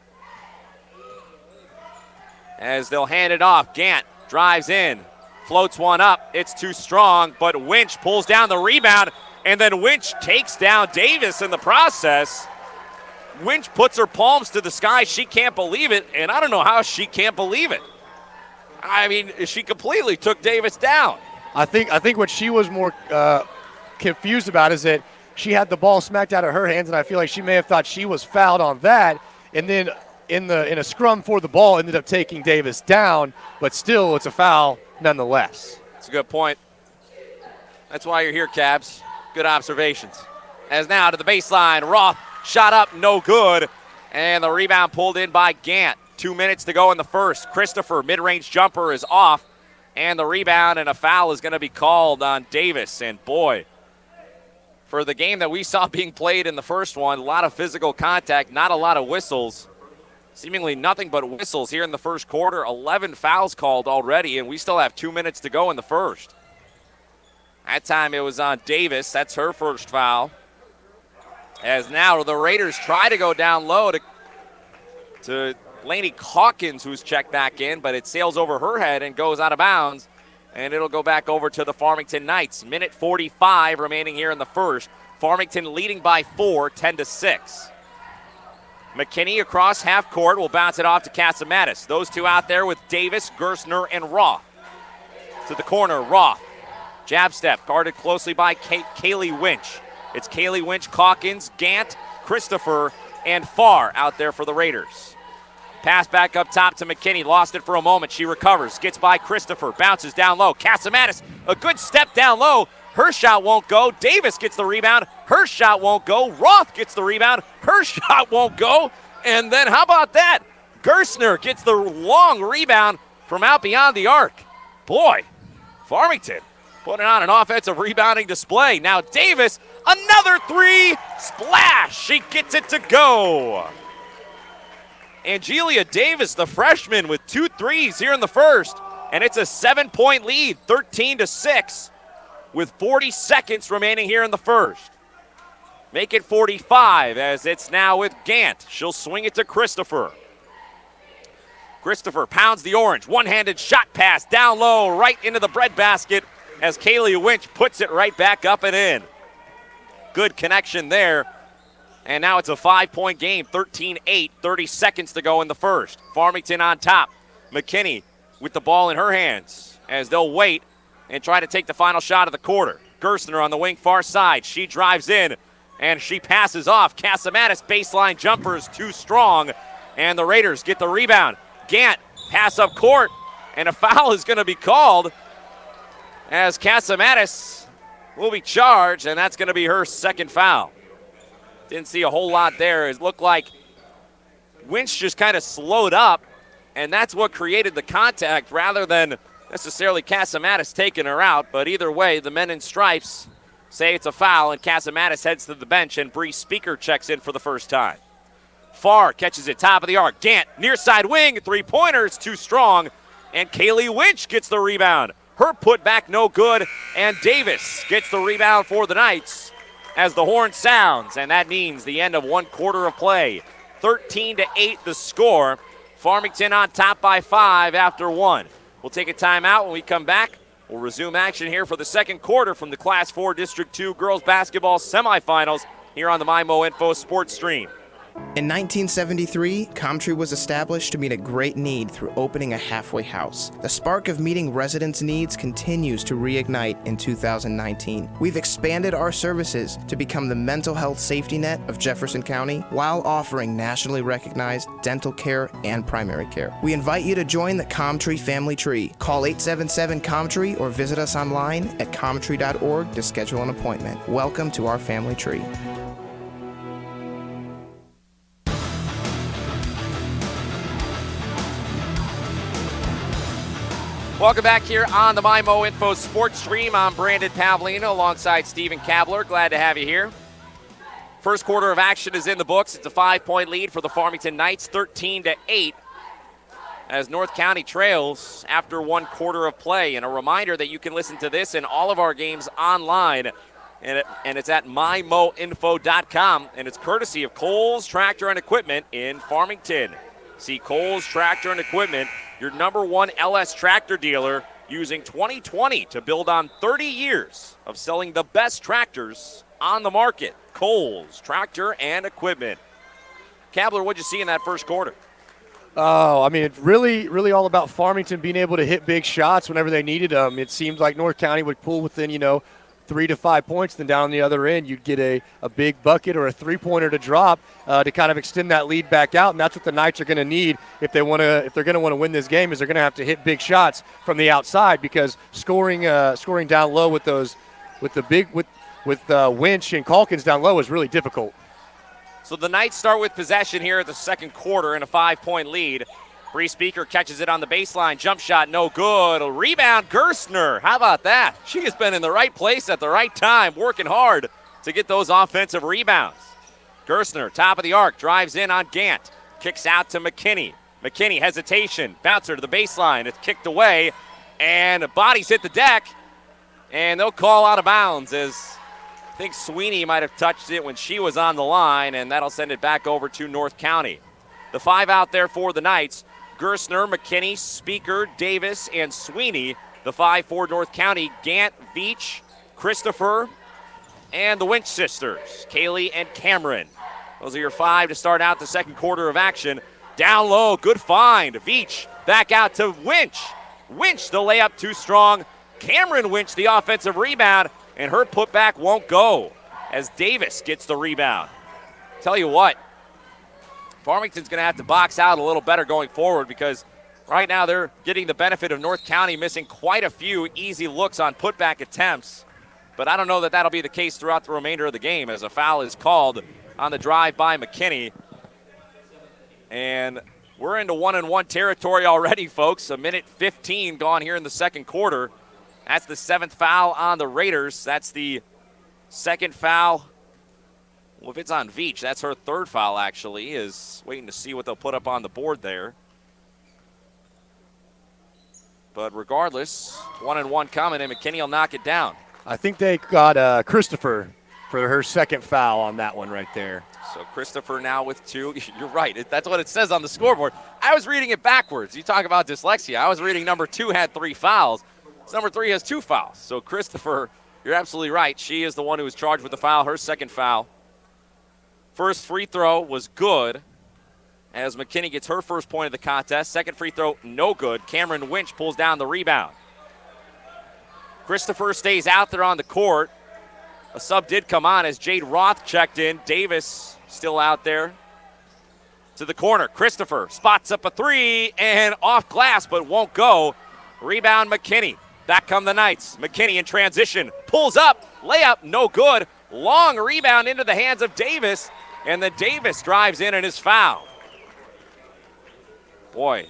As they'll hand it off, Gant drives in, floats one up. It's too strong, but Winch pulls down the rebound, and then Winch takes down Davis in the process. Winch puts her palms to the sky. She can't believe it, and I don't know how she can't believe it. I mean, she completely took Davis down. I think what she was more confused about is that she had the ball smacked out of her hands, and I feel like she may have thought she was fouled on that, and then in a scrum for the ball ended up taking Davis down, but still it's a foul nonetheless. That's a good point. That's why you're here, Cabs. Good observations. As now to the baseline, Roth shot up, no good, and the rebound pulled in by Gant. 2 minutes to go in the first. Christopher, mid-range jumper is off, and the rebound and a foul is going to be called on Davis. And boy, for the game that we saw being played in the first one. A lot of physical contact, not a lot of whistles. Seemingly nothing but whistles here in the first quarter. 11 fouls called already, and we still have 2 minutes to go in the first. That time it was on Davis. That's her first foul. As now the Raiders try to go down low to Lainey Calkins, who's checked back in, but it sails over her head and goes out of bounds, and it'll go back over to the Farmington Knights. Minute 45 remaining here in the first. Farmington leading by 4, 10-6. McKinney across half court will bounce it off to Casamatis. Those two out there with Davis, Gerstner, and Roth. To the corner, Roth. Jab step, guarded closely by Kaylee Winch. It's Kaylee Winch, Calkins, Gant, Christopher, and Farr out there for the Raiders. Pass back up top to McKinney. Lost it for a moment. She recovers. Gets by Christopher. Bounces down low. Casamatis, a good step down low. Her shot won't go. Davis gets the rebound. Her shot won't go. Roth gets the rebound. Her shot won't go. And then how about that? Gerstner gets the long rebound from out beyond the arc. Boy, Farmington putting on an offensive rebounding display. Now Davis, another three. Splash. She gets it to go. Angelia Davis, the freshman, with 2 threes here in the first. And it's a 7-point lead, 13-6. With 40 seconds remaining here in the first. Make it 45 as it's now with Gant. She'll swing it to Christopher. Christopher pounds the orange. One-handed shot pass down low right into the breadbasket as Kaylee Winch puts it right back up and in. Good connection there. And now it's a 5-point game, 13-8, 30 seconds to go in the first. Farmington on top. McKinney with the ball in her hands as they'll wait and try to take the final shot of the quarter. Gerstner on the wing far side. She drives in, and she passes off. Casamatis baseline jumper is too strong, and the Raiders get the rebound. Gant, pass up court, and a foul is going to be called as Casamatis will be charged, and that's going to be her second foul. Didn't see a whole lot there. It looked like Winch just kind of slowed up, and that's what created the contact rather than necessarily Casamatis taking her out, but either way, the men in stripes say it's a foul, and Casamatis heads to the bench, and Bree Speaker checks in for the first time. Farr catches it top of the arc. Gant, near side wing, three-pointer, it's too strong, and Kaylee Winch gets the rebound. Her putback no good, and Davis gets the rebound for the Knights as the horn sounds, and that means the end of 1 quarter of play. 13-8 the score. Farmington on top by 5 after 1. We'll take a timeout. When we come back, we'll resume action here for the second quarter from the Class 4 District 2 girls basketball semifinals here on the MyMo Info Sports Stream. In 1973, Comtree was established to meet a great need through opening a halfway house. The spark of meeting residents' needs continues to reignite in 2019. We've expanded our services to become the mental health safety net of Jefferson County while offering nationally recognized dental care and primary care. We invite you to join the Comtree family tree. Call 877-COMTREE or visit us online at comtree.org to schedule an appointment. Welcome to our family tree. Welcome back here on the MyMo Info Sports Stream. I'm Brandon Pavlina alongside Stephen Kabler. Glad to have you here. First quarter of action is in the books. It's a 5-point lead for the Farmington Knights, 13-8, as North County trails after 1 quarter of play. And a reminder that you can listen to this and all of our games online, and it's at mymoinfo.com, and it's courtesy of Coles Tractor and Equipment in Farmington. See Coles Tractor and Equipment, your #1 LS tractor dealer, using 2020 to build on 30 years of selling the best tractors on the market. Coles Tractor and Equipment. Kabler, what'd you see in that first quarter? Oh, I mean, it's really all about Farmington being able to hit big shots whenever they needed them. It seems like North County would pull within, 3 to 5 points, then down the other end you'd get a big bucket or a three-pointer to drop to kind of extend that lead back out, and that's what the Knights are going to need if they're going to want to win this game. Is they're going to have to hit big shots from the outside, because scoring down low with Winch and Calkins down low is really difficult. So the Knights start with possession here at the second quarter in a 5-point lead. Bree Speaker catches it on the baseline. Jump shot, no good. A rebound, Gerstner. How about that? She has been in the right place at the right time, working hard to get those offensive rebounds. Gerstner, top of the arc, drives in on Gant. Kicks out to McKinney. McKinney, hesitation. Bouncer to the baseline. It's kicked away, and bodies hit the deck, and they'll call out of bounds as I think Sweeney might have touched it when she was on the line, and that'll send it back over to North County. The 5 out there for the Knights. Gerstner, McKinney, Speaker, Davis, and Sweeney. The 5 for North County, Gant, Veach, Christopher, and the Winch sisters, Kaylee and Cameron. Those are your 5 to start out the second quarter of action. Down low, good find. Veach back out to Winch. Winch, the layup too strong. Cameron Winch, the offensive rebound, and her putback won't go as Davis gets the rebound. Tell you what, Farmington's going to have to box out a little better going forward because right now they're getting the benefit of North County missing quite a few easy looks on putback attempts. But I don't know that that'll be the case throughout the remainder of the game as a foul is called on the drive by McKinney. And we're into 1-and-1 territory already, folks. A minute 15 gone here in the second quarter. That's the 7th foul on the Raiders. That's the second foul. Well, if it's on Veach, that's her 3rd foul, actually, is waiting to see what they'll put up on the board there. But regardless, 1-and-1 coming, and McKinney will knock it down. I think they got Christopher for her 2nd foul on that one right there. So Christopher now with 2. You're right. That's what it says on the scoreboard. I was reading it backwards. You talk about dyslexia. I was reading number 2 had 3 fouls. Number 3 has 2 fouls. So Christopher, you're absolutely right. She is the one who was charged with the foul, her 2nd foul. First free throw was good as McKinney gets her first point of the contest. Second free throw, no good. Cameron Winch pulls down the rebound. Christopher stays out there on the court. A sub did come on as Jade Roth checked in. Davis still out there. To the corner. Christopher spots up a 3 and off glass but won't go. Rebound McKinney. Back come the Knights. McKinney in transition. Pulls up. Layup no good. Long rebound into the hands of Davis. And then Davis drives in and is fouled. Boy.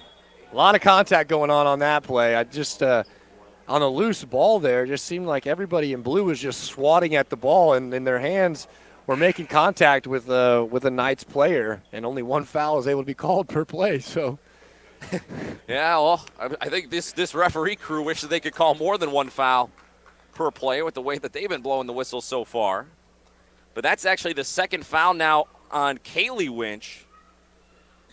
A lot of contact going on that play. I just on a loose ball there, just seemed like everybody in blue was just swatting at the ball, and in their hands were making contact with a Knights player, and only 1 foul is able to be called per play. So, yeah, well, I think this referee crew wishes they could call more than 1 foul per play with the way that they've been blowing the whistle so far. But that's actually the 2nd foul now on Kaylee Winch.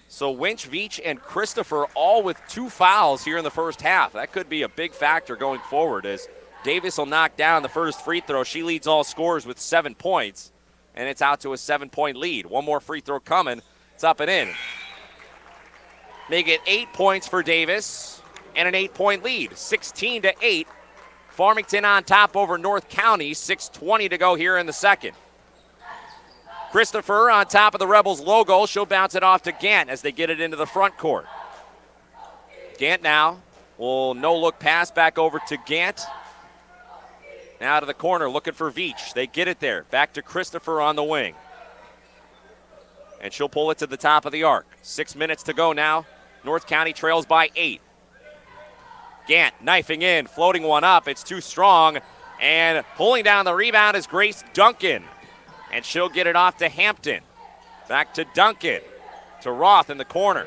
So Winch, Veach, and Christopher all with 2 fouls here in the first half. That could be a big factor going forward as Davis will knock down the first free throw. She leads all scorers with 7 points, and it's out to a 7-point lead. 1 more free throw coming. It's up and in. Make it 8 points for Davis and an 8-point lead. 16-8. Farmington on top over North County. 6:20 to go here in the second. Christopher on top of the Rebels logo. She'll bounce it off to Gant as they get it into the front court. Gant now will no-look pass back over to Gant. Now to the corner looking for Veach. They get it there. Back to Christopher on the wing. And she'll pull it to the top of the arc. 6 minutes to go now. North County trails by 8. Gant knifing in, floating one up. It's too strong. And pulling down the rebound is Grace Duncan. And she'll get it off to Hampton. Back to Duncan. To Roth in the corner.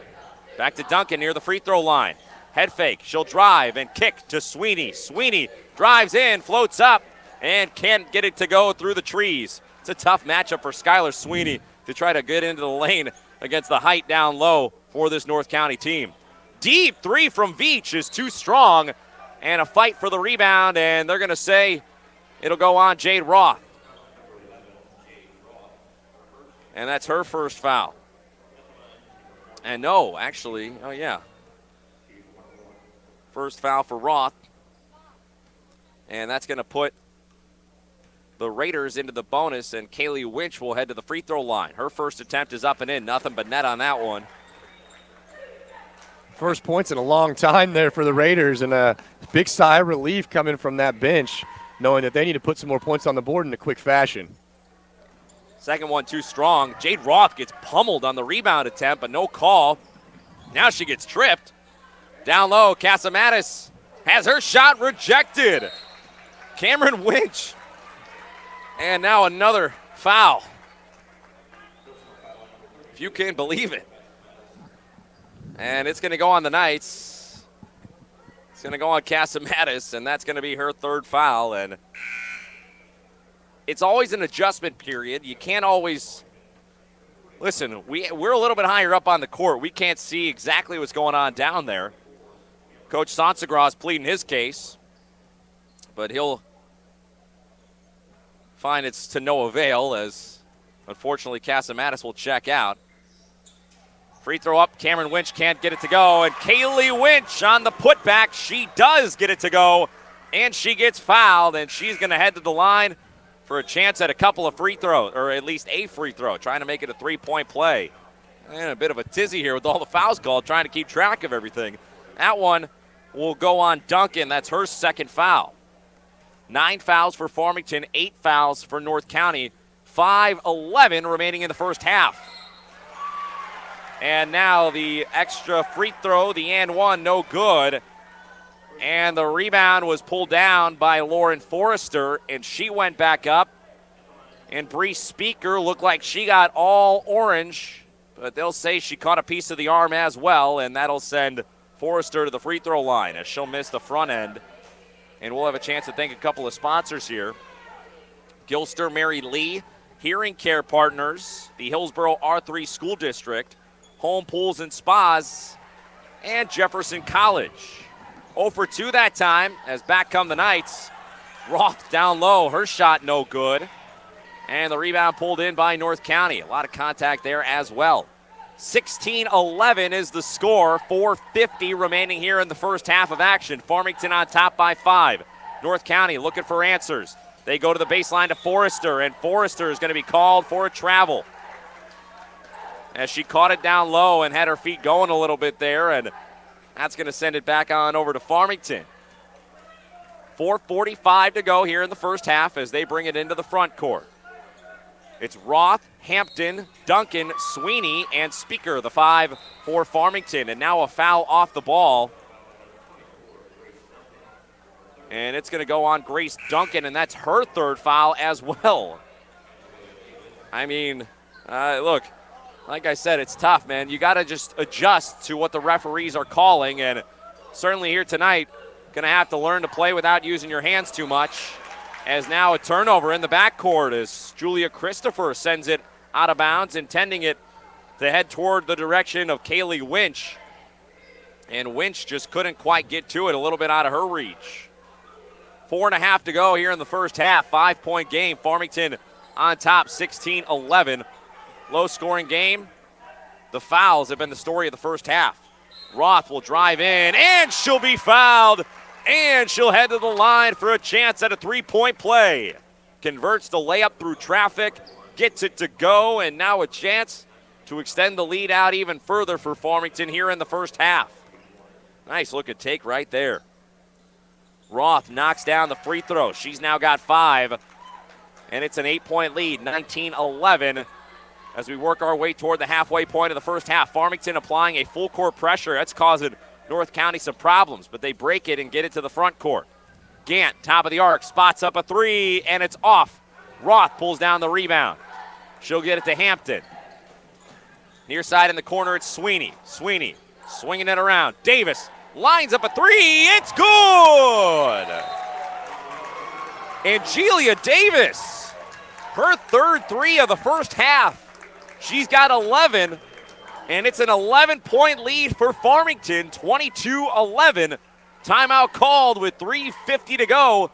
Back to Duncan near the free throw line. Head fake. She'll drive and kick to Sweeney. Sweeney drives in, floats up, and can't get it to go through the trees. It's a tough matchup for Skylar Sweeney to try to get into the lane against the height down low for this North County team. Deep 3 from Veach is too strong, and a fight for the rebound, and they're going to say it'll go on Jade Roth. And that's her first foul. And no, actually, oh yeah. First foul for Roth. And that's going to put the Raiders into the bonus, and Kaylee Winch will head to the free throw line. Her first attempt is up and in. Nothing but net on that one. First points in a long time there for the Raiders, and a big sigh of relief coming from that bench, knowing that they need to put some more points on the board in a quick fashion. Second one too strong. Jade Roth gets pummeled on the rebound attempt, but no call. Now she gets tripped. Down low, Casamatis has her shot rejected. Cameron Winch And now another foul. If you can believe it. And it's going to go on the Knights. It's going to go on Casamatis, and that's going to be her third foul. And it's always an adjustment period. You can't always – listen, we're a little bit higher up on the court. We can't see exactly what's going on down there. Coach Sansagra is pleading his case, but he'll find it's to no avail as, unfortunately, Casamatis will check out. Free throw up. Cameron Winch can't get it to go. And Kaylee Winch on the putback. She does get it to go. And she gets fouled. And she's going to head to the line for a chance at a couple of free throws, or at least a free throw, trying to make it a three-point play. And a bit of a tizzy here with all the fouls called, trying to keep track of everything. That one will go on Duncan. That's her second foul. 9 fouls for Farmington, 8 fouls for North County. 5:11 remaining in the first half. And now the extra free throw, the and one, no good. And the rebound was pulled down by Lauren Forrester, and she went back up. And Bree Speaker looked like she got all orange, but they'll say she caught a piece of the arm as well, and that'll send Forrester to the free throw line as she'll miss the front end. And we'll have a chance to thank a couple of sponsors here. Gilster Mary Lee, Hearing Care Partners, the Hillsborough R3 School District, Home Pools and Spas, and Jefferson College. 0 for 2 that time as back come the Knights. Roth down low, her shot no good. And the rebound pulled in by North County. A lot of contact there as well. 16-11 is the score. 4:50 remaining here in the first half of action. Farmington on top by 5. North County looking for answers. They go to the baseline to Forrester, and Forrester is going to be called for a travel. As she caught it down low and had her feet going a little bit there, and that's going to send it back on over to Farmington. 4:45 to go here in the first half as they bring it into the front court. It's Roth, Hampton, Duncan, Sweeney, and Speaker, the 5 for Farmington. And now a foul off the ball. And it's going to go on Grace Duncan, and that's her third foul as well. I mean, look, like I said, it's tough, man. You got to just adjust to what the referees are calling, and certainly here tonight, going to have to learn to play without using your hands too much. As now a turnover in the backcourt as Julia Christopher sends it out of bounds, intending it to head toward the direction of Kaylee Winch. And Winch just couldn't quite get to it, a little bit out of her reach. 4.5 to go here in the first half. 5-point game. Farmington on top, 16-11. Low-scoring game. The fouls have been the story of the first half. Roth will drive in, and she'll be fouled. And she'll head to the line for a chance at a three-point play. Converts the layup through traffic, gets it to go, and now a chance to extend the lead out even further for Farmington here in the first half. Nice looking take right there. Roth knocks down the free throw. She's now got 5, and it's an 8-point lead, 19-11. As we work our way toward the halfway point of the first half, Farmington applying a full court pressure. That's causing North County some problems, but they break it and get it to the front court. Gant, top of the arc, spots up a 3, and it's off. Roth pulls down the rebound. She'll get it to Hampton. Near side in the corner, it's Sweeney. Sweeney swinging it around. Davis lines up a 3. It's good! Angelia Davis, her third 3 of the first half. She's got 11. And it's an 11-point lead for Farmington, 22-11. Timeout called with 3:50 to go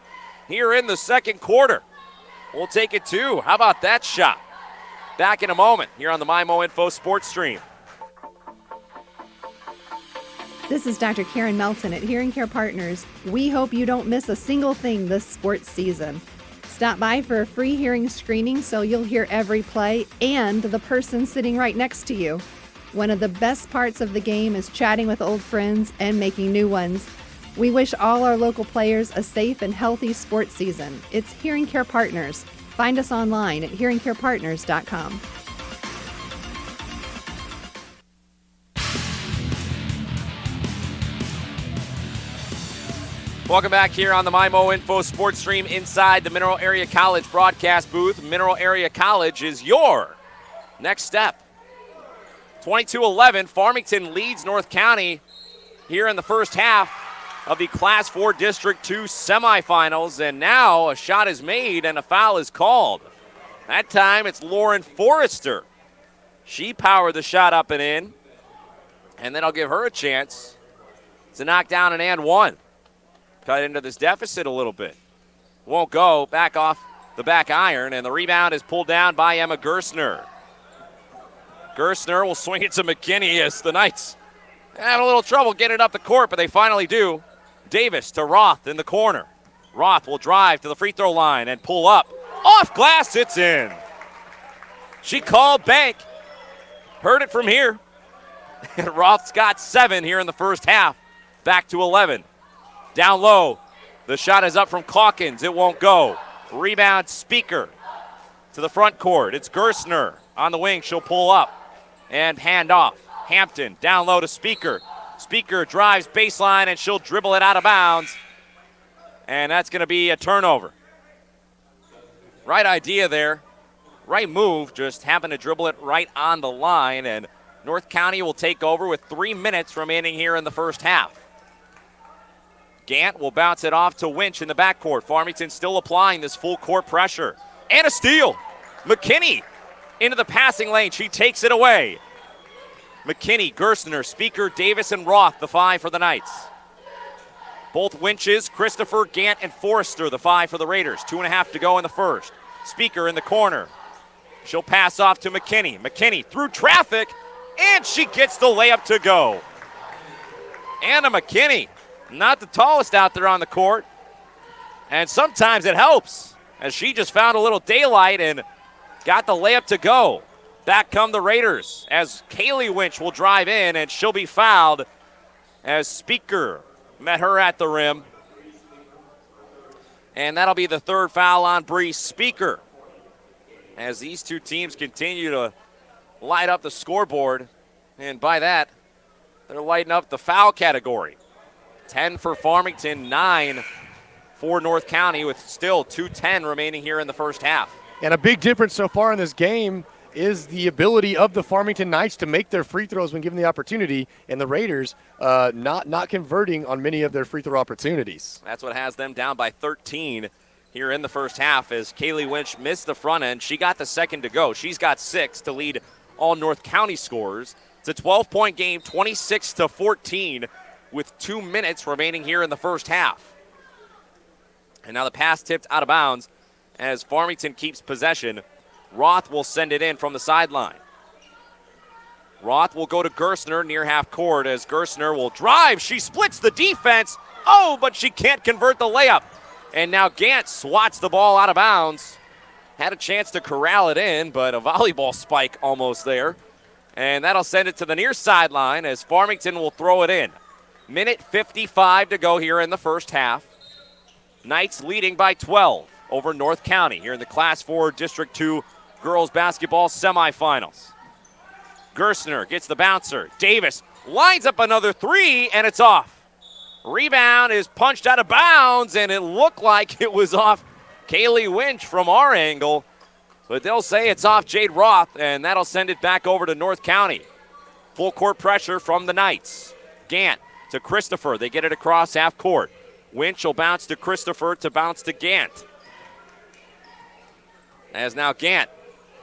here in the second quarter. We'll take it too. How about that shot? Back in a moment here on the MyMO Info Sports Stream. This is Dr. Karen Melton at Hearing Care Partners. We hope you don't miss a single thing this sports season. Stop by for a free hearing screening so you'll hear every play and the person sitting right next to you. One of the best parts of the game is chatting with old friends and making new ones. We wish all our local players a safe and healthy sports season. It's Hearing Care Partners. Find us online at hearingcarepartners.com. Welcome back here on the MyMo Info Sports Stream inside the Mineral Area College broadcast booth. Mineral Area College is your next step. 22-11, Farmington leads North County here in the first half of the Class 4 District 2 semifinals, and now a shot is made and a foul is called. That time it's Lauren Forrester. She powered the shot up and in, and then I'll give her a chance to knock down an and one. Cut into this deficit a little bit. Won't go. Back off the back iron, and the rebound is pulled down by Emma Gerstner. Gerstner will swing it to McKinney as the Knights have a little trouble getting it up the court, but they finally do. Davis to Roth in the corner. Roth will drive to the free throw line and pull up. Off glass, it's in. She called bank. Heard it from here. And Roth's got 7 here in the first half. Back to 11. Down low. The shot is up from Calkins. It won't go. Rebound, Speaker to the front court. It's Gerstner on the wing. She'll pull up and hand off. Hampton down low to Speaker. Speaker drives baseline, and she'll dribble it out of bounds. And that's going to be a turnover. Right idea there. Right move, just happened to dribble it right on the line. And North County will take over with 3 minutes remaining here in the first half. Gant will bounce it off to Winch in the backcourt. Farmington still applying this full court pressure. And a steal. McKinney into the passing lane. She takes it away. McKinney, Gerstner, Speaker, Davis, and Roth, the 5 for the Knights. Both Winches, Christopher, Gant, and Forrester, the 5 for the Raiders. 2.5 to go in the first. Speaker in the corner. She'll pass off to McKinney. McKinney through traffic, and she gets the layup to go. Anna McKinney. Not the tallest out there on the court. And sometimes it helps, as she just found a little daylight and got the layup to go. Back come the Raiders as Kaylee Winch will drive in, and she'll be fouled as Speaker met her at the rim. And that'll be the 3rd foul on Bree Speaker, as these two teams continue to light up the scoreboard. And by that, they're lighting up the foul category. 10 for Farmington, 9 for North County, with still 2:10 remaining here in the first half. And a big difference so far in this game is the ability of the Farmington Knights to make their free throws when given the opportunity, and the Raiders not converting on many of their free throw opportunities. That's what has them down by 13 here in the first half, as Kaylee Winch missed the front end. She got the second to go. She's got 6 to lead all North County scorers. It's a 12-point game, 26-14, with 2 minutes remaining here in the first half. And now the pass tipped out of bounds as Farmington keeps possession. Roth will send it in from the sideline. Roth will go to Gerstner near half court as Gerstner will drive. She splits the defense. Oh, but she can't convert the layup. And now Gant swats the ball out of bounds. Had a chance to corral it in, but a volleyball spike almost there. And that'll send it to the near sideline as Farmington will throw it in. Minute 55 to go here in the first half. Knights leading by 12 over North County here in the Class 4 District 2 girls basketball semifinals. Gerstner gets the bouncer. Davis lines up another 3, and it's off. Rebound is punched out of bounds, and it looked like it was off Kaylee Winch from our angle. But they'll say it's off Jade Roth, and that'll send it back over to North County. Full court pressure from the Knights. Gant to Christopher. They get it across half court. Winch will bounce to Christopher to bounce to Gant. As now Gant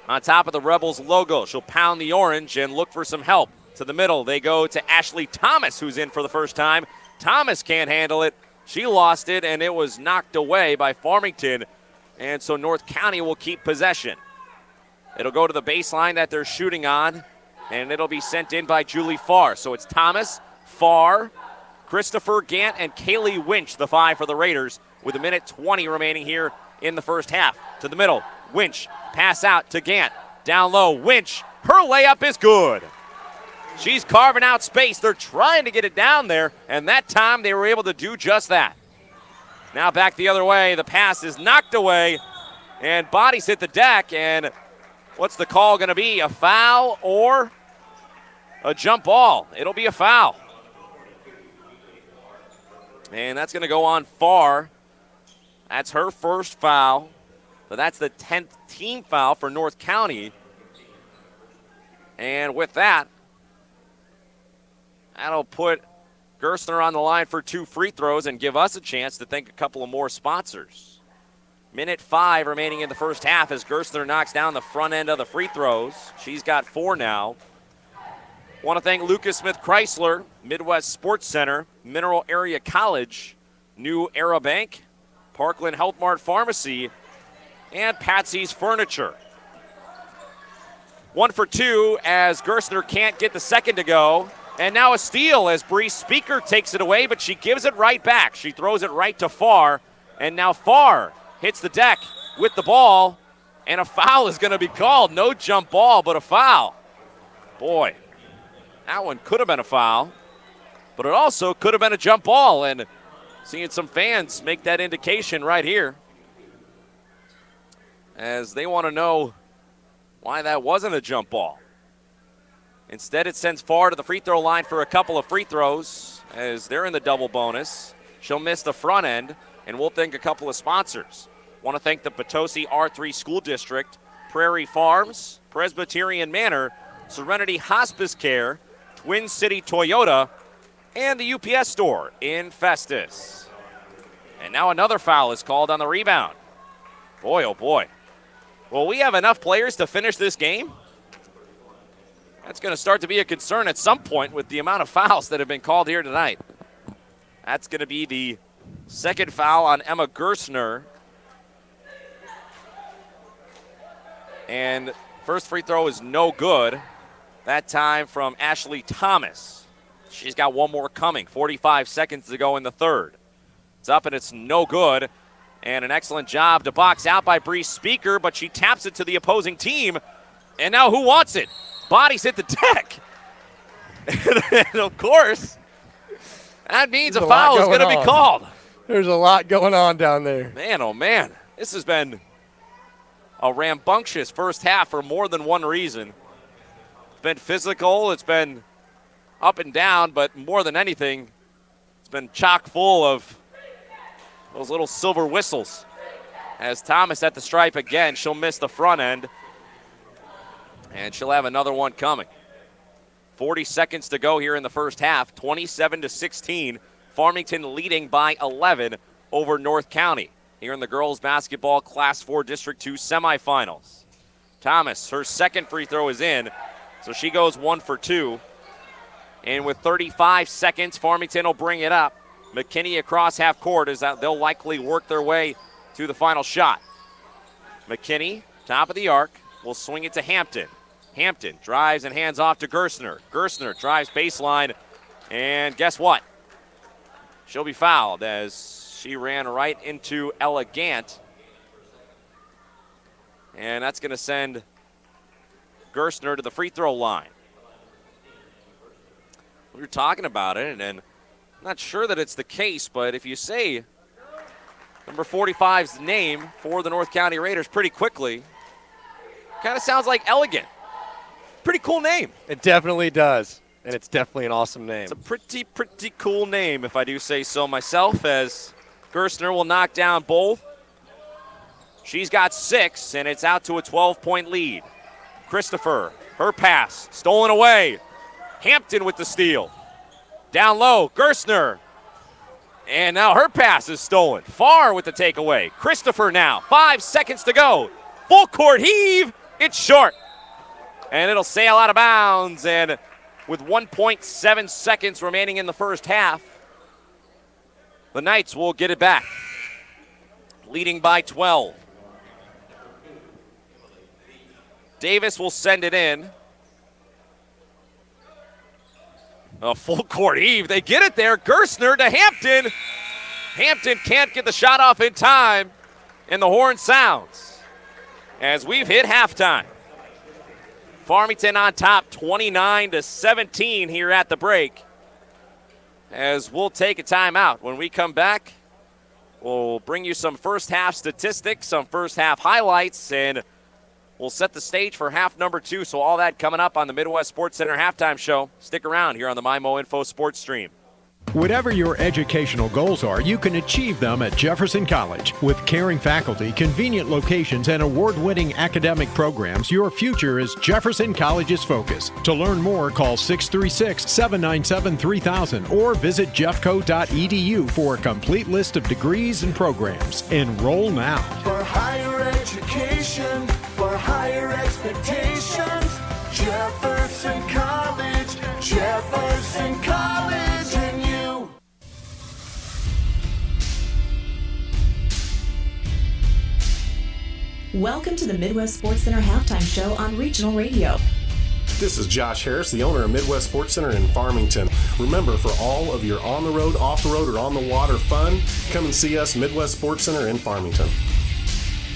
on top of the Rebels logo. She'll pound the orange and look for some help. To the middle, they go to Ashley Thomas, who's in for the first time. Thomas can't handle it. She lost it, and it was knocked away by Farmington. And so North County will keep possession. It'll go to the baseline that they're shooting on, and it'll be sent in by Julie Farr. So it's Thomas, Farr, Christopher, Gant, and Kaylee Winch, the 5 for the Raiders, with a minute 20 remaining here in the first half. To the middle, Winch, pass out to Gant. Down low, Winch, her layup is good. She's carving out space. They're trying to get it down there, and that time they were able to do just that. Now back the other way, the pass is knocked away, and bodies hit the deck, and what's the call going to be? A foul or a jump ball? It'll be a foul. And that's going to go on Farr. That's her first foul. So that's the 10th team foul for North County. And with that, that'll put Gerstner on the line for 2 free throws and give us a chance to thank a couple of more sponsors. Minute 5 remaining in the first half as Gerstner knocks down the front end of the free throws. She's got 4 now. Want to thank Lucas Smith Chrysler, Midwest Sports Center, Mineral Area College, New Era Bank, Parkland Health Mart Pharmacy, and Patsy's Furniture. 1 for 2 as Gerstner can't get the second to go. And now a steal as Bree Speaker takes it away, but she gives it right back. She throws it right to Farr, and now Farr hits the deck with the ball, and a foul is going to be called. No jump ball, but a foul. Boy, that one could have been a foul, but it also could have been a jump ball, and seeing some fans make that indication right here as they want to know why that wasn't a jump ball. Instead, it sends Farr to the free throw line for a couple of free throws as they're in the double bonus. She'll miss the front end, and we'll thank a couple of sponsors. Want to thank the Potosi R3 School District, Prairie Farms, Presbyterian Manor, Serenity Hospice Care, Twin City Toyota, and the UPS store in Festus. And now another foul is called on the rebound. Boy, oh boy. Will we have enough players to finish this game? That's going to start to be a concern at some point with the amount of fouls that have been called here tonight. That's going to be the second foul on Emma Gerstner. And first free throw is no good. That time from Ashley Thomas. She's got one more coming. 45 seconds to go in the third. It's up and it's no good. And an excellent job to box out by Bree Speaker, but she taps it to the opposing team. And now who wants it? Bodies hit the deck. And of course, that means a foul is going to be called. There's a lot going on down there. Man, oh man. This has been a rambunctious first half for more than one reason. It's been physical. It's been up and down, but more than anything, it's been chock full of those little silver whistles. As Thomas at the stripe again, she'll miss the front end. And she'll have another one coming. 40 seconds to go here in the first half. 27-16. Farmington leading by 11 over North County here in the girls basketball Class 4 District 2 semifinals. Thomas, her second free throw is in, so she goes 1 for 2. And with 35 seconds, Farmington will bring it up. McKinney across half court is that they'll likely work their way to the final shot. McKinney, top of the arc, will swing it to Hampton. Hampton drives and hands off to Gerstner. Gerstner drives baseline, and guess what? She'll be fouled as she ran right into Ella Gant. And that's going to send Gerstner to the free throw line. We were talking about it, and I'm not sure that it's the case, but if you say number 45's name for the North County Raiders pretty quickly, kind of sounds like Elegant. Pretty cool name. It definitely does, and it's definitely an awesome name. It's a pretty cool name, if I do say so myself, as Gerstner will knock down both. She's got 6, and it's out to a 12-point lead. Christopher, her pass, stolen away. Hampton with the steal. Down low, Gerstner. And now her pass is stolen. Farr with the takeaway. Christopher now, 5 seconds to go. Full court heave, it's short. And it'll sail out of bounds, and with 1.7 seconds remaining in the first half, the Knights will get it back, leading by 12. Davis will send it in. A full court heave. They get it there. Gerstner to Hampton. Hampton can't get the shot off in time, and the horn sounds as we've hit halftime. Farmington on top 29-17 here at the break. As we'll take a timeout. When we come back, we'll bring you some first half statistics, some first half highlights, and we'll set the stage for half number 2. So all that coming up on the Midwest Sports Center halftime show. Stick around here on the MyMO Info Sports Stream. Whatever your educational goals are, you can achieve them at Jefferson College. With caring faculty, convenient locations, and award-winning academic programs, your future is Jefferson College's focus. To learn more, call 636-797-3000 or visit jeffco.edu for a complete list of degrees and programs. Enroll now. For higher education, for higher expectations, Jefferson College, Jefferson College, and you. Welcome to the Midwest Sports Center Halftime Show on Regional Radio. This is Josh Harris, the owner of Midwest Sports Center in Farmington. Remember, for all of your on-the-road, off-the-road, or on-the-water fun, come and see us, Midwest Sports Center in Farmington.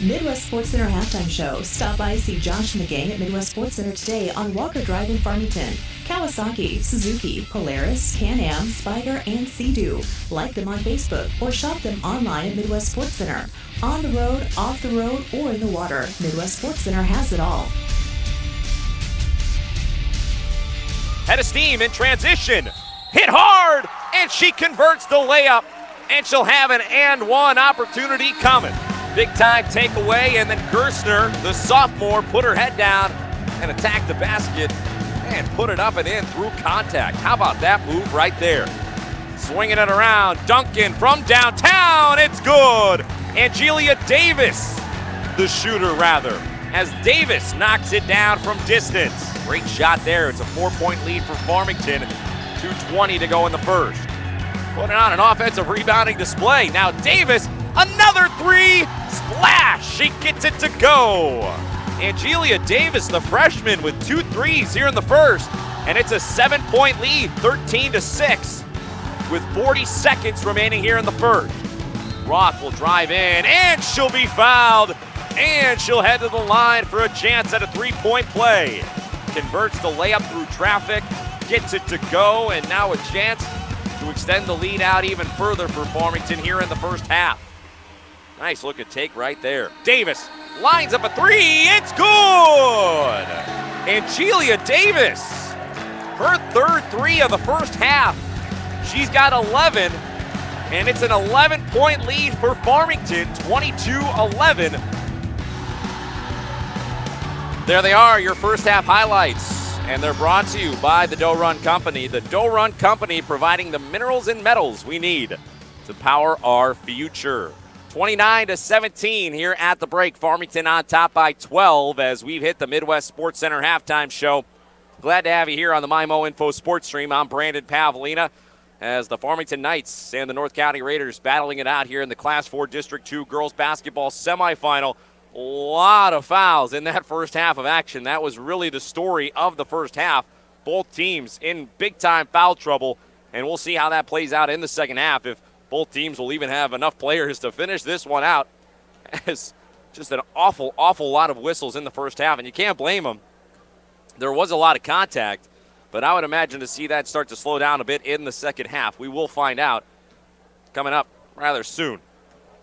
Midwest Sports Center Halftime Show. Stop by, see Josh and the gang at Midwest Sports Center today on Walker Drive in Farmington. Kawasaki, Suzuki, Polaris, Can-Am, Spiker, and Sea-Doo. Like them on Facebook or shop them online at Midwest Sports Center. On the road, off the road, or in the water, Midwest Sports Center has it all. Head of steam in transition. Hit hard, and she converts the layup, and she'll have an and one opportunity coming. Big time takeaway, and then Gerstner, the sophomore, put her head down and attacked the basket and put it up and in through contact. How about that move right there? Swinging it around, Duncan from downtown, it's good. Angelia Davis, the shooter rather, as Davis knocks it down from distance. Great shot there. It's a 4-point lead for Farmington. 2:20 to go in the first. Putting on an offensive rebounding display. Now Davis, another three, splash. She gets it to go. Angelia Davis, the freshman, with 2 threes here in the first. And it's a 7-point lead, 13-6, with 40 seconds remaining here in the first. Roth will drive in, and she'll be fouled. And she'll head to the line for a chance at a 3-point play. Converts the layup through traffic, gets it to go, and now a chance to extend the lead out even further for Farmington here in the first half. Nice looking take right there. Davis lines up a three, it's good! Angelia Davis, her third three of the first half. She's got 11, and it's an 11-point lead for Farmington, 22-11. There they are, your first half highlights, and they're brought to you by the Doe Run Company. The Doe Run Company providing the minerals and metals we need to power our future. 29-17 here at the break. Farmington on top by 12 as we've hit the Midwest Sports Center halftime show. Glad to have you here on the MyMO Info Sports Stream. I'm Brandon Pavlina as the Farmington Knights and the North County Raiders battling it out here in the Class 4 District 2 girls basketball semifinal. A lot of fouls in that first half of action. That was really the story of the first half. Both teams in big-time foul trouble, and we'll see how that plays out in the second half, if both teams will even have enough players to finish this one out. As just an awful, awful lot of whistles in the first half, and you can't blame them. There was a lot of contact, but I would imagine to see that start to slow down a bit in the second half. We will find out coming up rather soon.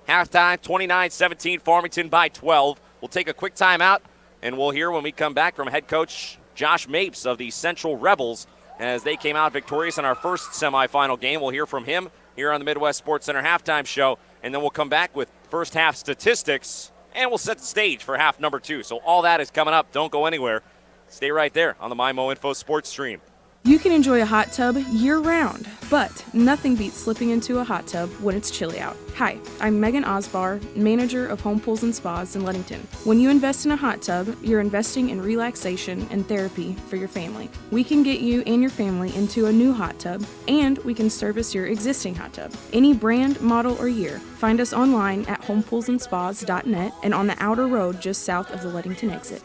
Halftime, 29-17, Farmington by 12. We'll take a quick timeout, and we'll hear when we come back from head coach Josh Mapes of the Central Rebels as they came out victorious in our first semifinal game. We'll hear from him here on the Midwest Sports Center halftime show, and then we'll come back with first half statistics, and we'll set the stage for half number 2. So all that is coming up. Don't go anywhere. Stay right there on the MyMO Info Sports Stream. You can enjoy a hot tub year-round, but nothing beats slipping into a hot tub when it's chilly out. Hi, I'm Megan Osbar, manager of Home Pools and Spas in Leadington. When you invest in a hot tub, you're investing in relaxation and therapy for your family. We can get you and your family into a new hot tub, and we can service your existing hot tub. Any brand, model, or year. Find us online at homepoolsandspas.net and on the outer road just south of the Leadington exit.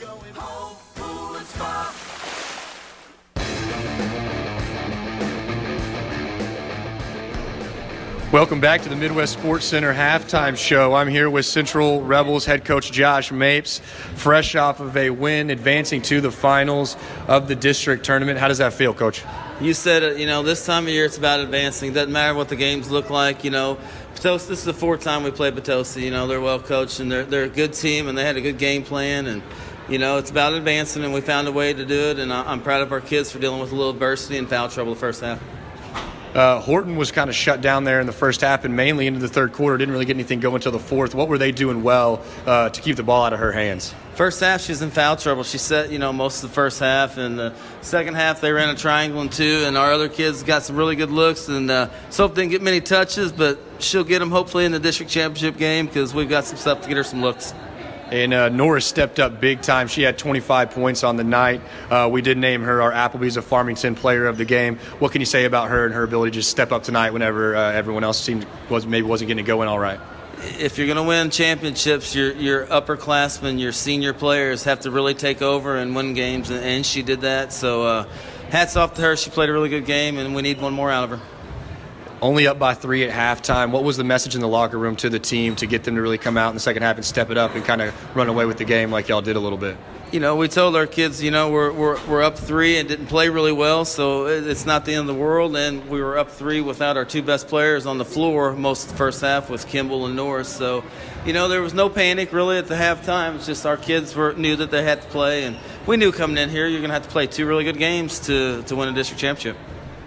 Welcome back to the Midwest Sports Center halftime show. I'm here with Central Rebels head coach Josh Mapes, fresh off of a win, advancing to the finals of the district tournament. How does that feel, Coach? You said it, this time of year it's about advancing. It doesn't matter what the games look like, Potosi, this is the fourth time we played Potosi. They're well coached and they're a good team and they had a good game plan. And, it's about advancing and we found a way to do it. And I'm proud of our kids for dealing with a little adversity and foul trouble the first half. Horton was kind of shut down there in the first half and mainly into the third quarter. Didn't really get anything going until the fourth. What were they doing well to keep the ball out of her hands? First half, she was in foul trouble. She set, most of the first half. And the second half, they ran a triangle and two, and our other kids got some really good looks. And Soap didn't get many touches, but she'll get them hopefully in the district championship game because we've got some stuff to get her some looks. And Norris stepped up big time. She had 25 points on the night. We did name her our Applebee's of Farmington player of the game. What can you say about her and her ability to just step up tonight whenever everyone else wasn't getting it going all right? If you're going to win championships, your upperclassmen, your senior players have to really take over and win games, and she did that. So hats off to her. She played a really good game, and we need one more out of her. Only up by 3 at halftime. What was the message in the locker room to the team to get them to really come out in the second half and step it up and kind of run away with the game like y'all did a little bit? We told our kids, we're up 3 and didn't play really well, so it's not the end of the world. And we were up 3 without our 2 best players on the floor most of the first half with Kimball and Norris. So, there was no panic really at the halftime. It's just our kids knew that they had to play, and we knew coming in here you're going to have to play 2 really good games to win a district championship.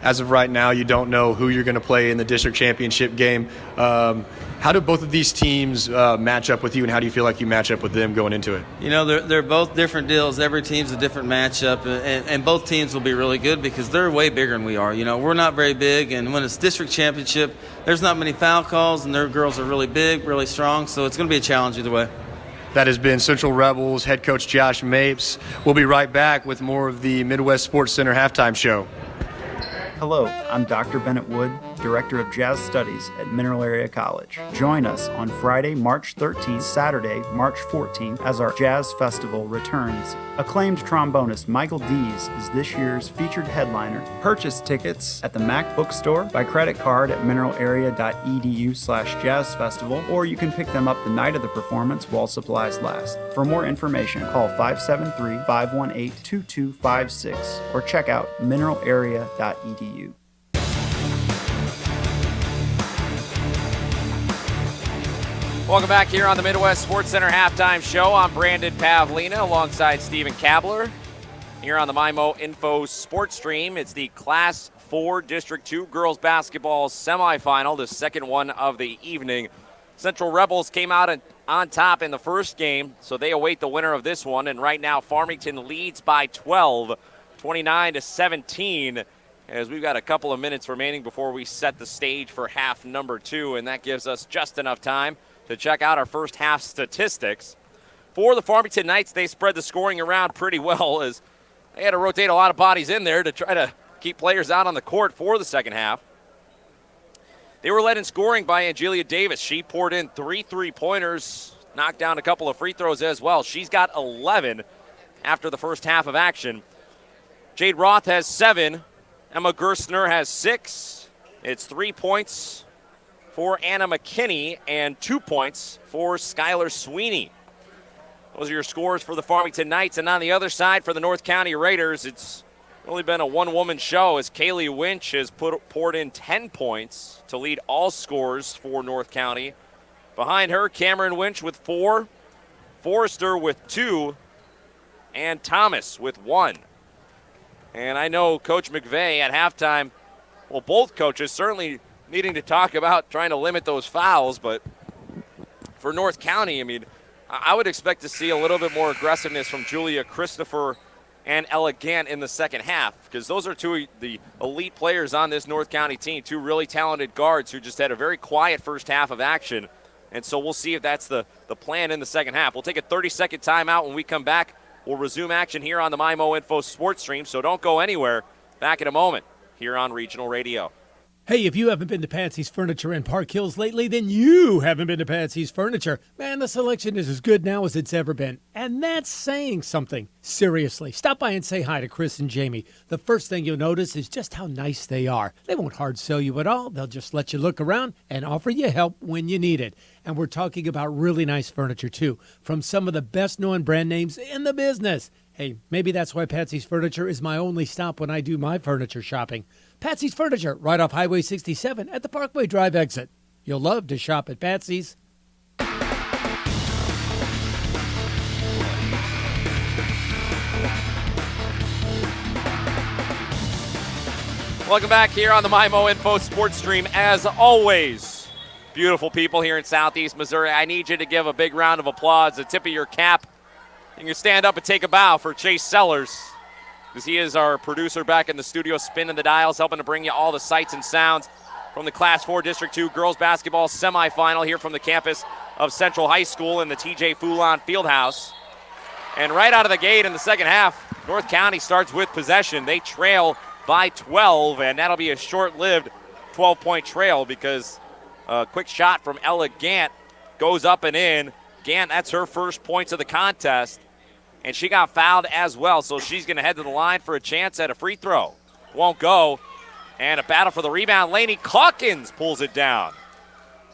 As of right now, you don't know who you're going to play in the district championship game. How do both of these teams match up with you, and how do you feel like you match up with them going into it? They're both different deals. Every team's a different matchup, and both teams will be really good because they're way bigger than we are. We're not very big, and when it's district championship, there's not many foul calls, and their girls are really big, really strong, so it's going to be a challenge either way. That has been Central Rebels head coach Josh Mapes. We'll be right back with more of the Midwest Sports Center halftime show. Hello, I'm Dr. Bennett Wood, Director of Jazz Studies at Mineral Area College. Join us on Friday, March 13th, Saturday, March 14th, as our Jazz Festival returns. Acclaimed trombonist Michael Dees is this year's featured headliner. Purchase tickets at the Mac Bookstore by credit card at mineralarea.edu/jazzfestival, or you can pick them up the night of the performance while supplies last. For more information, call 573-518-2256 or check out mineralarea.edu. Welcome back here on the Midwest Sports Center halftime show. I'm Brandon Pavlina alongside Stephen Kabler. Here on the MyMo Info Sports Stream, it's the Class 4 District 2 girls basketball semifinal, the second one of the evening. Central Rebels came out on top in the first game, so they await the winner of this one. And right now, Farmington leads by 12, 29-17. As we've got a couple of minutes remaining before we set the stage for half number 2, and that gives us just enough time to check out our first half statistics. For the Farmington Knights, they spread the scoring around pretty well as they had to rotate a lot of bodies in there to try to keep players out on the court for the second half. They were led in scoring by Angelia Davis. She poured in 3 3-pointers, knocked down a couple of free throws as well. She's got 11 after the first half of action. Jade Roth has 7. Emma Gerstner has 6. It's 3 points for Anna McKinney and 2 points for Skylar Sweeney. Those are your scores for the Farmington Knights. And on the other side for the North County Raiders, it's only been a one-woman show as Kaylee Winch has poured in 10 points to lead all scores for North County. Behind her, Cameron Winch with 4, Forrester with 2, and Thomas with 1. And I know Coach McVeigh at halftime, well, both coaches certainly needing to talk about trying to limit those fouls, but for North County, I would expect to see a little bit more aggressiveness from Julia Christopher and Ella Gant in the second half, because those are 2 of the elite players on this North County team, 2 really talented guards who just had a very quiet first half of action. And so we'll see if that's the plan in the second half. We'll take a 30-second timeout. When we come back, we'll resume action here on the MyMo Info Sports Stream, so don't go anywhere. Back in a moment here on Regional Radio. Hey, if you haven't been to Patsy's Furniture in Park Hills lately, then you haven't been to Patsy's Furniture. Man, the selection is as good now as it's ever been. And that's saying something. Seriously, stop by and say hi to Chris and Jamie. The first thing you'll notice is just how nice they are. They won't hard sell you at all. They'll just let you look around and offer you help when you need it. And we're talking about really nice furniture, too, from some of the best-known brand names in the business. Hey, maybe that's why Patsy's Furniture is my only stop when I do my furniture shopping. Patsy's Furniture, right off Highway 67 at the Parkway Drive exit. You'll love to shop at Patsy's. Welcome back here on the MyMo Info Sports Stream. As always, beautiful people here in Southeast Missouri. I need you to give a big round of applause, the tip of your cap. You can stand up and take a bow for Chase Sellers, because he is our producer back in the studio, spinning the dials, helping to bring you all the sights and sounds from the Class 4 District 2 girls basketball semifinal here from the campus of Central High School in the TJ Foulon Fieldhouse. And right out of the gate in the second half, North County starts with possession. They trail by 12, and that'll be a short-lived 12-point trail because a quick shot from Ella Gant goes up and in. Gant, that's her first points of the contest, and she got fouled as well, so she's going to head to the line for a chance at a free throw. Won't go, and a battle for the rebound. Lainey Calkins pulls it down.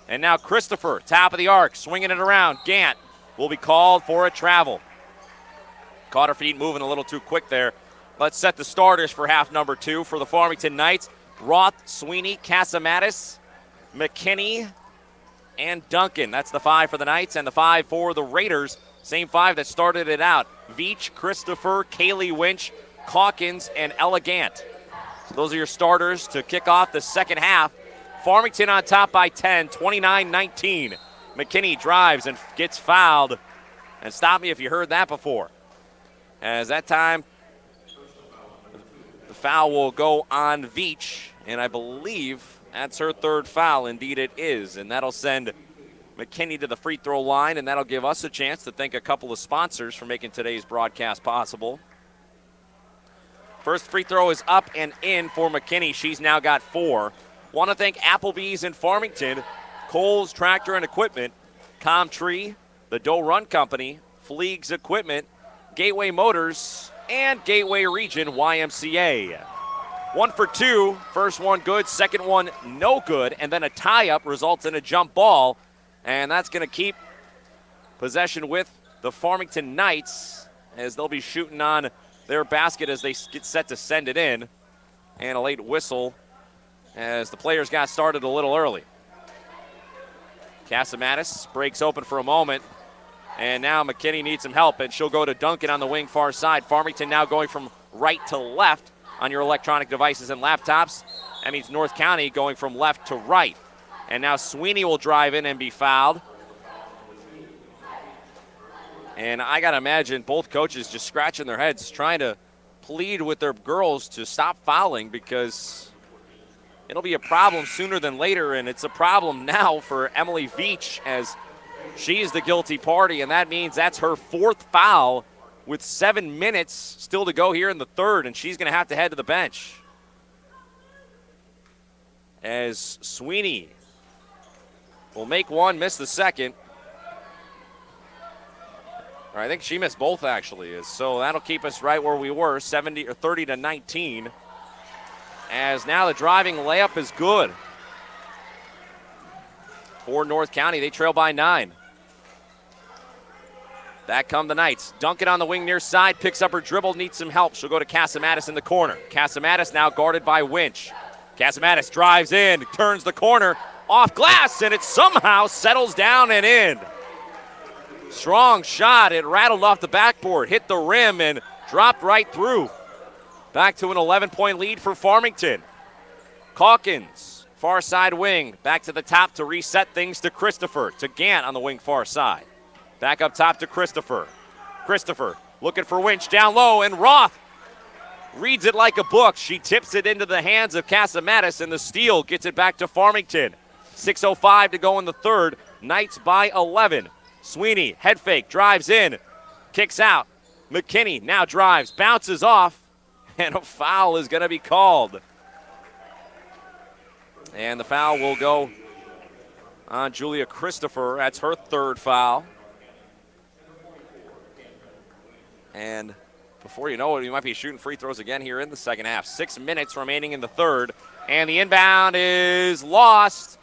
And now Christopher, top of the arc, swinging it around. Gant will be called for a travel. Caught her feet moving a little too quick there. Let's set the starters for half number 2 for the Farmington Knights. Roth, Sweeney, Casamatis, McKinney, and Duncan. That's the 5 for the Knights, and the 5 for the Raiders. Same 5 that started it out. Veach, Christopher, Kaylee Winch, Calkins, and Elegant. So those are your starters to kick off the second half. Farmington on top by 10, 29-19. McKinney drives and gets fouled. And stop me if you heard that before. As that time, the foul will go on Veach, and I believe that's her third foul. Indeed it is, and that'll send McKinney to the free throw line, and that'll give us a chance to thank a couple of sponsors for making today's broadcast possible. First free throw is up and in for McKinney. She's now got 4. Want to thank Applebee's in Farmington, Coles Tractor and Equipment, Comtree, the Doe Run Company, Fleegs Equipment, Gateway Motors, and Gateway Region YMCA. 1 for 2, first one good, second one no good, and then a tie-up results in a jump ball, and that's going to keep possession with the Farmington Knights as they'll be shooting on their basket as they get set to send it in, and a late whistle as the players got started a little early. Casamatis breaks open for a moment, and now McKinney needs some help, and she'll go to Duncan on the wing far side. Farmington now going from right to left on your electronic devices and laptops. That means North County going from left to right. And now Sweeney will drive in and be fouled. And I got to imagine both coaches just scratching their heads trying to plead with their girls to stop fouling because it'll be a problem sooner than later, and it's a problem now for Emily Veach as she's the guilty party, and that means that's her 4th foul with 7 minutes still to go here in the third, and she's going to have to head to the bench. As Sweeney will make one, miss the second. Or I think she missed both, actually. So that'll keep us right where we were, 30-19. As now the driving layup is good for North County. They trail by 9. Back come the Knights. Duncan on the wing near side, picks up her dribble, needs some help. She'll go to Casamatis in the corner. Casamatis now guarded by Winch. Casamatis drives in, turns the corner, off glass, and it somehow settles down and in. Strong shot. It rattled off the backboard, hit the rim, and dropped right through. Back to an 11-point lead for Farmington. Calkins, far side wing, back to the top to reset things to Christopher, to Gant on the wing far side. Back up top to Christopher. Christopher looking for Winch down low, and Roth reads it like a book. She tips it into the hands of Casamatis, and the steal gets it back to Farmington. 6:05 to go in the third. Knights by 11. Sweeney, head fake, drives in, kicks out. McKinney now drives, bounces off, and a foul is going to be called. And the foul will go on Julia Christopher. That's her 3rd foul. And before you know it, you might be shooting free throws again here in the second half. 6 minutes remaining in the third, and the inbound is lost.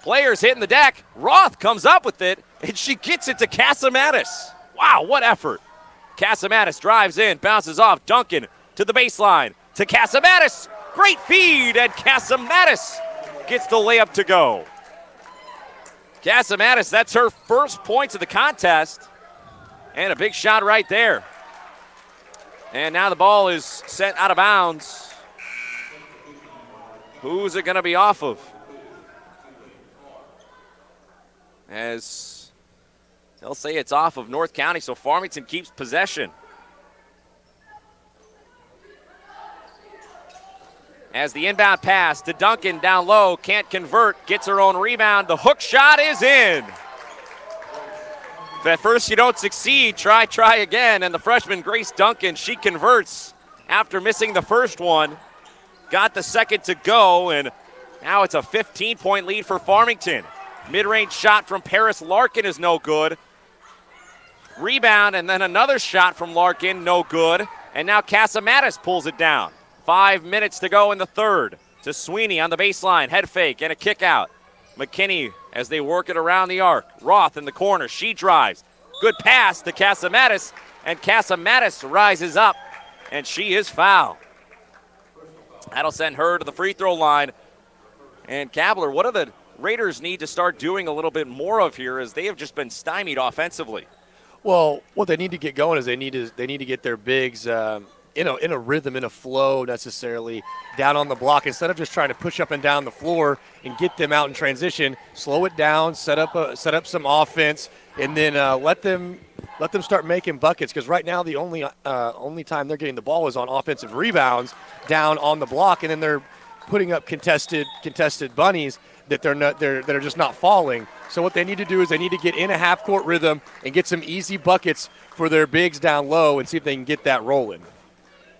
Players hitting the deck. Roth comes up with it, and she gets it to Casamatis. Wow, what effort. Casamatis drives in, bounces off. Duncan to the baseline, to Casamatis. Great feed, and Casamatis gets the layup to go. Casamatis, that's her first points of the contest, and a big shot right there. And now the ball is set out of bounds. Who's it going to be off of? As they'll say it's off of North County, so Farmington keeps possession. As the inbound pass to Duncan down low, can't convert, gets her own rebound. The hook shot is in. If at first you don't succeed, try again. And the freshman Grace Duncan, she converts after missing the first one. Got the second to go, and now it's a 15-point lead for Farmington. Mid-range shot from Paris Larkin is no good. Rebound, and then another shot from Larkin, no good. And now Casamatis pulls it down. 5 minutes to go in the third. To Sweeney on the baseline, head fake and a kick out. McKinney as they work it around the arc. Roth in the corner, she drives. Good pass to Casamatis, and Casamatis rises up, and she is fouled. That'll send her to the free throw line. And Kabler, what do the Raiders need to start doing a little bit more of here, as they have just been stymied offensively? Well, what they need to get going is they need to get their bigs in a rhythm, in a flow necessarily, down on the block, instead of just trying to push up and down the floor and get them out in transition. Slow it down, set up some offense, and then let them start making buckets. Because right now the only time they're getting the ball is on offensive rebounds down on the block, and then they're putting up contested bunnies that they're just not falling. So what they need to do is they need to get in a half court rhythm and get some easy buckets for their bigs down low and see if they can get that rolling.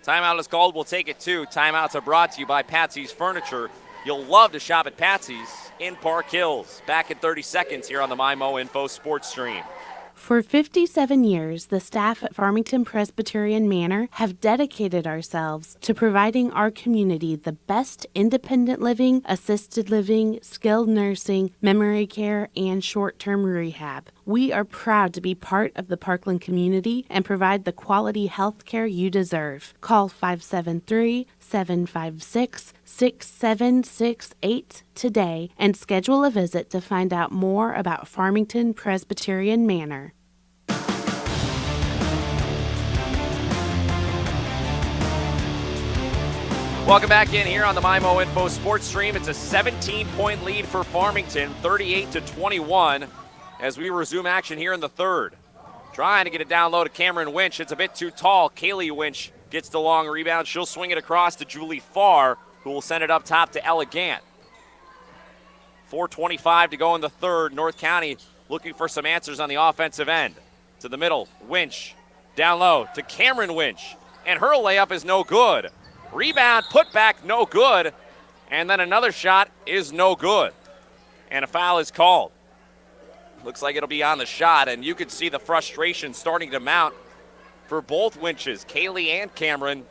Timeout is called. We'll take it too. Timeouts are brought to you by Patsy's Furniture. You'll love to shop at Patsy's in Park Hills. Back in 30 seconds here on the MyMo Info Sports Stream. For 57 years, the staff at Farmington Presbyterian Manor have dedicated ourselves to providing our community the best independent living, assisted living, skilled nursing, memory care, and short-term rehab. We are proud to be part of the Parkland community and provide the quality health care you deserve. Call 573-756-6768 today and schedule a visit to find out more about Farmington Presbyterian Manor. Welcome back in here on the MyMo Info Sports Stream. It's a 17-point lead for Farmington, 38-21, as we resume action here in the third. Trying to get it down low to Cameron Winch. It's a bit too tall. Kaylee Winch gets the long rebound. She'll swing it across to Julie Farr, who will send it up top to Ella Gant. 4:25 to go in the third. North County looking for some answers on the offensive end. To the middle, Winch. Down low to Cameron Winch. And her layup is no good. Rebound, put back, no good. And then another shot is no good. And a foul is called. Looks like it'll be on the shot, and you can see the frustration starting to mount for both Winches, Kaylee and Cameron.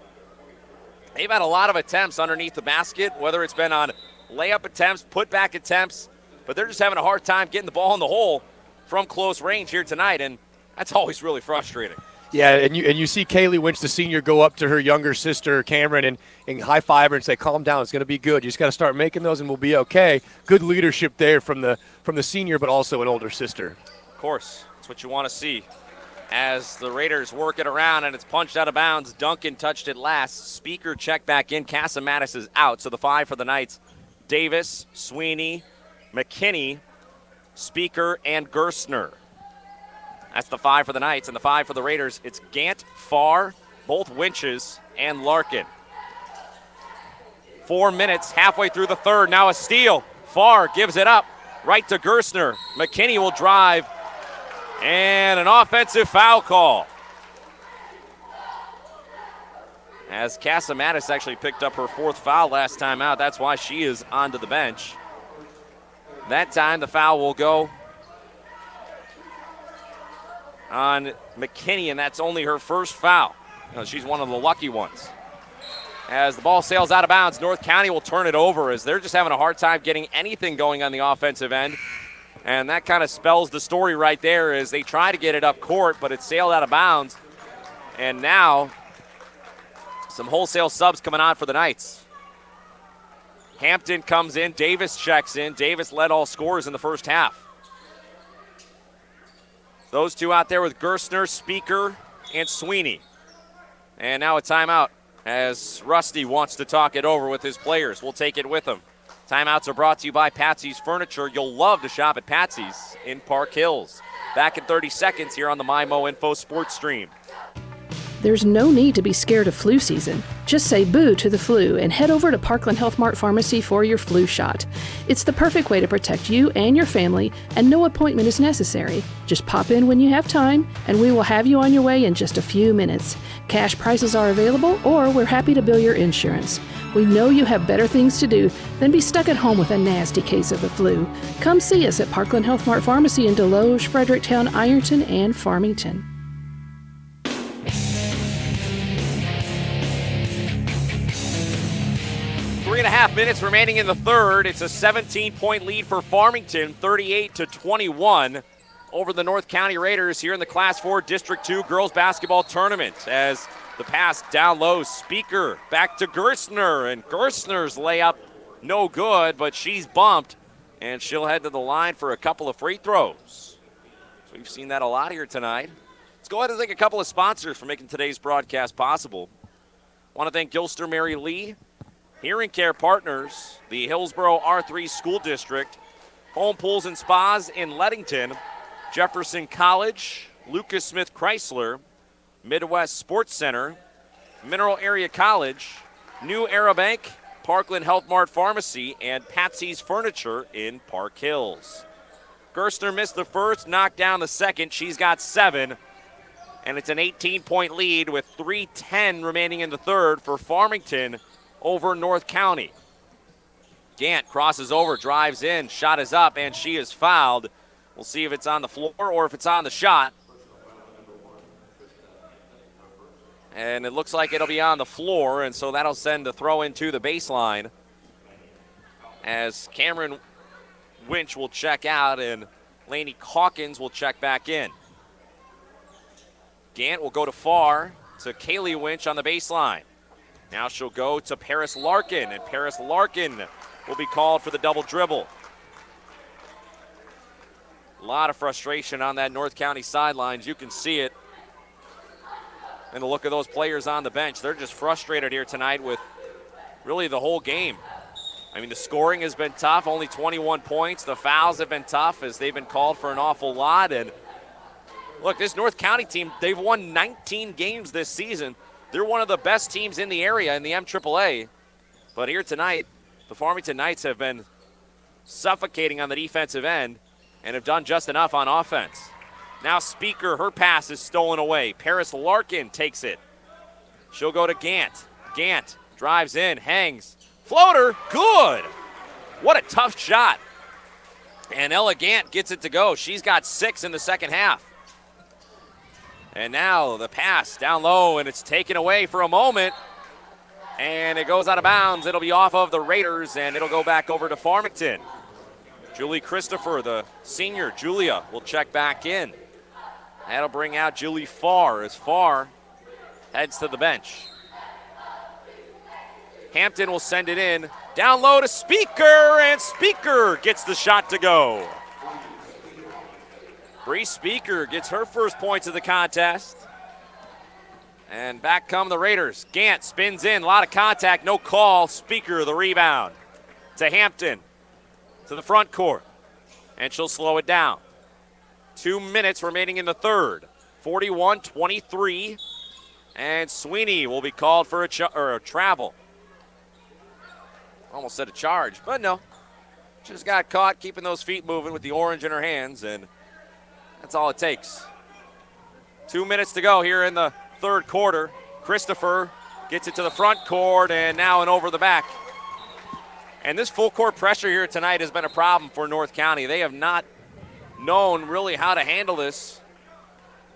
They've had a lot of attempts underneath the basket, whether it's been on layup attempts, putback attempts, but they're just having a hard time getting the ball in the hole from close range here tonight, and that's always really frustrating. Yeah, and you see Kaylee Winch, the senior, go up to her younger sister, Cameron, and high-five her and say, calm down, it's going to be good. You just got to start making those and we'll be okay. Good leadership there from the senior, but also an older sister. Of course, that's what you want to see. As the Raiders work it around and it's punched out of bounds, Duncan touched it last. Speaker checked back in. Casamatis is out, so the five for the Knights. Davis, Sweeney, McKinney, Speaker, and Gerstner. That's the five for the Knights, and the five for the Raiders. It's Gant, Farr, both Winches, and Larkin. 4 minutes, halfway through the third. Now a steal. Farr gives it up right to Gerstner. McKinney will drive, and an offensive foul call. As Casamatis actually picked up her fourth foul last time out. That's why she is onto the bench. That time the foul will go on McKinney, and that's only her first foul. She's one of the lucky ones. As the ball sails out of bounds, North County will turn it over as they're just having a hard time getting anything going on the offensive end. And that kind of spells the story right there as they try to get it up court, but it sailed out of bounds. And now some wholesale subs coming on for the Knights. Hampton comes in, Davis checks in. Davis led all scorers in the first half. Those two out there with Gerstner, Speaker, and Sweeney. And now a timeout as Rusty wants to talk it over with his players. We'll take it with him. Timeouts are brought to you by Patsy's Furniture. You'll love to shop at Patsy's in Park Hills. Back in 30 seconds here on the MyMo Info Sports Stream. There's no need to be scared of flu season. Just say boo to the flu and head over to Parkland Health Mart Pharmacy for your flu shot. It's the perfect way to protect you and your family, and no appointment is necessary. Just pop in when you have time, and we will have you on your way in just a few minutes. Cash prices are available, or we're happy to bill your insurance. We know you have better things to do than be stuck at home with a nasty case of the flu. Come see us at Parkland Health Mart Pharmacy in Deloge, Fredericktown, Ironton, and Farmington. 3.5 minutes remaining in the third. It's a 17-point lead for Farmington, 38-21 over the North County Raiders here in the Class 4 District 2 girls basketball tournament. As the pass down low, Speaker back to Gerstner, and Gerstner's layup no good, but she's bumped, and she'll head to the line for a couple of free throws. So we've seen that a lot here tonight. Let's go ahead and thank a couple of sponsors for making today's broadcast possible. Want to thank Gilster Mary Lee, Hearing Care Partners, the Hillsborough R3 School District, Home Pools and Spas in Leadington, Jefferson College, Lucas Smith Chrysler, Midwest Sports Center, Mineral Area College, New Era Bank, Parkland Health Mart Pharmacy, and Patsy's Furniture in Park Hills. Gerstner missed the first, knocked down the second. She's got 7, and it's an 18-point lead with 3:10 remaining in the third for Farmington over North County. Gant crosses over, drives in, shot is up, and she is fouled. We'll see if it's on the floor or if it's on the shot. And it looks like it'll be on the floor, and so that'll send the throw into the baseline as Cameron Winch will check out and Lainey Hawkins will check back in. Gant will go to far to Kaylee Winch on the baseline. Now she'll go to Paris Larkin, and Paris Larkin will be called for the double dribble. A lot of frustration on that North County sidelines. You can see it in the look of those players on the bench. They're just frustrated here tonight with really the whole game. I mean, the scoring has been tough, only 21 points. The fouls have been tough as they've been called for an awful lot. And look, this North County team, they've won 19 games this season. They're one of the best teams in the area in the MAAA. But here tonight, the Farmington Knights have been suffocating on the defensive end and have done just enough on offense. Now Speaker, her pass is stolen away. Paris Larkin takes it. She'll go to Gant. Gant drives in, hangs. Floater, good. What a tough shot. And Ella Gant gets it to go. She's got 6 in the second half. And now the pass down low, and it's taken away for a moment. And it goes out of bounds. It'll be off of the Raiders, and it'll go back over to Farmington. Julie Christopher, the senior, Julia, will check back in. That'll bring out Julie Farr as Farr heads to the bench. Hampton will send it in. Down low to Speaker, and Speaker gets the shot to go. Bree Speaker gets her first points of the contest. And back come the Raiders. Gant spins in, a lot of contact, no call. Speaker the rebound to Hampton, to the front court. And she'll slow it down. 2 minutes remaining in the third. 41-23. And Sweeney will be called for a travel. Almost said a charge, but no. Just got caught keeping those feet moving with the orange in her hands, and that's all it takes. 2 minutes to go here in the third quarter. Christopher gets it to the front court, and now an over the back. And this full court pressure here tonight has been a problem for North County. They have not known really how to handle this.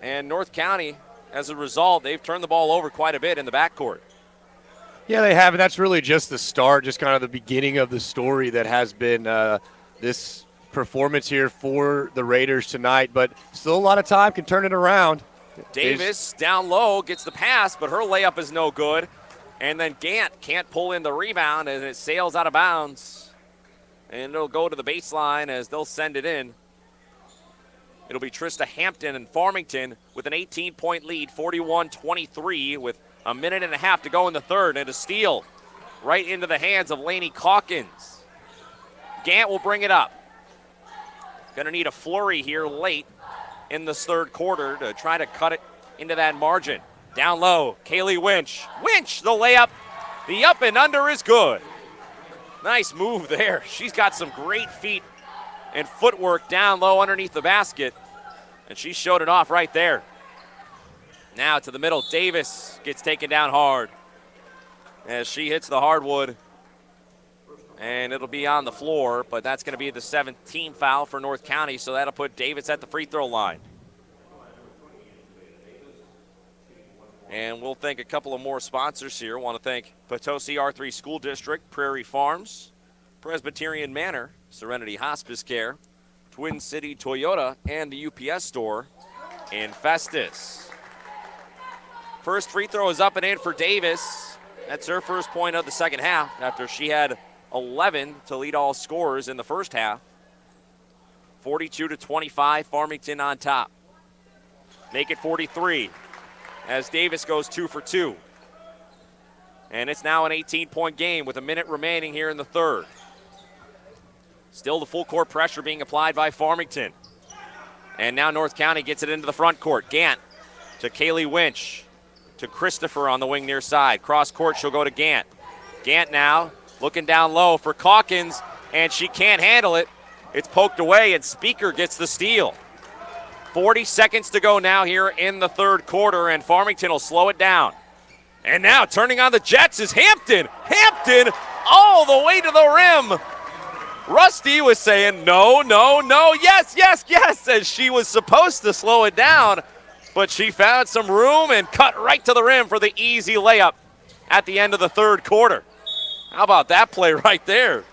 And North County, as a result, they've turned the ball over quite a bit in the backcourt. Yeah, they have, and that's really just the start, just kind of the beginning of the story that has been this performance here for the Raiders tonight. But still a lot of time, can turn it around. Davis down low gets the pass, but her layup is no good. And then Gant can't pull in the rebound, and it sails out of bounds. And it'll go to the baseline as they'll send it in. It'll be Trista Hampton and Farmington with an 18-point lead, 41-23, with A minute and a half to go in the third, and a steal right into the hands of Lainey Calkins. Gant will bring it up. Going to need a flurry here late in this third quarter to try to cut it into that margin. Down low, Kaylee Winch. Winch, the layup. The up and under is good. Nice move there. She's got some great feet and footwork down low underneath the basket, and she showed it off right there. Now to the middle, Davis gets taken down hard as she hits the hardwood, and it'll be on the floor, but that's going to be the 17th foul for North County, so that'll put Davis at the free throw line. And we'll thank a couple of more sponsors here. Want to thank Potosi R3 School District, Prairie Farms, Presbyterian Manor, Serenity Hospice Care, Twin City Toyota, and the UPS store in Festus. First free throw is up and in for Davis. That's her first point of the second half after she had 11 to lead all scorers in the first half. 42-25, Farmington on top. Make it 43 as Davis goes 2 for 2. And it's now an 18-point game with a minute remaining here in the third. Still the full court pressure being applied by Farmington. And now North County gets it into the front court. Gant to Kaylee Winch, to Christopher on the wing near side. Cross court, she'll go to Gant. Gant now looking down low for Calkins, and she can't handle it. It's poked away, and Speaker gets the steal. 40 seconds to go now here in the third quarter, and Farmington will slow it down. And now turning on the Jets is Hampton. Hampton all the way to the rim. Rusty was saying no, no, no, yes, yes, yes, as she was supposed to slow it down, but she found some room and cut right to the rim for the easy layup at the end of the third quarter. How about that play right there?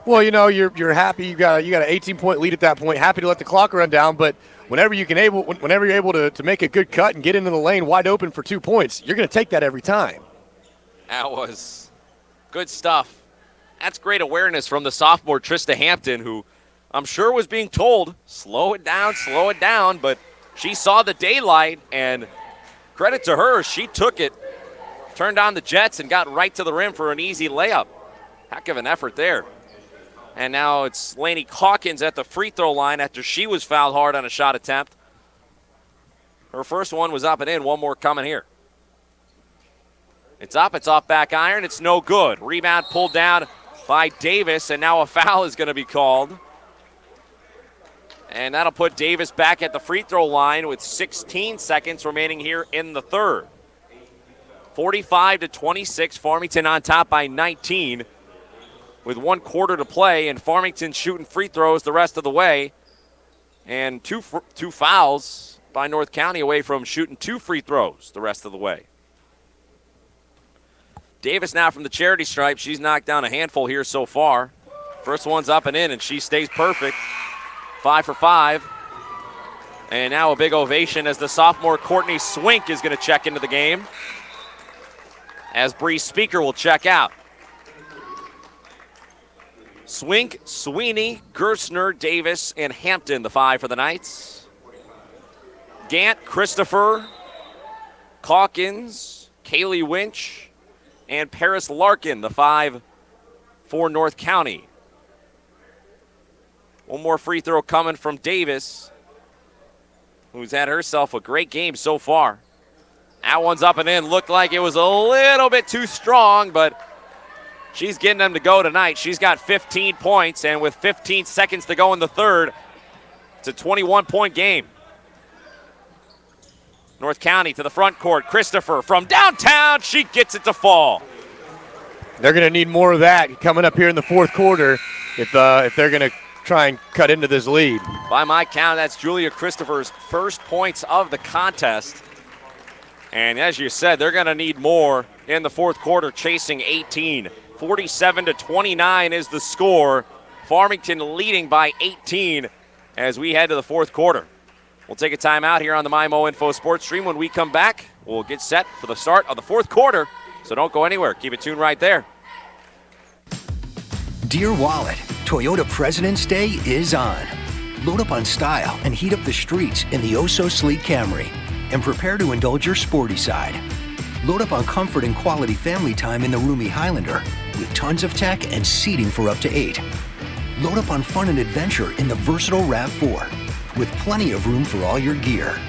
Well, you know, you're happy. You got an 18-point lead at that point. Happy to let the clock run down, but whenever you're able to make a good cut and get into the lane wide open for 2 points, you're going to take that every time. That was good stuff. That's great awareness from the sophomore Trista Hampton, who I'm sure was being told, slow it down, but she saw the daylight, and credit to her, she took it, turned on the Jets, and got right to the rim for an easy layup. Heck of an effort there. And now it's Lainey Calkins at the free throw line after she was fouled hard on a shot attempt. Her first one was up and in. One more coming here. It's up. It's off back iron. It's no good. Rebound pulled down by Davis, and now a foul is going to be called. And that'll put Davis back at the free throw line with 16 seconds remaining here in the third. 45-26, Farmington on top by 19 with 1 quarter to play, and Farmington shooting free throws the rest of the way. And two fouls by North County away from shooting 2 free throws the rest of the way. Davis now from the charity stripe. She's knocked down a handful here so far. First one's up and in, and she stays perfect. 5 for 5. And now a big ovation as the sophomore Courtney Swink is going to check into the game, as Bree Speaker will check out. Swink, Sweeney, Gerstner, Davis, and Hampton, the 5 for the Knights. Gant, Christopher, Calkins, Kaylee Winch, and Paris Larkin, the 5 for North County. One more free throw coming from Davis, who's had herself a great game so far. That one's up and in. Looked like it was a little bit too strong, but she's getting them to go tonight. She's got 15 points, and with 15 seconds to go in the third, it's a 21-point game. North County to the front court. Christopher from downtown. She gets it to fall. They're going to need more of that coming up here in the fourth quarter if they're going to try and cut into this lead. By my count, that's Julia Christopher's first points of the contest. And as you said, they're going to need more in the fourth quarter, chasing 18. 47-29 is the score. Farmington leading by 18 as we head to the fourth quarter. We'll take a timeout here on the MyMO Info Sports Stream. When we come back, we'll get set for the start of the fourth quarter. So don't go anywhere. Keep it tuned right there. Dear Wallet, Toyota President's Day is on. Load up on style and heat up the streets in the oh-so-sleek Camry, and prepare to indulge your sporty side. Load up on comfort and quality family time in the roomy Highlander with tons of tech and seating for up to 8. Load up on fun and adventure in the versatile RAV4 with plenty of room for all your gear.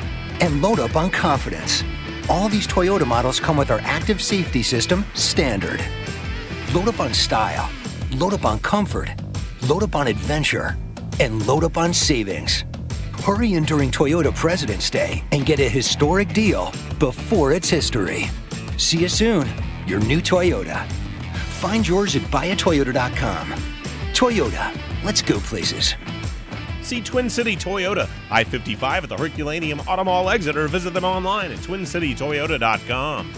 And load up on confidence. All these Toyota models come with our active safety system, Standard. Load up on style, load up on comfort, load up on adventure, and load up on savings. Hurry in during Toyota President's Day and get a historic deal before it's history. See you soon, your new Toyota. Find yours at buyatoyota.com. Toyota, let's go places. See Twin City Toyota, I-55 at the Herculaneum Auto Mall exit, or visit them online at twincitytoyota.com.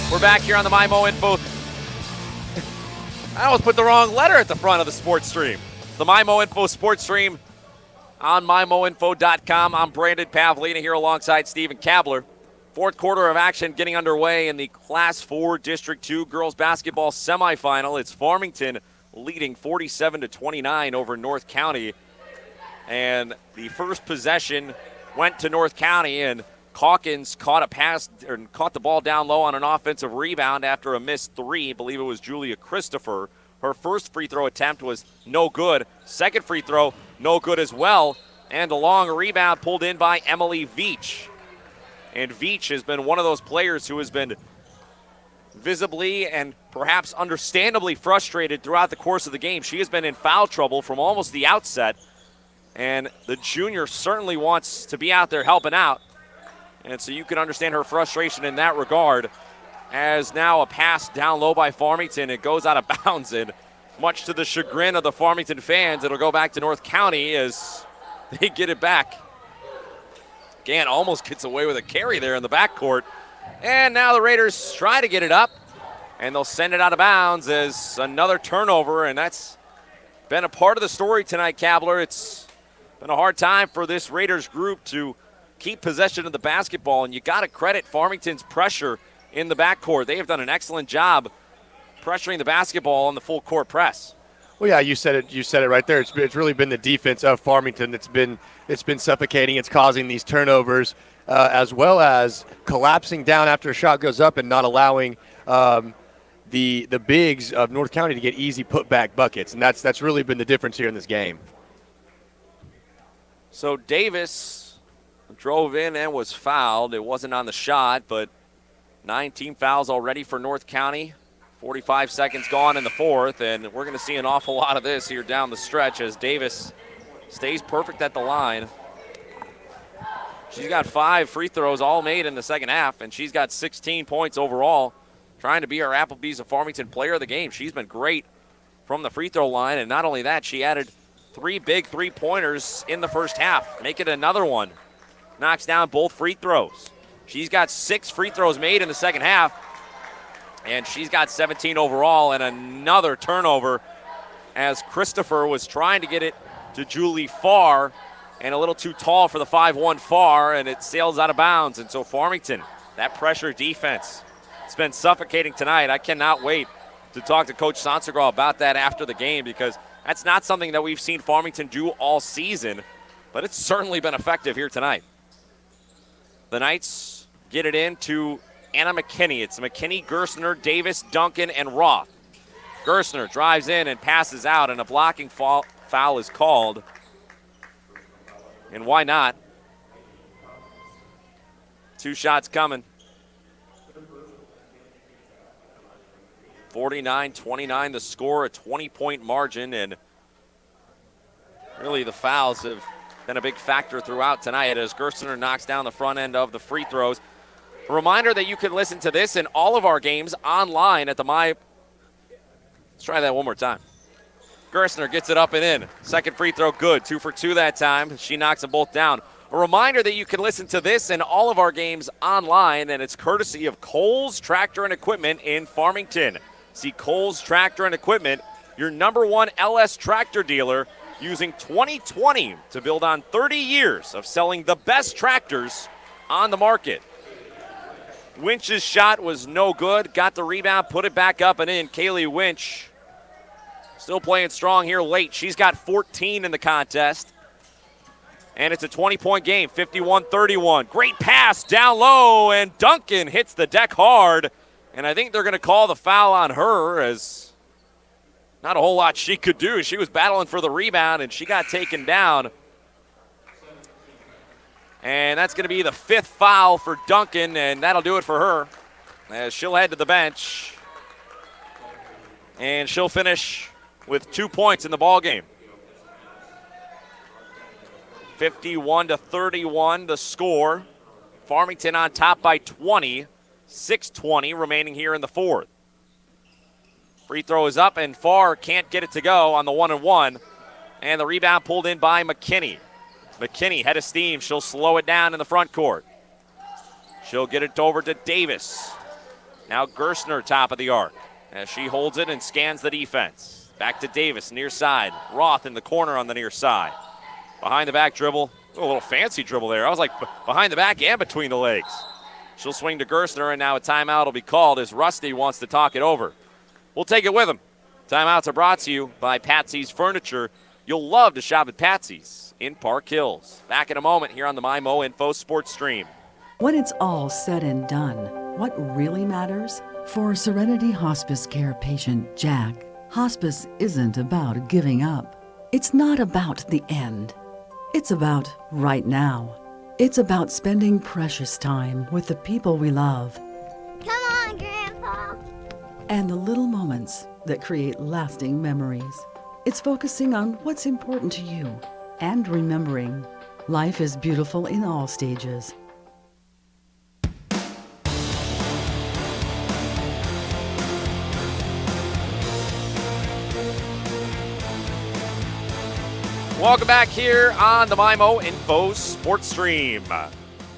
We're back here on the MyMo Info. I almost put the wrong letter at the front of the sports stream. The MyMo Info sports stream on MyMoInfo.com. I'm Brandon Pavlina here alongside Stephen Kabler. Fourth quarter of action getting underway in the Class 4 District 2 girls basketball semifinal. It's Farmington leading 47-29 over North County. And the first possession went to North County, and Calkins caught the ball down low on an offensive rebound after a missed three. I believe it was Julia Christopher. Her first free throw attempt was no good. Second free throw, no good as well. And a long rebound pulled in by Emily Veach. And Veach has been one of those players who has been visibly and perhaps understandably frustrated throughout the course of the game. She has been in foul trouble from almost the outset. And the junior certainly wants to be out there helping out. And so you can understand her frustration in that regard. As now a pass down low by Farmington, it goes out of bounds, and much to the chagrin of the Farmington fans, it'll go back to North County as they get it back. Gann almost gets away with a carry there in the backcourt. And now the Raiders try to get it up, and they'll send it out of bounds as another turnover, and that's been a part of the story tonight, Kabler. It's been a hard time for this Raiders group to keep possession of the basketball, and you got to credit Farmington's pressure in the backcourt. They have done an excellent job pressuring the basketball on the full court press. Well, yeah, you said it. You said it right there. It's really been the defense of Farmington that's been suffocating. It's causing these turnovers, as well as collapsing down after a shot goes up and not allowing the bigs of North County to get easy putback buckets, and that's really been the difference here in this game. So Davis drove in and was fouled. It wasn't on the shot, but 9 team fouls already for North County. 45 seconds gone in the fourth, and we're going to see an awful lot of this here down the stretch as Davis stays perfect at the line. She's got 5 free throws all made in the second half, and she's got 16 points overall, trying to be our Applebee's of Farmington player of the game. She's been great from the free throw line, and not only that, she added 3 big three-pointers in the first half. Make it another one. Knocks down both free throws. She's got 6 free throws made in the second half, and she's got 17 overall, and another turnover as Christopher was trying to get it to Julie Farr, and a little too tall for the 5'1" Farr, and it sails out of bounds. And so Farmington, that pressure defense, it's been suffocating tonight. I cannot wait to talk to Coach Sansegraw about that after the game, because that's not something that we've seen Farmington do all season, but it's certainly been effective here tonight. The Knights get it in to Anna McKinney. It's McKinney, Gerstner, Davis, Duncan, and Roth. Gerstner drives in and passes out, and a blocking foul is called. And why not? 2 shots coming. 49-29 the score, a 20-point margin, and really the fouls have been a big factor throughout tonight as Gerstner knocks down the front end of the free throws. A reminder that you can listen to this and all of our games online at the Let's try that one more time. Gerstner gets it up and in. Second free throw good. 2 for 2 that time. She knocks them both down. A reminder that you can listen to this and all of our games online, and it's courtesy of Coles Tractor and Equipment in Farmington. See Coles Tractor and Equipment, your #1 LS tractor dealer, using 2020 to build on 30 years of selling the best tractors on the market. Winch's shot was no good. Got the rebound, put it back up and in. Kaylee Winch Still playing strong here late. She's got 14 in the contest. And it's a 20-point game, 51-31. Great pass down low, and Duncan hits the deck hard. And I think they're going to call the foul on her, as not a whole lot she could do. She was battling for the rebound, and she got taken down. And that's going to be the 5th foul for Duncan, and that'll do it for her, as she'll head to the bench. And she'll finish with 2 points in the ballgame. 51-31 the score. Farmington on top by 20. 6:20 remaining here in the 4th. Free throw is up, and Farr can't get it to go on the 1-and-1. And the rebound pulled in by McKinney. McKinney, head of steam. She'll slow it down in the front court. She'll get it over to Davis. Now Gerstner, top of the arc, as she holds it and scans the defense. Back to Davis, near side. Roth in the corner on the near side. Behind the back dribble. A little fancy dribble there. I was like behind the back and between the legs. She'll swing to Gerstner, and now a timeout will be called as Rusty wants to talk it over. We'll take it with him. Timeouts are brought to you by Patsy's Furniture. You'll love to shop at Patsy's in Park Hills. Back in a moment here on the MyMo Info Sports Stream. When it's all said and done, what really matters? For Serenity Hospice Care patient Jack, hospice isn't about giving up. It's not about the end. It's about right now. It's about spending precious time with the people we love. Come on, Grandpa. And the little moments that create lasting memories. It's focusing on what's important to you and remembering life is beautiful in all stages. Welcome back here on the MyMo Info Sports Stream.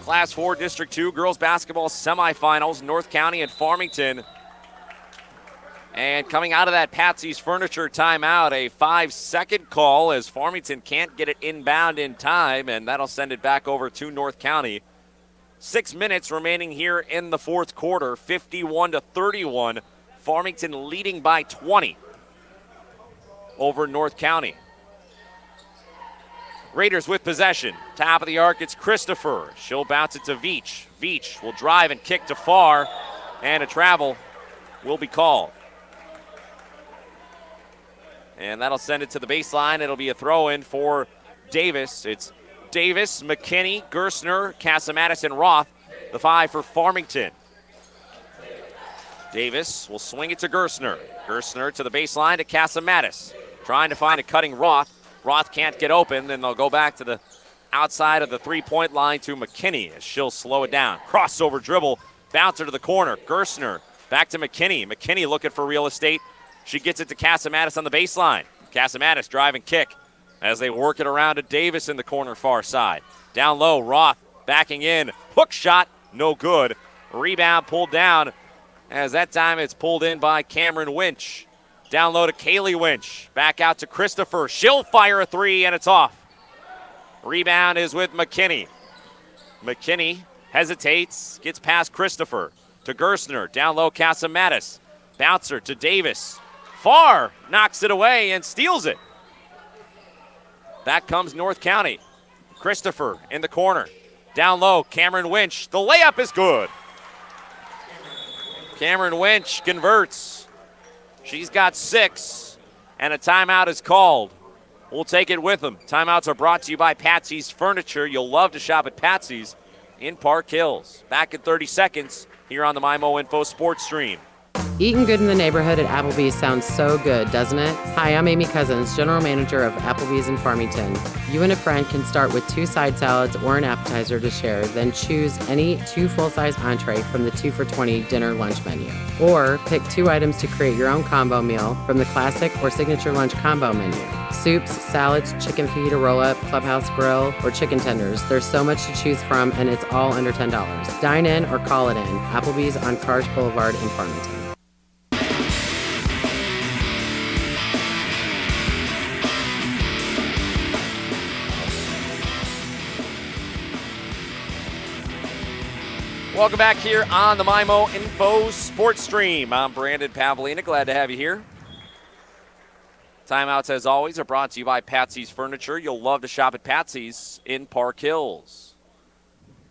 Class 4 District 2 girls basketball semifinals, North County and Farmington. And coming out of that Patsy's Furniture timeout, a 5-second call as Farmington can't get it inbound in time, and that'll send it back over to North County. 6 minutes remaining here in the 4th quarter, 51-31. Farmington leading by 20 over North County. Raiders with possession. Top of the arc, it's Christopher. She'll bounce it to Veach. Veach will drive and kick to Farr, and a travel will be called. And that'll send it to the baseline. It'll be a throw-in for Davis. It's Davis, McKinney, Gerstner, Casamatis, and Roth, the 5 for Farmington. Davis will swing it to Gerstner. Gerstner to the baseline to Casamatis. Trying to find a cutting Roth. Roth can't get open, then they'll go back to the outside of the three-point line to McKinney as she'll slow it down. Crossover dribble, bouncer to the corner. Gerstner back to McKinney. McKinney looking for real estate. She gets it to Casamatis on the baseline. Casamatis drive and kick as they work it around to Davis in the corner far side. Down low, Roth backing in. Hook shot, no good. Rebound pulled down as that time it's pulled in by Cameron Winch. Down low to Kaylee Winch. Back out to Christopher. She'll fire a 3, and it's off. Rebound is with McKinney. McKinney hesitates, gets past Christopher to Gerstner. Down low, Casamatis. Bouncer to Davis. Farr knocks it away and steals it. Back comes North County. Christopher in the corner. Down low, Cameron Winch. The layup is good. Cameron Winch converts. She's got 6, and a timeout is called. We'll take it with them. Timeouts are brought to you by Patsy's Furniture. You'll love to shop at Patsy's in Park Hills. Back in 30 seconds here on the MyMo Info Sports Stream. Eating good in the neighborhood at Applebee's sounds so good, doesn't it? Hi, I'm Amy Cousins, General Manager of Applebee's in Farmington. You and a friend can start with 2 side salads or an appetizer to share, then choose any 2 full-size entree from the 2 for $20 dinner lunch menu. Or pick 2 items to create your own combo meal from the classic or signature lunch combo menu. Soups, salads, chicken feet, a roll-up, clubhouse grill, or chicken tenders. There's so much to choose from, and it's all under $10. Dine in or call it in. Applebee's on Cars Boulevard in Farmington. Welcome back here on the MyMo Info Sports Stream. I'm Brandon Pavlina. Glad to have you here. Timeouts, as always, are brought to you by Patsy's Furniture. You'll love to shop at Patsy's in Park Hills.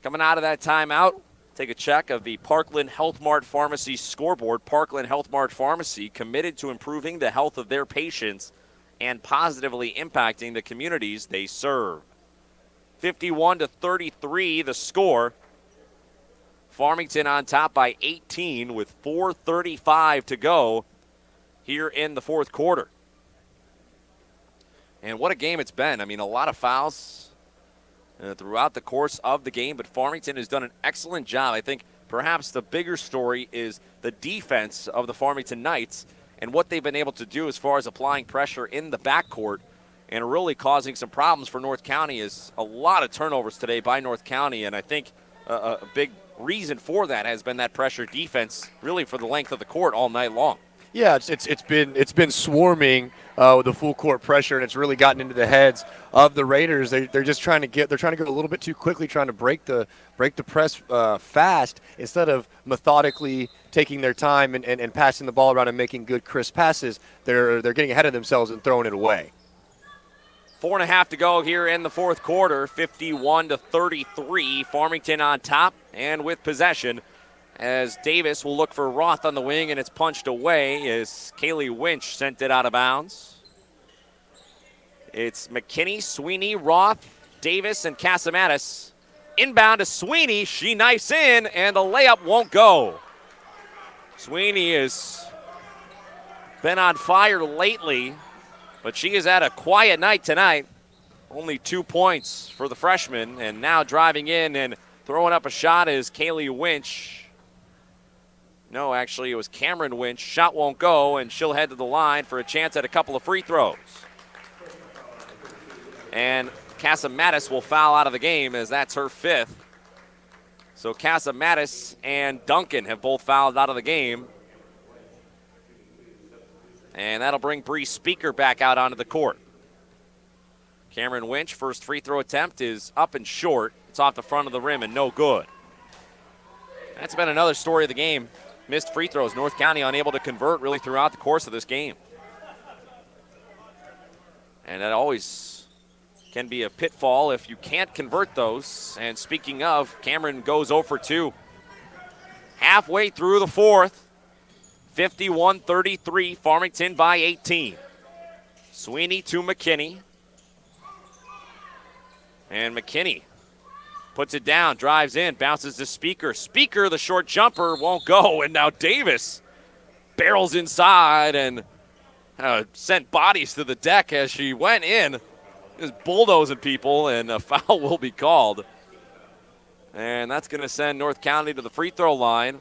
Coming out of that timeout, take a check of the Parkland Health Mart Pharmacy scoreboard. Parkland Health Mart Pharmacy committed to improving the health of their patients and positively impacting the communities they serve. 51-33 the score. Farmington on top by 18 with 4:35 to go here in the fourth quarter. And what a game it's been. I mean, a lot of fouls throughout the course of the game, but Farmington has done an excellent job. I think perhaps the bigger story is the defense of the Farmington Knights and what they've been able to do as far as applying pressure in the backcourt and really causing some problems for North County. Is a lot of turnovers today by North County, and I think a big reason for that has been that pressure defense really for the length of the court all night long. Yeah, it's been swarming with the full court pressure, and it's really gotten into the heads of the Raiders. They're just trying to go a little bit too quickly, trying to break the press fast instead of methodically taking their time and passing the ball around and making good crisp passes. They're getting ahead of themselves and throwing it away. 4.5 to go here in the fourth quarter. 51-33. Farmington on top and with possession, as Davis will look for Roth on the wing, and it's punched away as Kaylee Winch sent it out of bounds. It's McKinney, Sweeney, Roth, Davis, and Casamatis. Inbound to Sweeney. She knifes in, and the layup won't go. Sweeney has been on fire lately, but she has had a quiet night tonight. Only 2 points for the freshman, and now driving in and throwing up a shot is Kaylee Winch. No, actually, it was Cameron Winch. Shot won't go, and she'll head to the line for a chance at a couple of free throws. And Casamatis will foul out of the game, as that's her fifth. So Casamatis and Duncan have both fouled out of the game. And that'll bring Bree Speaker back out onto the court. Cameron Winch, first free throw attempt is up and short. It's off the front of the rim and no good. That's been another story of the game. Missed free throws. North County unable to convert really throughout the course of this game. And that always can be a pitfall if you can't convert those. And speaking of, Cameron goes 0 for 2. Halfway through the fourth, 51-33, Farmington by 18. Sweeney to McKinney. And McKinney puts it down, drives in, bounces to Speaker. Speaker, the short jumper, won't go. And now Davis barrels inside and sent bodies to the deck as she went in. Just bulldozing people, and a foul will be called. And that's going to send North County to the free throw line.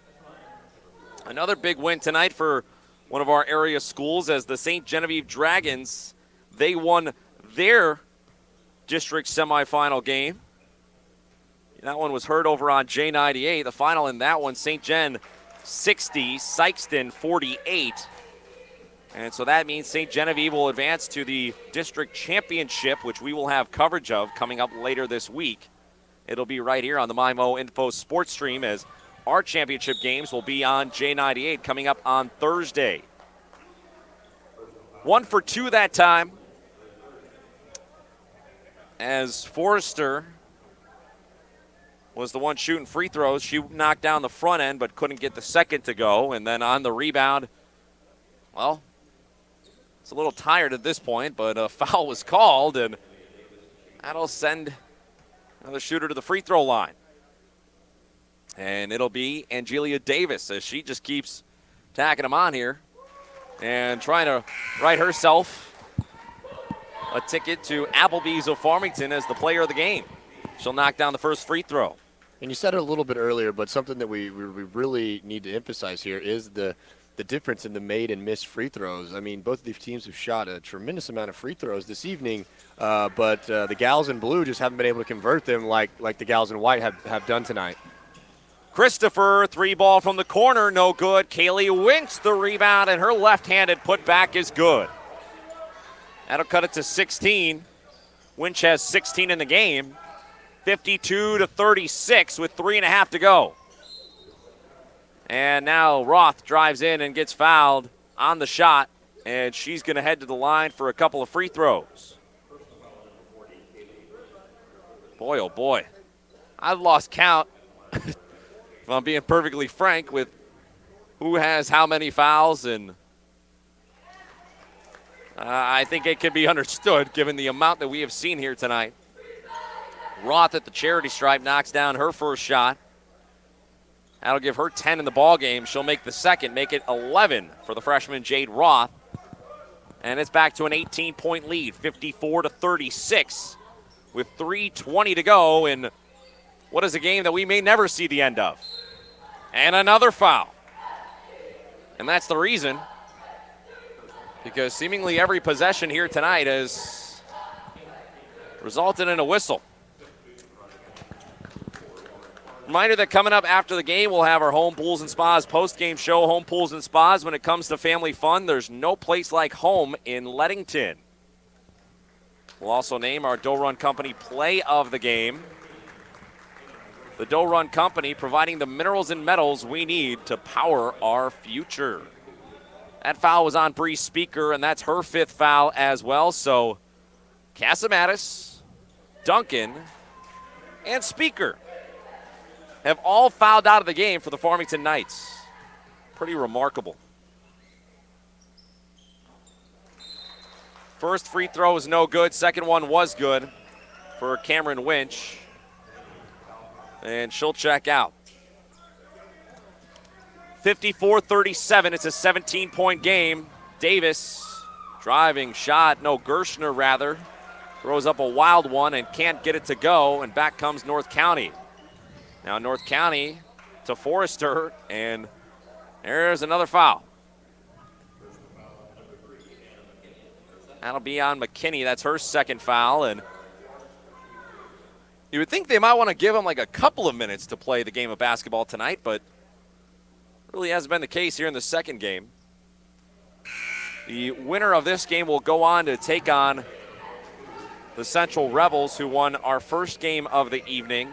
Another big win tonight for one of our area schools, as the St. Genevieve Dragons, they won their district semifinal game. That one was heard over on J98. The final in that one, St. Gen 60, Sykeston 48. And so that means St. Genevieve will advance to the district championship, which we will have coverage of coming up later this week. It'll be right here on the MyMO Info Sports Stream, as our championship games will be on J98 coming up on Thursday. 1 for 2 that time, as Forrester was the one shooting free throws. She knocked down the front end but couldn't get the second to go. And then on the rebound, well, it's a little tired at this point, but a foul was called, and that'll send another shooter to the free throw line. And it'll be Angelia Davis, as she just keeps tacking them on here and trying to write herself a ticket to Applebee's of Farmington as the player of the game. She'll knock down the first free throw. And you said it a little bit earlier, but something that we really need to emphasize here is the difference in the made and missed free throws. I mean, both of these teams have shot a tremendous amount of free throws this evening, but the gals in blue just haven't been able to convert them like the gals in white have done tonight. Christopher, 3-ball from the corner, no good. Kaylee Winch the rebound, and her left-handed putback is good. That'll cut it to 16. Winch has 16 in the game. 52-36 with 3.5 to go. And now Roth drives in and gets fouled on the shot. And she's going to head to the line for a couple of free throws. Boy, oh boy. I've lost count, if I'm being perfectly frank, with who has how many fouls, and I think it can be understood given the amount that we have seen here tonight. Roth at the charity stripe knocks down her first shot. That'll give her 10 in the ball game. She'll make the second, make it 11 for the freshman Jade Roth. And it's back to an 18-point lead, 54-36, with 3:20 to go in what is a game that we may never see the end of. And another foul. And that's the reason, because seemingly every possession here tonight has resulted in a whistle. Reminder that coming up after the game, we'll have our Home Pools and Spas post-game show. Home Pools and Spas, when it comes to family fun, there's no place like home in Leadington. We'll also name our Doe Run Company play of the game. The Doe Run Company providing the minerals and metals we need to power our future. That foul was on Bree Speaker, and that's her fifth foul as well. So Casamatis, Duncan, and Speaker have all fouled out of the game for the Farmington Knights. Pretty remarkable. First free throw was no good. Second one was good for Cameron Winch. And she'll check out. 54-37. It's a 17-point game. Davis driving shot. No, Gershner rather. Throws up a wild one and can't get it to go. And back comes North County. Now North County to Forrester, and there's another foul. That'll be on McKinney. That's her second foul, and you would think they might want to give him like a couple of minutes to play the game of basketball tonight, but really hasn't been the case here in the second game. The winner of this game will go on to take on the Central Rebels, who won our first game of the evening.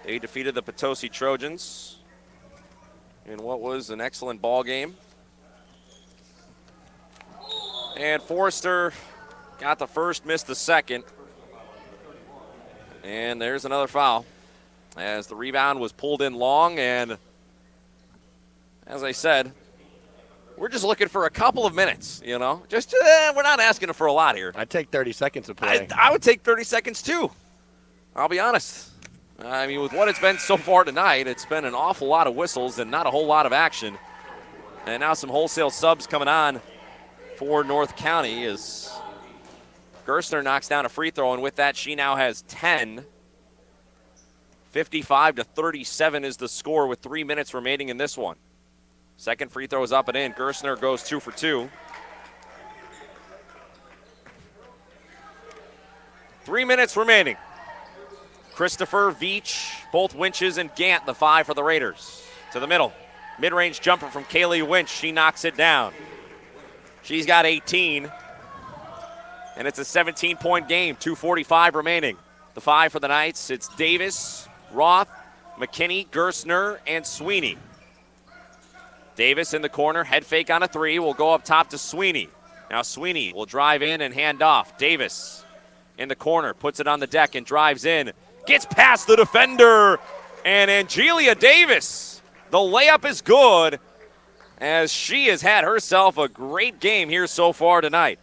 They defeated the Potosi Trojans in what was an excellent ball game. And Forrester got the first, missed the second. And there's another foul as the rebound was pulled in long. And as I said, we're just looking for a couple of minutes, you know. Just we're not asking for a lot here. I'd take 30 seconds to play. I would take 30 seconds too. I'll be honest. I mean, with what it's been so far tonight, it's been an awful lot of whistles and not a whole lot of action. And now some wholesale subs coming on for North County as Gerstner knocks down a free throw, and with that, she now has 10. 55-37 is the score with 3 minutes remaining in this one. Second free throw is up and in. Gerstner goes 2 for 2. 3 minutes remaining. Christopher, Veach, both Winches, and Gant, the five for the Raiders. To the middle. Mid-range jumper from Kaylee Winch. She knocks it down. She's got 18. And it's a 17-point game, 2:45 remaining. The five for the Knights, it's Davis, Roth, McKinney, Gerstner, and Sweeney. Davis in the corner, head fake on a three, will go up top to Sweeney. Now Sweeney will drive in and hand off. Davis in the corner, puts it on the deck and drives in. Gets past the defender, and Angelia Davis, the layup is good, as she has had herself a great game here so far tonight.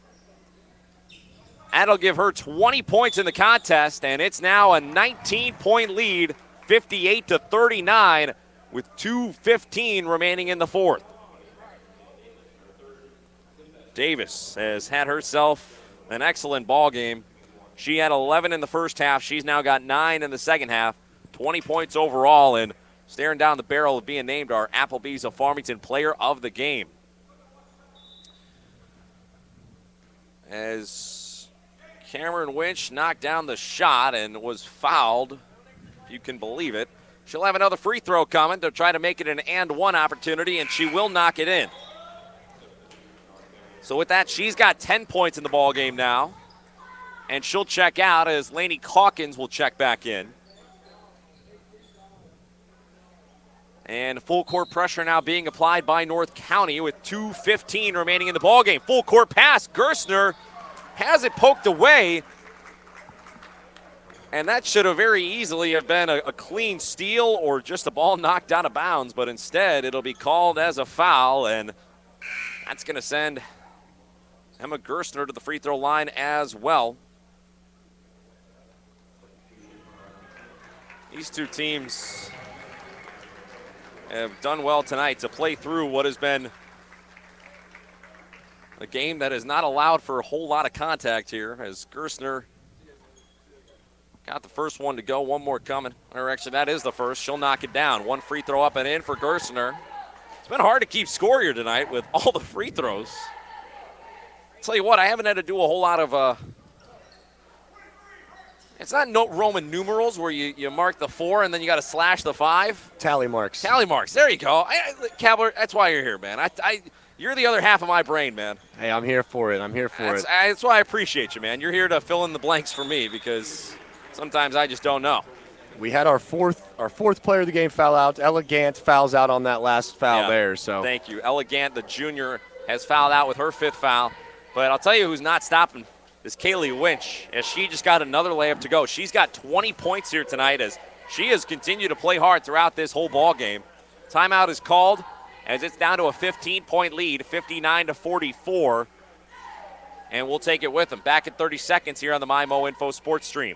That'll give her 20 points in the contest, and it's now a 19-point lead, 58-39, with 2:15 remaining in the fourth. Davis has had herself an excellent ball game. She had 11 in the first half. She's now got 9 in the second half, 20 points overall, and staring down the barrel of being named our Applebee's of Farmington Player of the Game. As Cameron Winch knocked down the shot and was fouled, if you can believe it. She'll have another free throw coming to try to make it an and one opportunity, and she will knock it in. So with that, she's got 10 points in the ball game now. And she'll check out as Lainey Calkins will check back in. And full court pressure now being applied by North County with 2:15 remaining in the ballgame. Full court pass. Gerstner has it poked away. And that should have very easily have been a clean steal or just a ball knocked out of bounds. But instead, it'll be called as a foul. And that's going to send Emma Gerstner to the free throw line as well. These two teams have done well tonight to play through what has been a game that has not allowed for a whole lot of contact here, as Gerstner got the first one to go. One more coming. Or actually, that is the first. She'll knock it down. One free throw up and in for Gerstner. It's been hard to keep score here tonight with all the free throws. Tell you what, I haven't had to do a whole lot of it's not Roman numerals where you mark the 4 and then you got to slash the 5. Tally marks. Tally marks. There you go. Cavalier, that's why you're here, man. You're the other half of my brain, man. Hey, I'm here for it. That's why I appreciate you, man. You're here to fill in the blanks for me because sometimes I just don't know. We had our fourth player of the game foul out. Elegant fouls out on that last foul there. So thank you. Elegant, the junior, has fouled out with her 5th foul. But I'll tell you who's not stopping is Kaylee Winch, as she just got another layup to go. She's got 20 points here tonight as she has continued to play hard throughout this whole ball game. Timeout is called as it's down to a 15-point lead, 59-44. And we'll take it with them. Back in 30 seconds here on the MyMo Info Sports Stream.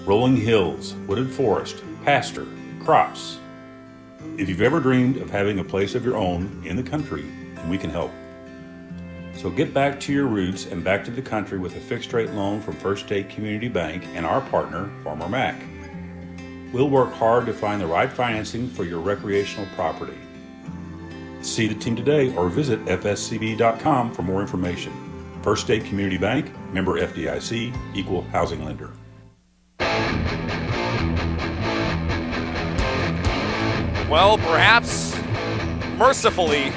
Rolling hills, wooded forest, pasture, crops. If you've ever dreamed of having a place of your own in the country, we can help. So get back to your roots and back to the country with a fixed-rate loan from First State Community Bank and our partner, Farmer Mac. We'll work hard to find the right financing for your recreational property. See the team today or visit fscb.com for more information. First State Community Bank, member FDIC, equal housing lender. Well, perhaps mercifully,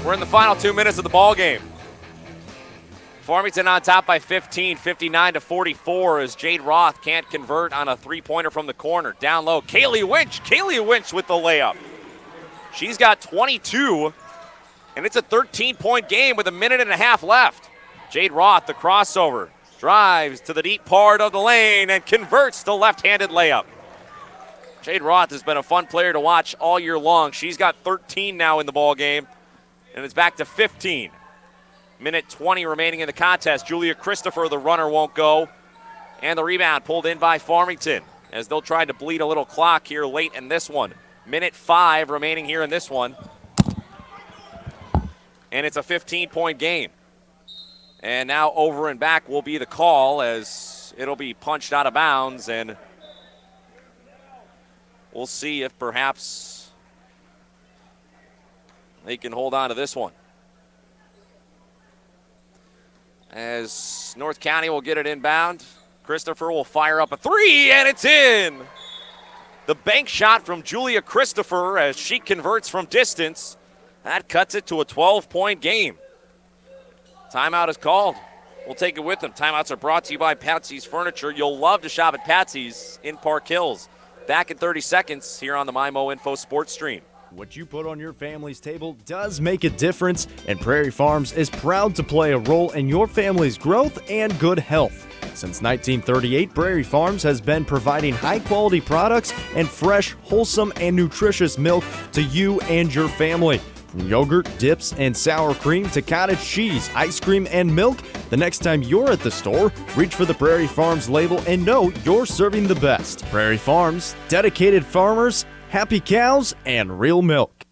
we're in the final 2 minutes of the ball game. Farmington on top by 15, 59-44 as Jade Roth can't convert on a three-pointer from the corner. Down low, Kaylee Winch with the layup. She's got 22, and it's a 13-point game with a minute and a half left. Jade Roth, the crossover, drives to the deep part of the lane and converts the left-handed layup. Jade Roth has been a fun player to watch all year long. She's got 13 now in the ball game, and it's back to 15. Minute 20 remaining in the contest. Julia Christopher, the runner, won't go. And the rebound pulled in by Farmington as they'll try to bleed a little clock here late in this one. Minute 5 remaining here in this one. And it's a 15-point game. And now over and back will be the call as it'll be punched out of bounds. And we'll see if perhaps they can hold on to this one. As North County will get it inbound. Christopher will fire up a three, and it's in. The bank shot from Julia Christopher as she converts from distance. That cuts it to a 12-point game. Timeout is called. We'll take it with them. Timeouts are brought to you by Patsy's Furniture. You'll love to shop at Patsy's in Park Hills. Back in 30 seconds here on the MyMo Info Sports Stream. What you put on your family's table does make a difference, and Prairie Farms is proud to play a role in your family's growth and good health. Since 1938, Prairie Farms has been providing high-quality products and fresh, wholesome, and nutritious milk to you and your family. From yogurt, dips, and sour cream to cottage cheese, ice cream, and milk, the next time you're at the store, reach for the Prairie Farms label and know you're serving the best. Prairie Farms, dedicated farmers, happy cows, and real milk.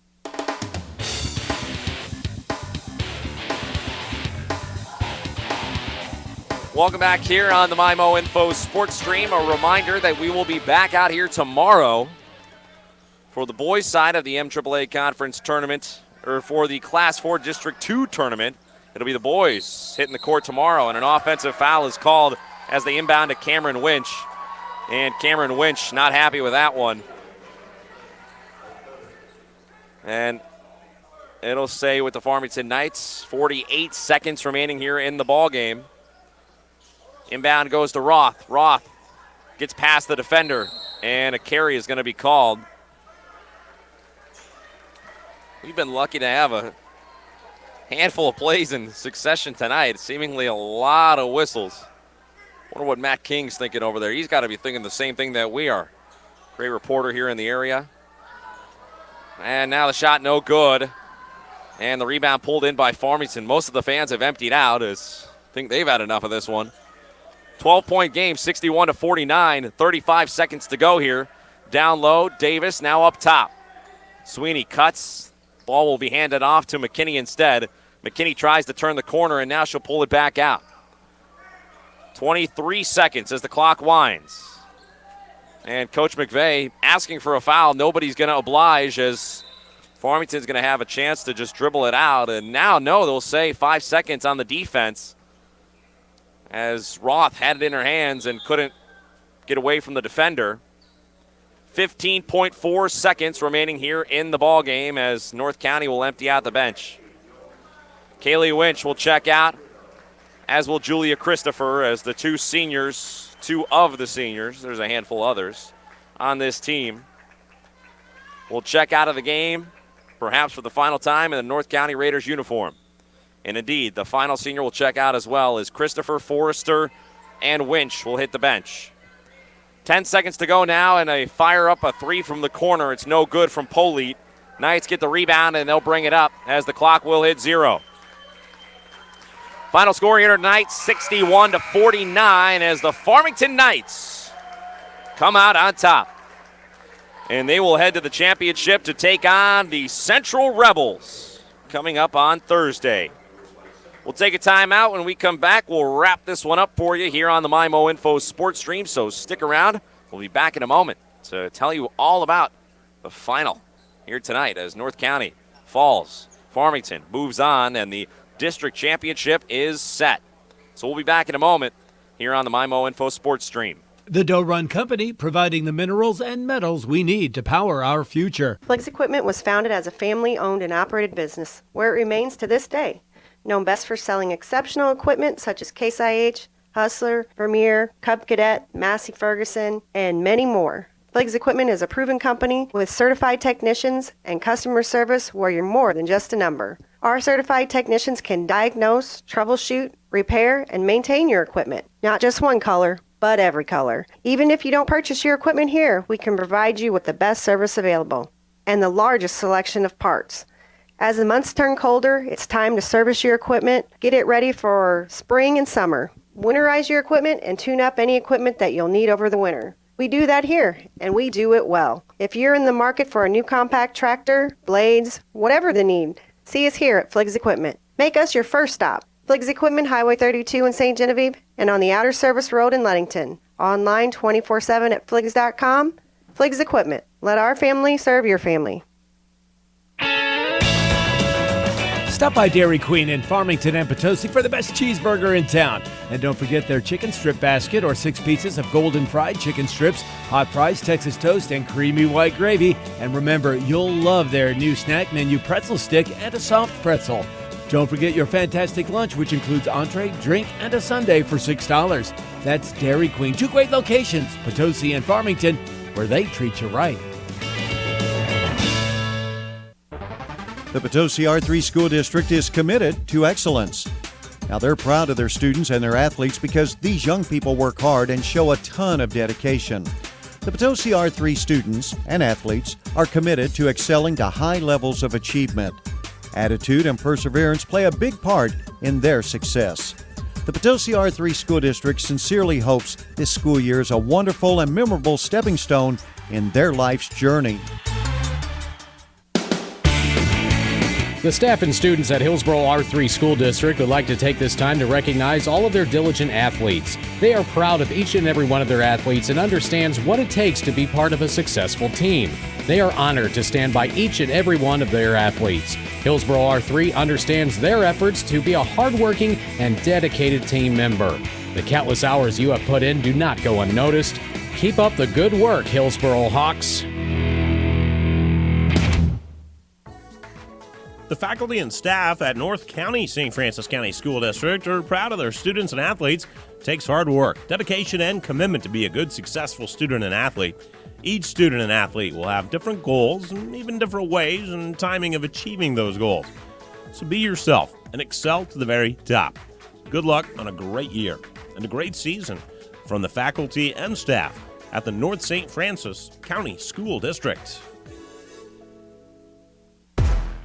Welcome back here on the MyMo Info Sports Stream. A reminder that we will be back out here tomorrow for the boys' side of the MAAA Conference Tournament, or for the Class 4 District 2 Tournament. It'll be the boys hitting the court tomorrow, and an offensive foul is called as they inbound to Cameron Winch. And Cameron Winch not happy with that one. And it'll say with the Farmington Knights, 48 seconds remaining here in the ball game. Inbound goes to Roth. Roth gets past the defender, and a carry is going to be called. We've been lucky to have a handful of plays in succession tonight, seemingly a lot of whistles. Wonder what Matt King's thinking over there. He's got to be thinking the same thing that we are. Great reporter here in the area. And now the shot no good. And the rebound pulled in by Farmington. Most of the fans have emptied out as I think they've had enough of this one. 12-point game, 61-49. 35 seconds to go here. Down low, Davis now up top. Sweeney cuts. Ball will be handed off to McKinney instead. McKinney tries to turn the corner, and now she'll pull it back out. 23 seconds as the clock winds. And Coach McVeigh asking for a foul. Nobody's going to oblige as Farmington's going to have a chance to just dribble it out. And now, no, they'll say 5 seconds on the defense as Roth had it in her hands and couldn't get away from the defender. 15.4 seconds remaining here in the ball game as North County will empty out the bench. Kaylee Winch will check out, as will Julia Christopher, as the two of the seniors, there's a handful of others on this team, will check out of the game, perhaps for the final time in the North County Raiders uniform. And indeed, the final senior will check out as well as Christopher, Forrester, and Winch will hit the bench. 10 seconds to go now, and a fire up a three from the corner. It's no good from Polite. Knights get the rebound, and they'll bring it up as the clock will hit 0. Final score here tonight, 61-49, as the Farmington Knights come out on top. And they will head to the championship to take on the Central Rebels coming up on Thursday. We'll take a timeout. When we come back, we'll wrap this one up for you here on the MyMO Info Sports Stream, so stick around. We'll be back in a moment to tell you all about the final here tonight as North County falls. Farmington moves on, and the district championship is set. So we'll be back in a moment here on the MyMO Info Sports Stream. The Doe Run Company, providing the minerals and metals we need to power our future. Flex Equipment was founded as a family-owned and operated business, where it remains to this day. Known best for selling exceptional equipment such as Case IH, Hustler, Vermeer, Cub Cadet, Massey Ferguson, and many more. Flex Equipment is a proven company with certified technicians and customer service where you're more than just a number. Our certified technicians can diagnose, troubleshoot, repair, and maintain your equipment. Not just one color, but every color. Even if you don't purchase your equipment here, we can provide you with the best service available and the largest selection of parts. As the months turn colder, it's time to service your equipment, get it ready for spring and summer. Winterize your equipment and tune up any equipment that you'll need over the winter. We do that here, and we do it well. If you're in the market for a new compact tractor, blades, whatever the need, see us here at Fliggs Equipment. Make us your first stop. Fliggs Equipment, Highway 32 in St. Genevieve, and on the Outer Service Road in Ludington. Online 24/7 at fliggs.com. Fliggs Equipment. Let our family serve your family. Stop by Dairy Queen in Farmington and Potosi for the best cheeseburger in town. And don't forget their chicken strip basket or 6 pieces of golden fried chicken strips, hot fries, Texas toast, and creamy white gravy. And remember, you'll love their new snack menu pretzel stick and a soft pretzel. Don't forget your fantastic lunch, which includes entree, drink, and a sundae for $6. That's Dairy Queen. 2 great locations, Potosi and Farmington, where they treat you right. The Potosi R3 School District is committed to excellence. Now, they're proud of their students and their athletes because these young people work hard and show a ton of dedication. The Potosi R3 students and athletes are committed to excelling to high levels of achievement. Attitude and perseverance play a big part in their success. The Potosi R3 School District sincerely hopes this school year is a wonderful and memorable stepping stone in their life's journey. The staff and students at Hillsboro R3 School District would like to take this time to recognize all of their diligent athletes. They are proud of each and every one of their athletes and understands what it takes to be part of a successful team. They are honored to stand by each and every one of their athletes. Hillsboro R3 understands their efforts to be a hardworking and dedicated team member. The countless hours you have put in do not go unnoticed. Keep up the good work, Hillsboro Hawks. The faculty and staff at North County St. Francis County School District are proud of their students and athletes. It takes hard work, dedication, and commitment to be a good, successful student and athlete. Each student and athlete will have different goals and even different ways and timing of achieving those goals. So be yourself and excel to the very top. Good luck on a great year and a great season from the faculty and staff at the North St. Francis County School District.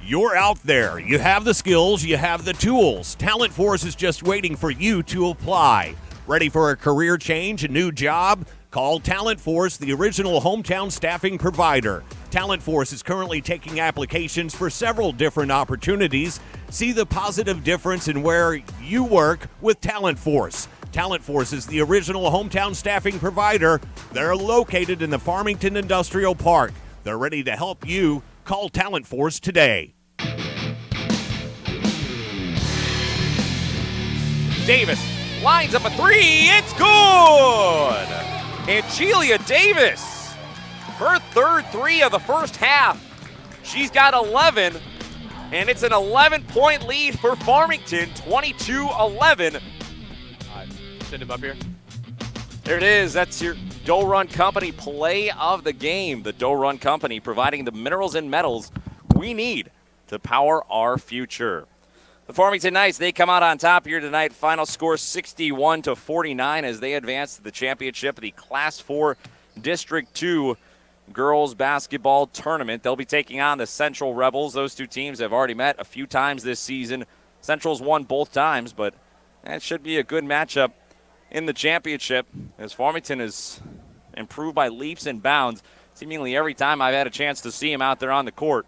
You're out there. You have the skills. You have the tools. Talent Force is just waiting for you to apply. Ready for a career change, a new job? Call Talent Force, the original hometown staffing provider. Talent Force is currently taking applications for several different opportunities. See the positive difference in where you work with Talent Force. Talent Force is the original hometown staffing provider. They're located in the Farmington Industrial Park. They're ready to help you. Call Talent Force today. Davis lines up a three. It's good. Angelia Davis, her third three of the first half. She's got 11, and it's an 11-point lead for Farmington, 22-11. Send him up here. There it is. That's your Doe Run Company play of the game. The Doe Run Company providing the minerals and metals we need to power our future. The Farmington Knights, they come out on top here tonight. Final score 61-49 as they advance to the championship of the Class 4 District 2 girls basketball tournament. They'll be taking on the Central Rebels. Those two teams have already met a few times this season. Central's won both times, but that should be a good matchup in the championship as Farmington is improved by leaps and bounds seemingly every time I've had a chance to see them out there on the court.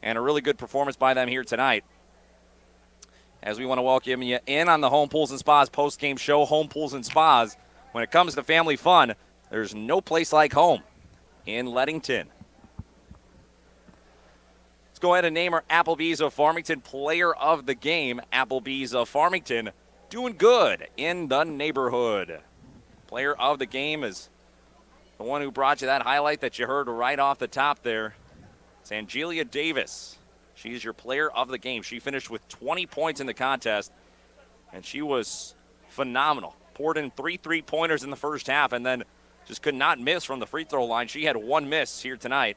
And a really good performance by them here tonight. As we want to welcome you in on the Home Pools and Spas post-game show. Home Pools and Spas, when it comes to family fun, there's no place like home in Leadington. Let's go ahead and name our Applebee's of Farmington player of the game. Applebee's of Farmington doing good in the neighborhood. Player of the game is the one who brought you that highlight that you heard right off the top there. It's Angelia Davis. She's your player of the game. She finished with 20 points in the contest, and she was phenomenal. Poured in 3 3-pointers in the first half and then just could not miss from the free throw line. She had one miss here tonight,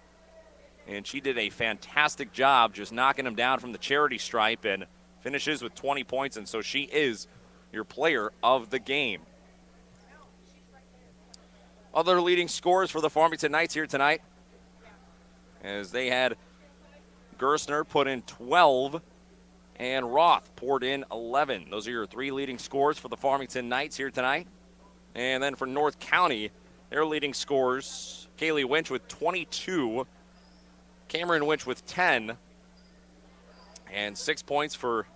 and she did a fantastic job just knocking them down from the charity stripe and finishes with 20 points, and so she is your player of the game. Other leading scorers for the Farmington Knights here tonight, as they had Gerstner put in 12, and Roth poured in 11. Those are your 3 leading scores for the Farmington Knights here tonight. And then for North County, their leading scorers, Kaylee Winch with 22, Cameron Winch with 10, and 6 points for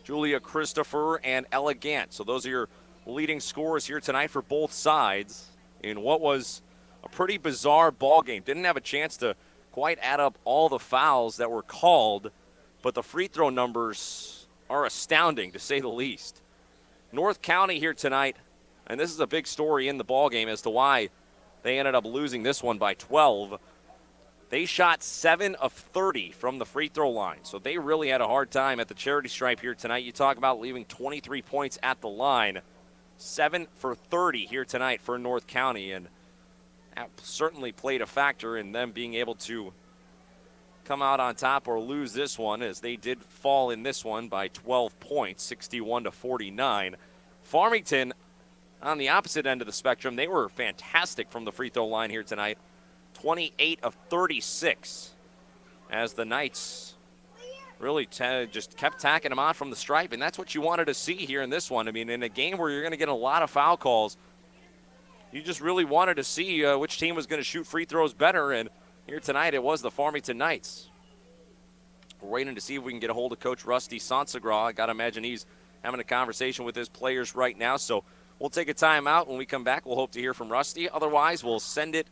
Julia Christopher and Ella Gant. So those are your leading scorers here tonight for both sides in what was a pretty bizarre ball game. Didn't have a chance to quite add up all the fouls that were called, but the free throw numbers are astounding, to say the least. North County here tonight, and this is a big story in the ball game as to why they ended up losing this one by 12. They shot 7 of 30 from the free throw line, so they really had a hard time at the charity stripe here tonight. You talk about leaving 23 points at the line. 7 for 30 here tonight for North County, and that certainly played a factor in them being able to come out on top or lose this one, as they did fall in this one by 12 points, 61-49. Farmington, on the opposite end of the spectrum, they were fantastic from the free throw line here tonight. 28 of 36, as the Knights really just kept tacking them on from the stripe, and that's what you wanted to see here in this one. I mean, in a game where you're going to get a lot of foul calls, you just really wanted to see which team was going to shoot free throws better, and here tonight it was the Farmington Knights. We're waiting to see if we can get a hold of Coach Rusty Sansagra. I got to imagine he's having a conversation with his players right now, so we'll take a timeout. When we come back, we'll hope to hear from Rusty. Otherwise, we'll send it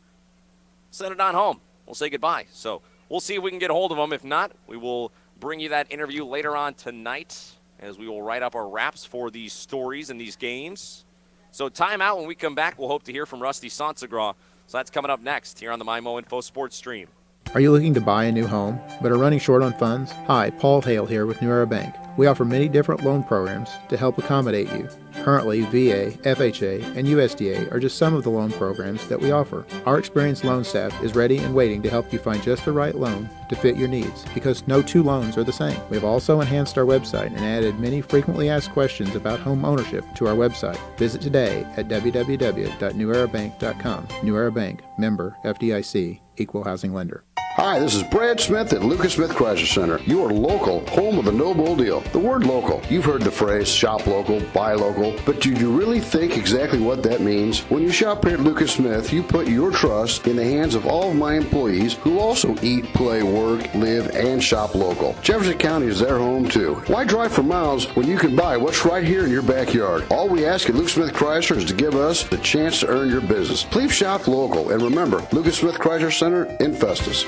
on home. We'll say goodbye. So we'll see if we can get a hold of him. If not, we will bring you that interview later on tonight, as we will write up our wraps for these stories and these games. So timeout. When we come back, we'll hope to hear from Rusty Sansagra. So that's coming up next here on the MyMo Info Sports Stream. Are you looking to buy a new home but are running short on funds? Hi, Paul Hale here with New Era Bank. We offer many different loan programs to help accommodate you. Currently, VA, FHA, and USDA are just some of the loan programs that we offer. Our experienced loan staff is ready and waiting to help you find just the right loan to fit your needs, because no two loans are the same. We've also enhanced our website and added many frequently asked questions about home ownership to our website. Visit today at www.newerabank.com. New Era Bank, member FDIC, equal housing lender. Hi, this is Brad Smith at Lucas Smith Chrysler Center, your local home of the no bull deal. The word local, you've heard the phrase shop local, buy local, but do you really think exactly what that means? When you shop here at Lucas Smith, you put your trust in the hands of all of my employees who also eat, play, work, live, and shop local. Jefferson County is their home too. Why drive for miles when you can buy what's right here in your backyard? All we ask at Lucas Smith Chrysler is to give us the chance to earn your business. Please shop local, and remember, Lucas Smith Chrysler Center in Festus.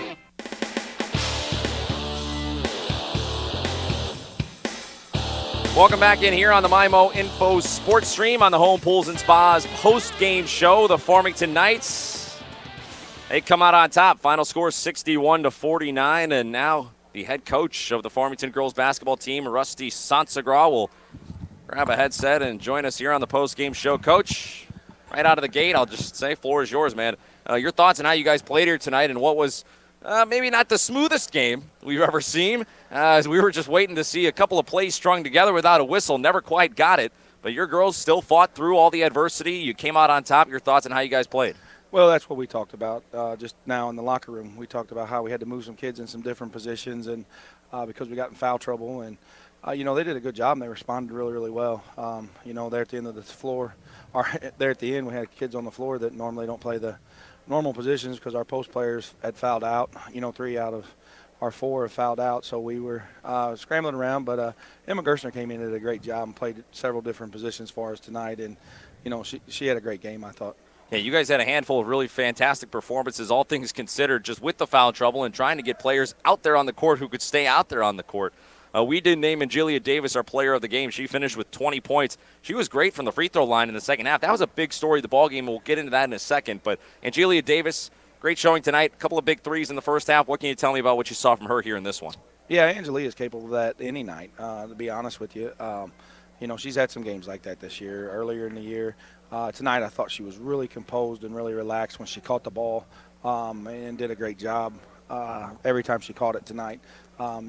Welcome back in here on the MyMo Info Sports Stream on the Home Pools and Spas post-game show. The Farmington Knights, they come out on top. Final score 61-49, and now the head coach of the Farmington girls basketball team, Rusty Sansagra, will grab a headset and join us here on the post-game show. Coach, right out of the gate, I'll just say, floor is yours, man. Your thoughts on how you guys played here tonight and what was maybe not the smoothest game we've ever seen, as we were just waiting to see a couple of plays strung together without a whistle. Never quite got it, but your girls still fought through all the adversity. You came out on top. Your thoughts on how you guys played? Well, that's what we talked about just now in the locker room. We talked about how we had to move some kids in some different positions, and because we got in foul trouble. And, they did a good job, and they responded really, really well. There at the end of the floor, or there at the end, we had kids on the floor that normally don't play the normal positions because our post players had fouled out. 3 out of our 4 have fouled out, so we were scrambling around. But Emma Gerstner came in and did a great job and played several different positions for us tonight. And, she had a great game, I thought. Yeah, you guys had a handful of really fantastic performances, all things considered, just with the foul trouble and trying to get players out there on the court who could stay out there on the court. We did name Angelia Davis our player of the game. She finished with 20 points. She was great from the free throw line in the second half. That was a big story of the ball game. We'll get into that in a second. But Angelia Davis, great showing tonight. A couple of big threes in the first half. What can you tell me about what you saw from her here in this one? Yeah, Angelia is capable of that any night, to be honest with you. She's had some games like that this year, earlier in the year. Tonight I thought she was really composed and really relaxed when she caught the ball and did a great job every time she caught it tonight.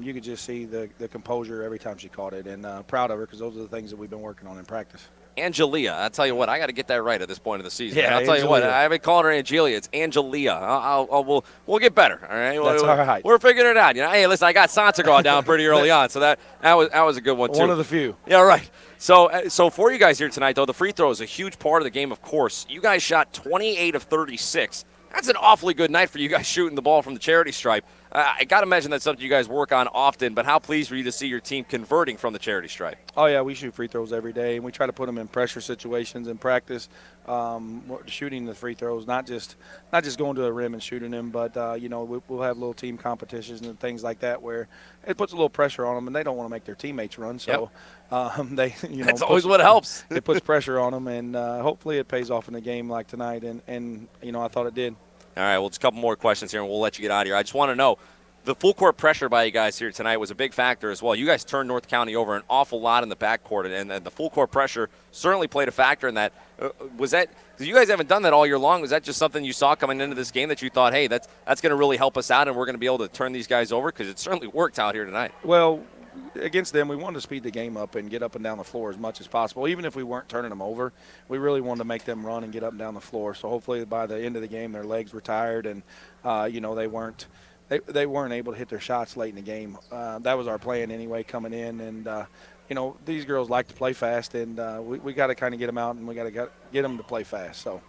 You could just see the composure every time she caught it, and proud of her because those are the things that we've been working on in practice. Angelia, I'll tell you what, I got to get that right at this point of the season. Yeah, I'll tell you what, Angelia. I haven't called her Angelia. It's Angelia. We'll get better. All right, That's all right. We're figuring it out. Hey, listen, I got Sansagra down pretty early on, so that was a good one too. One of the few. Yeah, right. So for you guys here tonight, though, the free throw is a huge part of the game. Of course, you guys shot 28 of 36. That's an awfully good night for you guys shooting the ball from the charity stripe. I got to imagine that's something you guys work on often, but how pleased were you to see your team converting from the charity stripe? Oh, yeah, we shoot free throws every day, and we try to put them in pressure situations in practice, shooting the free throws, not just going to the rim and shooting them, but, we'll have little team competitions and things like that where it puts a little pressure on them, and they don't want to make their teammates run. So that's always what helps. It puts pressure on them, and hopefully it pays off in a game like tonight, and I thought it did. All right, well, just a couple more questions here, and we'll let you get out of here. I just want to know, the full court pressure by you guys here tonight was a big factor as well. You guys turned North County over an awful lot in the backcourt, and the full court pressure certainly played a factor in that. Was that – you guys haven't done that all year long. Was that just something you saw coming into this game that you thought, hey, that's going to really help us out and we're going to be able to turn these guys over? Because it certainly worked out here tonight. Well, against them, we wanted to speed the game up and get up and down the floor as much as possible. Even if we weren't turning them over, we really wanted to make them run and get up and down the floor. So hopefully by the end of the game, their legs were tired and, they weren't able to hit their shots late in the game. That was our plan anyway coming in. And, these girls like to play fast, and we got to kind of get them out and we got to get them to play fast. So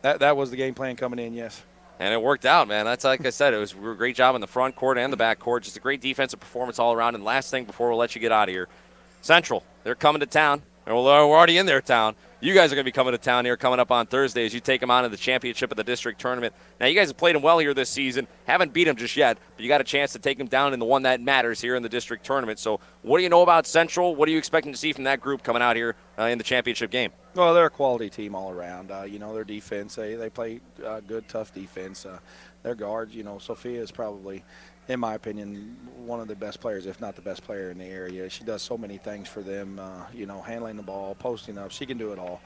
that was the game plan coming in, yes. And it worked out, man. That's like I said, it was a great job in the front court and the back court. Just a great defensive performance all around. And last thing before we'll let you get out of here, Central, they're coming to town. We're already in their town. You guys are going to be coming to town here coming up on Thursday as you take them on in the championship of the district tournament. Now, you guys have played them well here this season. Haven't beat them just yet, but you got a chance to take them down in the one that matters here in the district tournament. So what do you know about Central? What are you expecting to see from that group coming out here in the championship game? Well, they're a quality team all around. Their defense, they play good, tough defense. their guards. Sophia is probably, in my opinion, one of the best players, if not the best player in the area. She does so many things for them, handling the ball, posting up. She can do it all.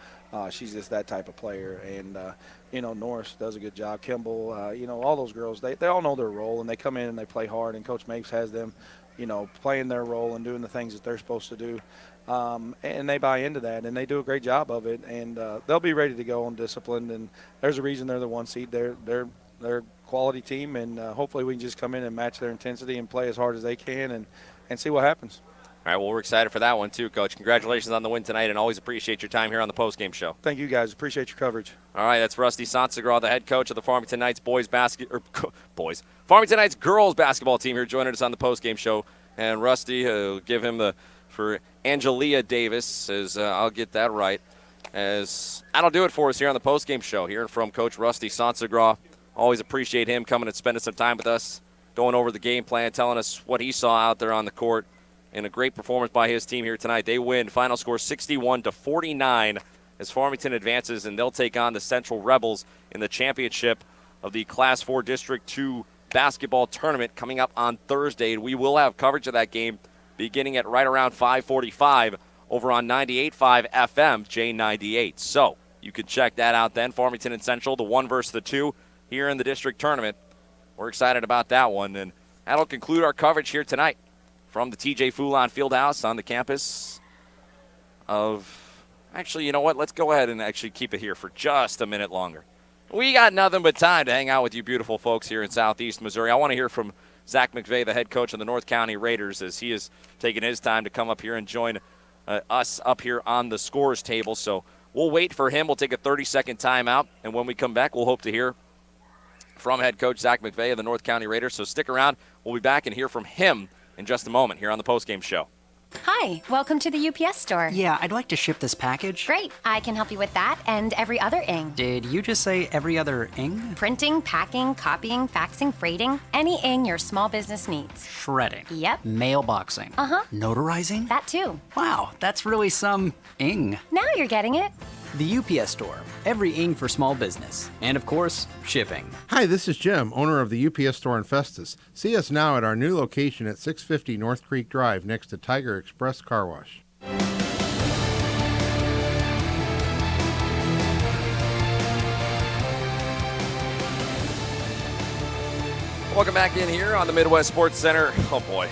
She's just that type of player. And, Norris does a good job. Kimball, all those girls, they all know their role, and they come in and they play hard, and Coach Mapes has them, playing their role and doing the things that they're supposed to do. And they buy into that, and they do a great job of it. And they'll be ready to go on disciplined, and there's a reason they're the 1 seed. They're a quality team, and hopefully we can just come in and match their intensity and play as hard as they can and see what happens. All right, well, we're excited for that one too, Coach. Congratulations on the win tonight, and always appreciate your time here on the postgame show. Thank you, guys. Appreciate your coverage. All right, that's Rusty Sansegraw, the head coach of the Farmington Knights Farmington Knights girls basketball team here joining us on the postgame show. And Rusty, give him for Angelia Davis, I'll get that right. As that'll do it for us here on the postgame show. Hearing from Coach Rusty Sansegraw. Always appreciate him coming and spending some time with us, going over the game plan, telling us what he saw out there on the court. And a great performance by his team here tonight. They win. Final score 61-49 as Farmington advances, and they'll take on the Central Rebels in the championship of the Class 4 District 2 basketball tournament coming up on Thursday. And we will have coverage of that game beginning at right around 5:45 over on 98.5 FM J98. So you can check that out then. Farmington and Central, the 1 versus the 2 here in the district tournament. We're excited about that one. And that'll conclude our coverage here tonight from the TJ Foulon Fieldhouse on the campus of, actually, you know what? Let's go ahead and actually keep it here for just a minute longer. We got nothing but time to hang out with you beautiful folks here in Southeast Missouri. I want to hear from Zach McVeigh, the head coach of the North County Raiders, as he is taking his time to come up here and join us up here on the scores table. So we'll wait for him. We'll take a 30-second timeout, and when we come back, we'll hope to hear from head coach Zach McVeigh of the North County Raiders. So stick around. We'll be back and hear from him in just a moment here on the postgame show. Hi, welcome to the UPS store. Yeah, I'd like to ship this package. Great, I can help you with that and every other ing. Did you just say every other ing? Printing, packing, copying, faxing, freighting, any ing your small business needs. Shredding. Yep. Mailboxing. Uh-huh. Notarizing? That too. Wow, that's really some ing. Now you're getting it. The UPS store. Every ing for small business. And of course, shipping. Hi, this is Jim, owner of the UPS store in Festus. See us now at our new location at 650 North Creek Drive next to Tiger Express Car Wash. Welcome back in here on the Midwest Sports Center. Oh, boy.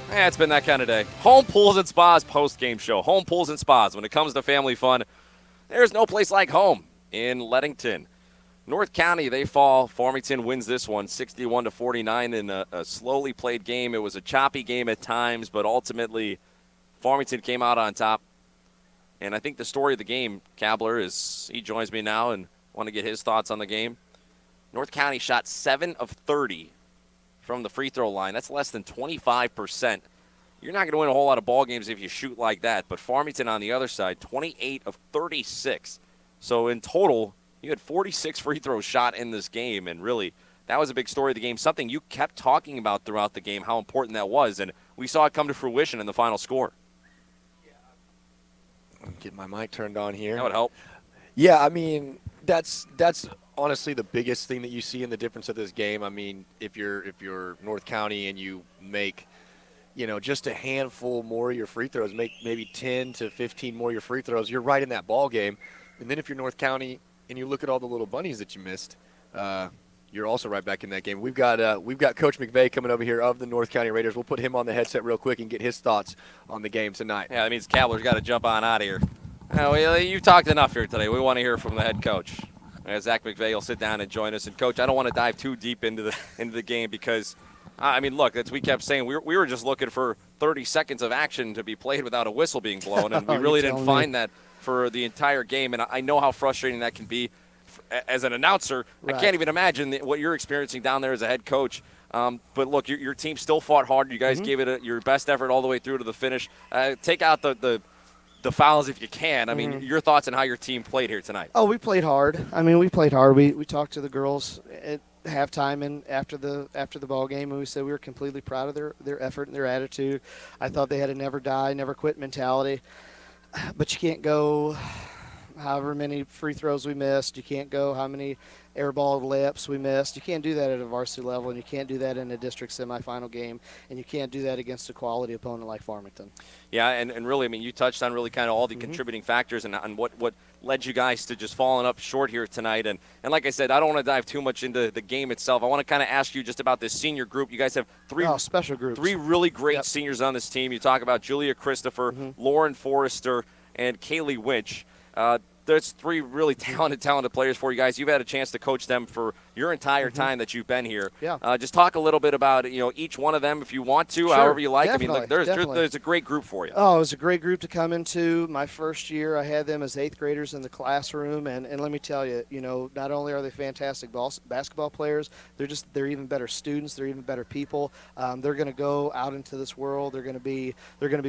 It's been that kind of day. Home Pools and Spas post-game show. Home Pools and Spas. When it comes to family fun, there's no place like home in Leadington. North County, they fall. Farmington wins this one 61-49 in a slowly played game. It was a choppy game at times, but ultimately Farmington came out on top. And I think the story of the game, Kabler, is he joins me now and want to get his thoughts on the game. North County shot 7 of 30 from the free throw line. That's less than 25%. You're not going to win a whole lot of ball games if you shoot like that. But Farmington on the other side, 28 of 36. So in total, you had 46 free throws shot in this game. And really, that was a big story of the game. Something you kept talking about throughout the game, how important that was. And we saw it come to fruition in the final score. Get my mic turned on here. That would help. Yeah, I mean, that's honestly the biggest thing that you see in the difference of this game. I mean, if you're North County and you make, just a handful more of your free throws, make maybe 10 to 15 more of your free throws, you're right in that ball game. And then if you're North County and you look at all the little bunnies that you missed, you're also right back in that game. We've got Coach McVeigh coming over here of the North County Raiders. We'll put him on the headset real quick and get his thoughts on the game tonight. Yeah, that means Kabler's got to jump on out of here. You've talked enough here today. We want to hear from the head coach. Zach McVeigh will sit down and join us. And, Coach, I don't want to dive too deep into the game because, look, as we kept saying, we were just looking for 30 seconds of action to be played without a whistle being blown, and we really didn't find that for the entire game. And I know how frustrating that can be. As an announcer, right. I can't even imagine what you're experiencing down there as a head coach. But, look, your team still fought hard. You guys gave it your best effort all the way through to the finish. Take out the fouls if you can. I mean, your thoughts on how your team played here tonight. Oh, we played hard. We played hard. We talked to the girls at halftime and after the ball game, and we said we were completely proud of their effort and their attitude. I thought they had a never die, never quit mentality. But you can't go however many free throws we missed. You can't go how many airball layups we missed. You can't do that at a varsity level, and you can't do that in a district semifinal game, and you can't do that against a quality opponent like Farmington. Yeah, and really, I mean, you touched on really kind of all the contributing factors and on what led you guys to just falling up short here tonight. And like I said, I don't want to dive too much into the game itself. I want to kind of ask you just about this senior group. You guys have special groups. 3 really great seniors on this team. You talk about Julia Christopher, Lauren Forrester, and Kaylee Winch. There's 3 really talented players for you guys. You've had a chance to coach them for your entire time that you've been here. Yeah. Just talk a little bit about each one of them if you want to, Sure, however you like. definitely, I mean, there's a great group for you. Oh, it was a great group to come into. My first year, I had them as 8th graders in the classroom, and let me tell you, not only are they fantastic basketball players, they're even better students. They're even better people. They're going to go out into this world. They're going to be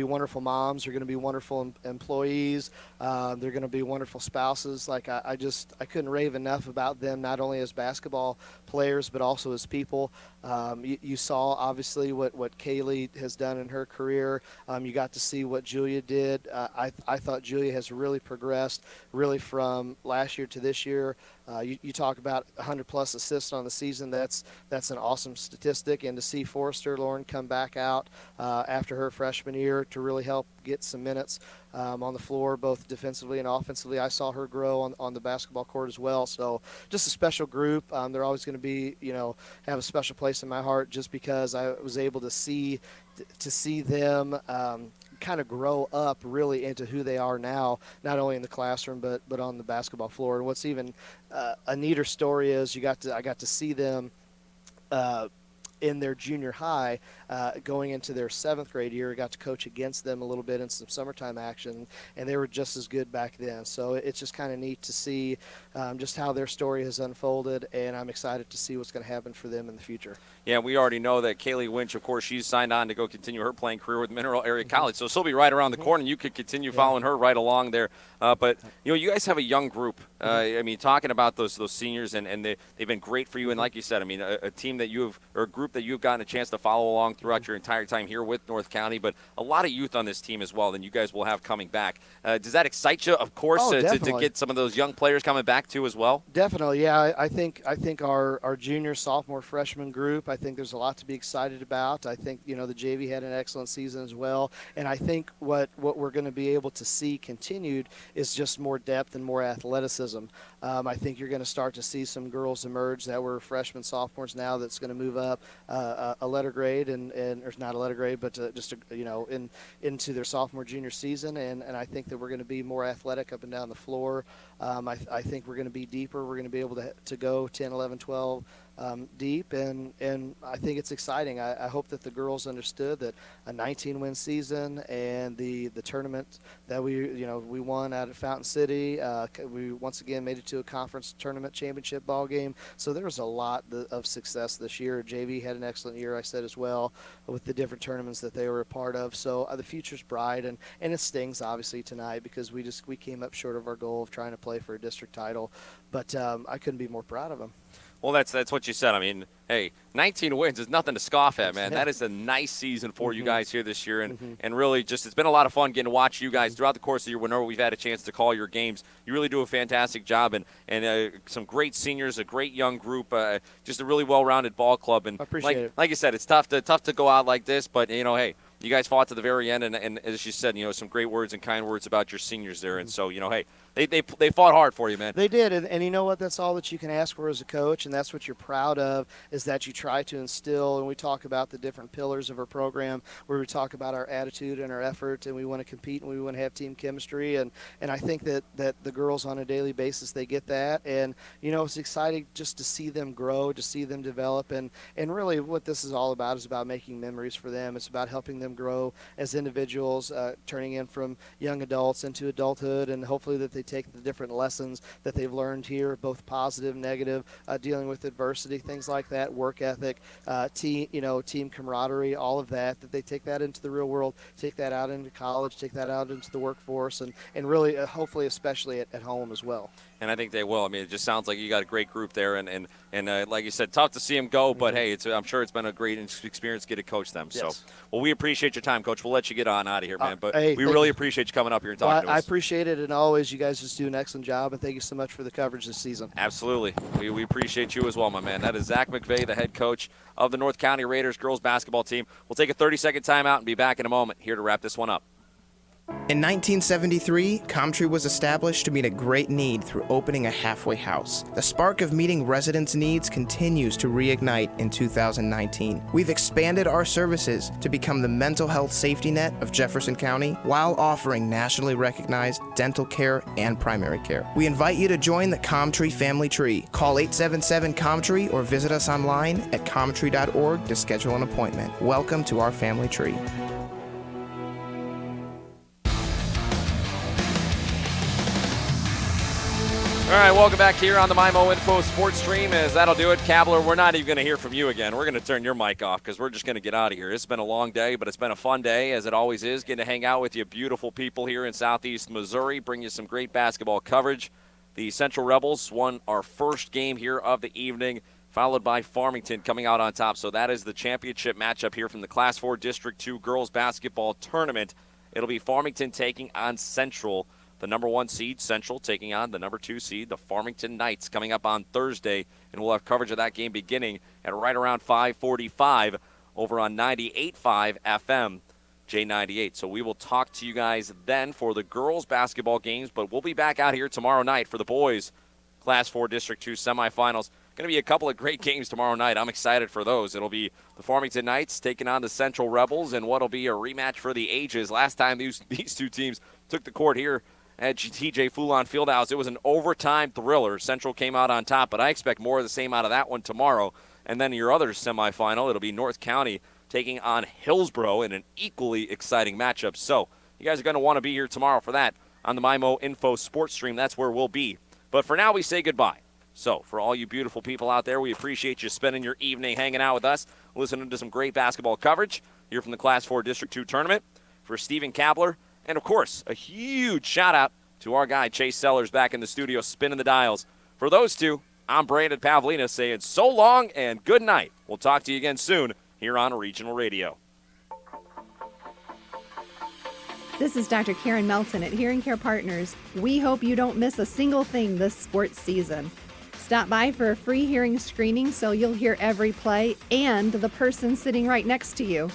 wonderful moms. They're going to be wonderful employees. They're going to be wonderful spouses. Like I couldn't rave enough about them, not only as basketball players but also as people. You saw obviously what Kaylee has done in her career. You got to see what Julia did. I thought Julia has really progressed really from last year to this year. You talk about 100-plus assists on the season. That's an awesome statistic. And to see Forrester Lauren come back out after her freshman year to really help get some minutes on the floor, both defensively and offensively. I saw her grow on the basketball court as well. So just a special group. They're always going to be, have a special place in my heart just because I was able to see them kind of grow up really into who they are now, not only in the classroom but on the basketball floor. And what's even a neater story is I got to see them in their junior high, going into their 7th grade year. I got to coach against them a little bit in some summertime action, and they were just as good back then. So it's just kind of neat to see just how their story has unfolded, and I'm excited to see what's going to happen for them in the future. Yeah, we already know that Kaylee Winch, of course, she's signed on to go continue her playing career with Mineral Area College, so she'll be right around the corner, and you could continue following her right along there. But, you guys have a young group. I mean, talking about those seniors, and they've been great for you. And like you said, I mean, a team that or a group that you've gotten a chance to follow along throughout your entire time here with North County, but a lot of youth on this team as well that you guys will have coming back. Does that excite you, of course, to get some of those young players coming back too as well? Definitely, yeah. I think our junior, sophomore, freshman group, I think there's a lot to be excited about. I think, the JV had an excellent season as well. And I think what we're going to be able to see continued is just more depth and more athleticism. I think you're going to start to see some girls emerge that were freshmen, sophomores now that's going to move up a letter grade or not a letter grade, but into their sophomore, junior season. And I think that we're going to be more athletic up and down the floor. I think we're going to be deeper. We're going to be able to go 10, 11, 12 deep, and I think it's exciting. I hope that the girls understood that a 19-win season and the tournament that we won out at Fountain City. We once again made it to a conference tournament championship ball game. So there was a lot of success this year. JV had an excellent year, I said as well, with the different tournaments that they were a part of. So the future's bright, and it stings obviously tonight because we came up short of our goal of trying to play for a district title. But I couldn't be more proud of them. Well, that's what you said. I mean, hey, 19 wins is nothing to scoff at, man. That is a nice season for you guys here this year, and really just it's been a lot of fun getting to watch you guys throughout the course of the year whenever we've had a chance to call your games. You really do a fantastic job, and some great seniors, a great young group, just a really well-rounded ball club. And I appreciate it. Like you said, it's tough to go out like this, but, hey, you guys fought to the very end, and as you said, some great words and kind words about your seniors there. And so, hey, they fought hard for you, man. They did, and you know what? That's all that you can ask for as a coach, and that's what you're proud of, is that you try to instill. And we talk about the different pillars of our program, where we talk about our attitude and our effort, and we want to compete and we want to have team chemistry. And I think that the girls on a daily basis, they get that. And, it's exciting just to see them grow, to see them develop. And really what this is all about is about making memories for them. It's about helping them grow as individuals, turning in from young adults into adulthood, and hopefully that they take the different lessons that they've learned here, both positive, negative, dealing with adversity, things like that, work ethic, team camaraderie, all of that they take that into the real world, take that out into college, take that out into the workforce, and really, hopefully, especially at home as well. And I think they will. I mean, it just sounds like you got a great group there, and like you said, tough to see them go, but hey, I'm sure it's been a great experience to get to coach them. Yes. So, well, we appreciate your time, Coach. We'll let you get on out of here, man. But hey, we thank really you. appreciate you coming up here and talking to I us. appreciate it, and always, you guys just do an excellent job, and thank you so much for the coverage this season. Absolutely. We appreciate you as well, my man. That is Zach McVay, the head coach of the North County Raiders girls basketball team. We'll take a 30-second timeout and be back in a moment here to wrap this one up. In 1973, Comtree was established to meet a great need through opening a halfway house. The spark of meeting residents' needs continues to reignite in 2019. We've expanded our services to become the mental health safety net of Jefferson County while offering nationally recognized dental care and primary care. We invite you to join the Comtree family tree. Call 877-COMTREE or visit us online at comtree.org to schedule an appointment. Welcome to our family tree. All right, welcome back here on the MyMo Info Sports Stream. As that'll do it, Kabler, we're not even going to hear from you again. We're going to turn your mic off because we're just going to get out of here. It's been a long day, but it's been a fun day, as it always is, getting to hang out with you beautiful people here in Southeast Missouri, bring you some great basketball coverage. The Central Rebels won our first game here of the evening, followed by Farmington coming out on top. So that is the championship matchup here from the Class 4 District 2 girls basketball tournament. It'll be Farmington taking on Central. The number 1 seed, Central, taking on the number 2 seed, the Farmington Knights, coming up on Thursday. And we'll have coverage of that game beginning at right around 5:45 over on 98.5 FM, J98. So we will talk to you guys then for the girls' basketball games, but we'll be back out here tomorrow night for the boys' Class 4 District 2 semifinals. Going to be a couple of great games tomorrow night. I'm excited for those. It'll be the Farmington Knights taking on the Central Rebels, and what'll be a rematch for the ages. Last time these two teams took the court here at TJ Foulon Fieldhouse, it was an overtime thriller. Central came out on top, but I expect more of the same out of that one tomorrow. And then your other semifinal, it'll be North County taking on Hillsborough in an equally exciting matchup. So you guys are going to want to be here tomorrow for that on the MyMo Info Sports Stream. That's where we'll be. But for now, we say goodbye. So for all you beautiful people out there, we appreciate you spending your evening hanging out with us, listening to some great basketball coverage here from the Class 4 District 2 tournament. For Stephen Kabler, and, of course, a huge shout-out to our guy, Chase Sellers, back in the studio spinning the dials. For those two, I'm Brandon Pavlina saying so long and good night. We'll talk to you again soon here on Regional Radio. This is Dr. Karen Melton at Hearing Care Partners. We hope you don't miss a single thing this sports season. Stop by for a free hearing screening so you'll hear every play and the person sitting right next to you.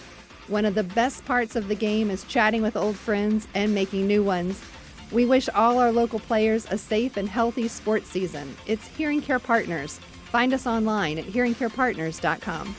One of the best parts of the game is chatting with old friends and making new ones. We wish all our local players a safe and healthy sports season. It's Hearing Care Partners. Find us online at hearingcarepartners.com.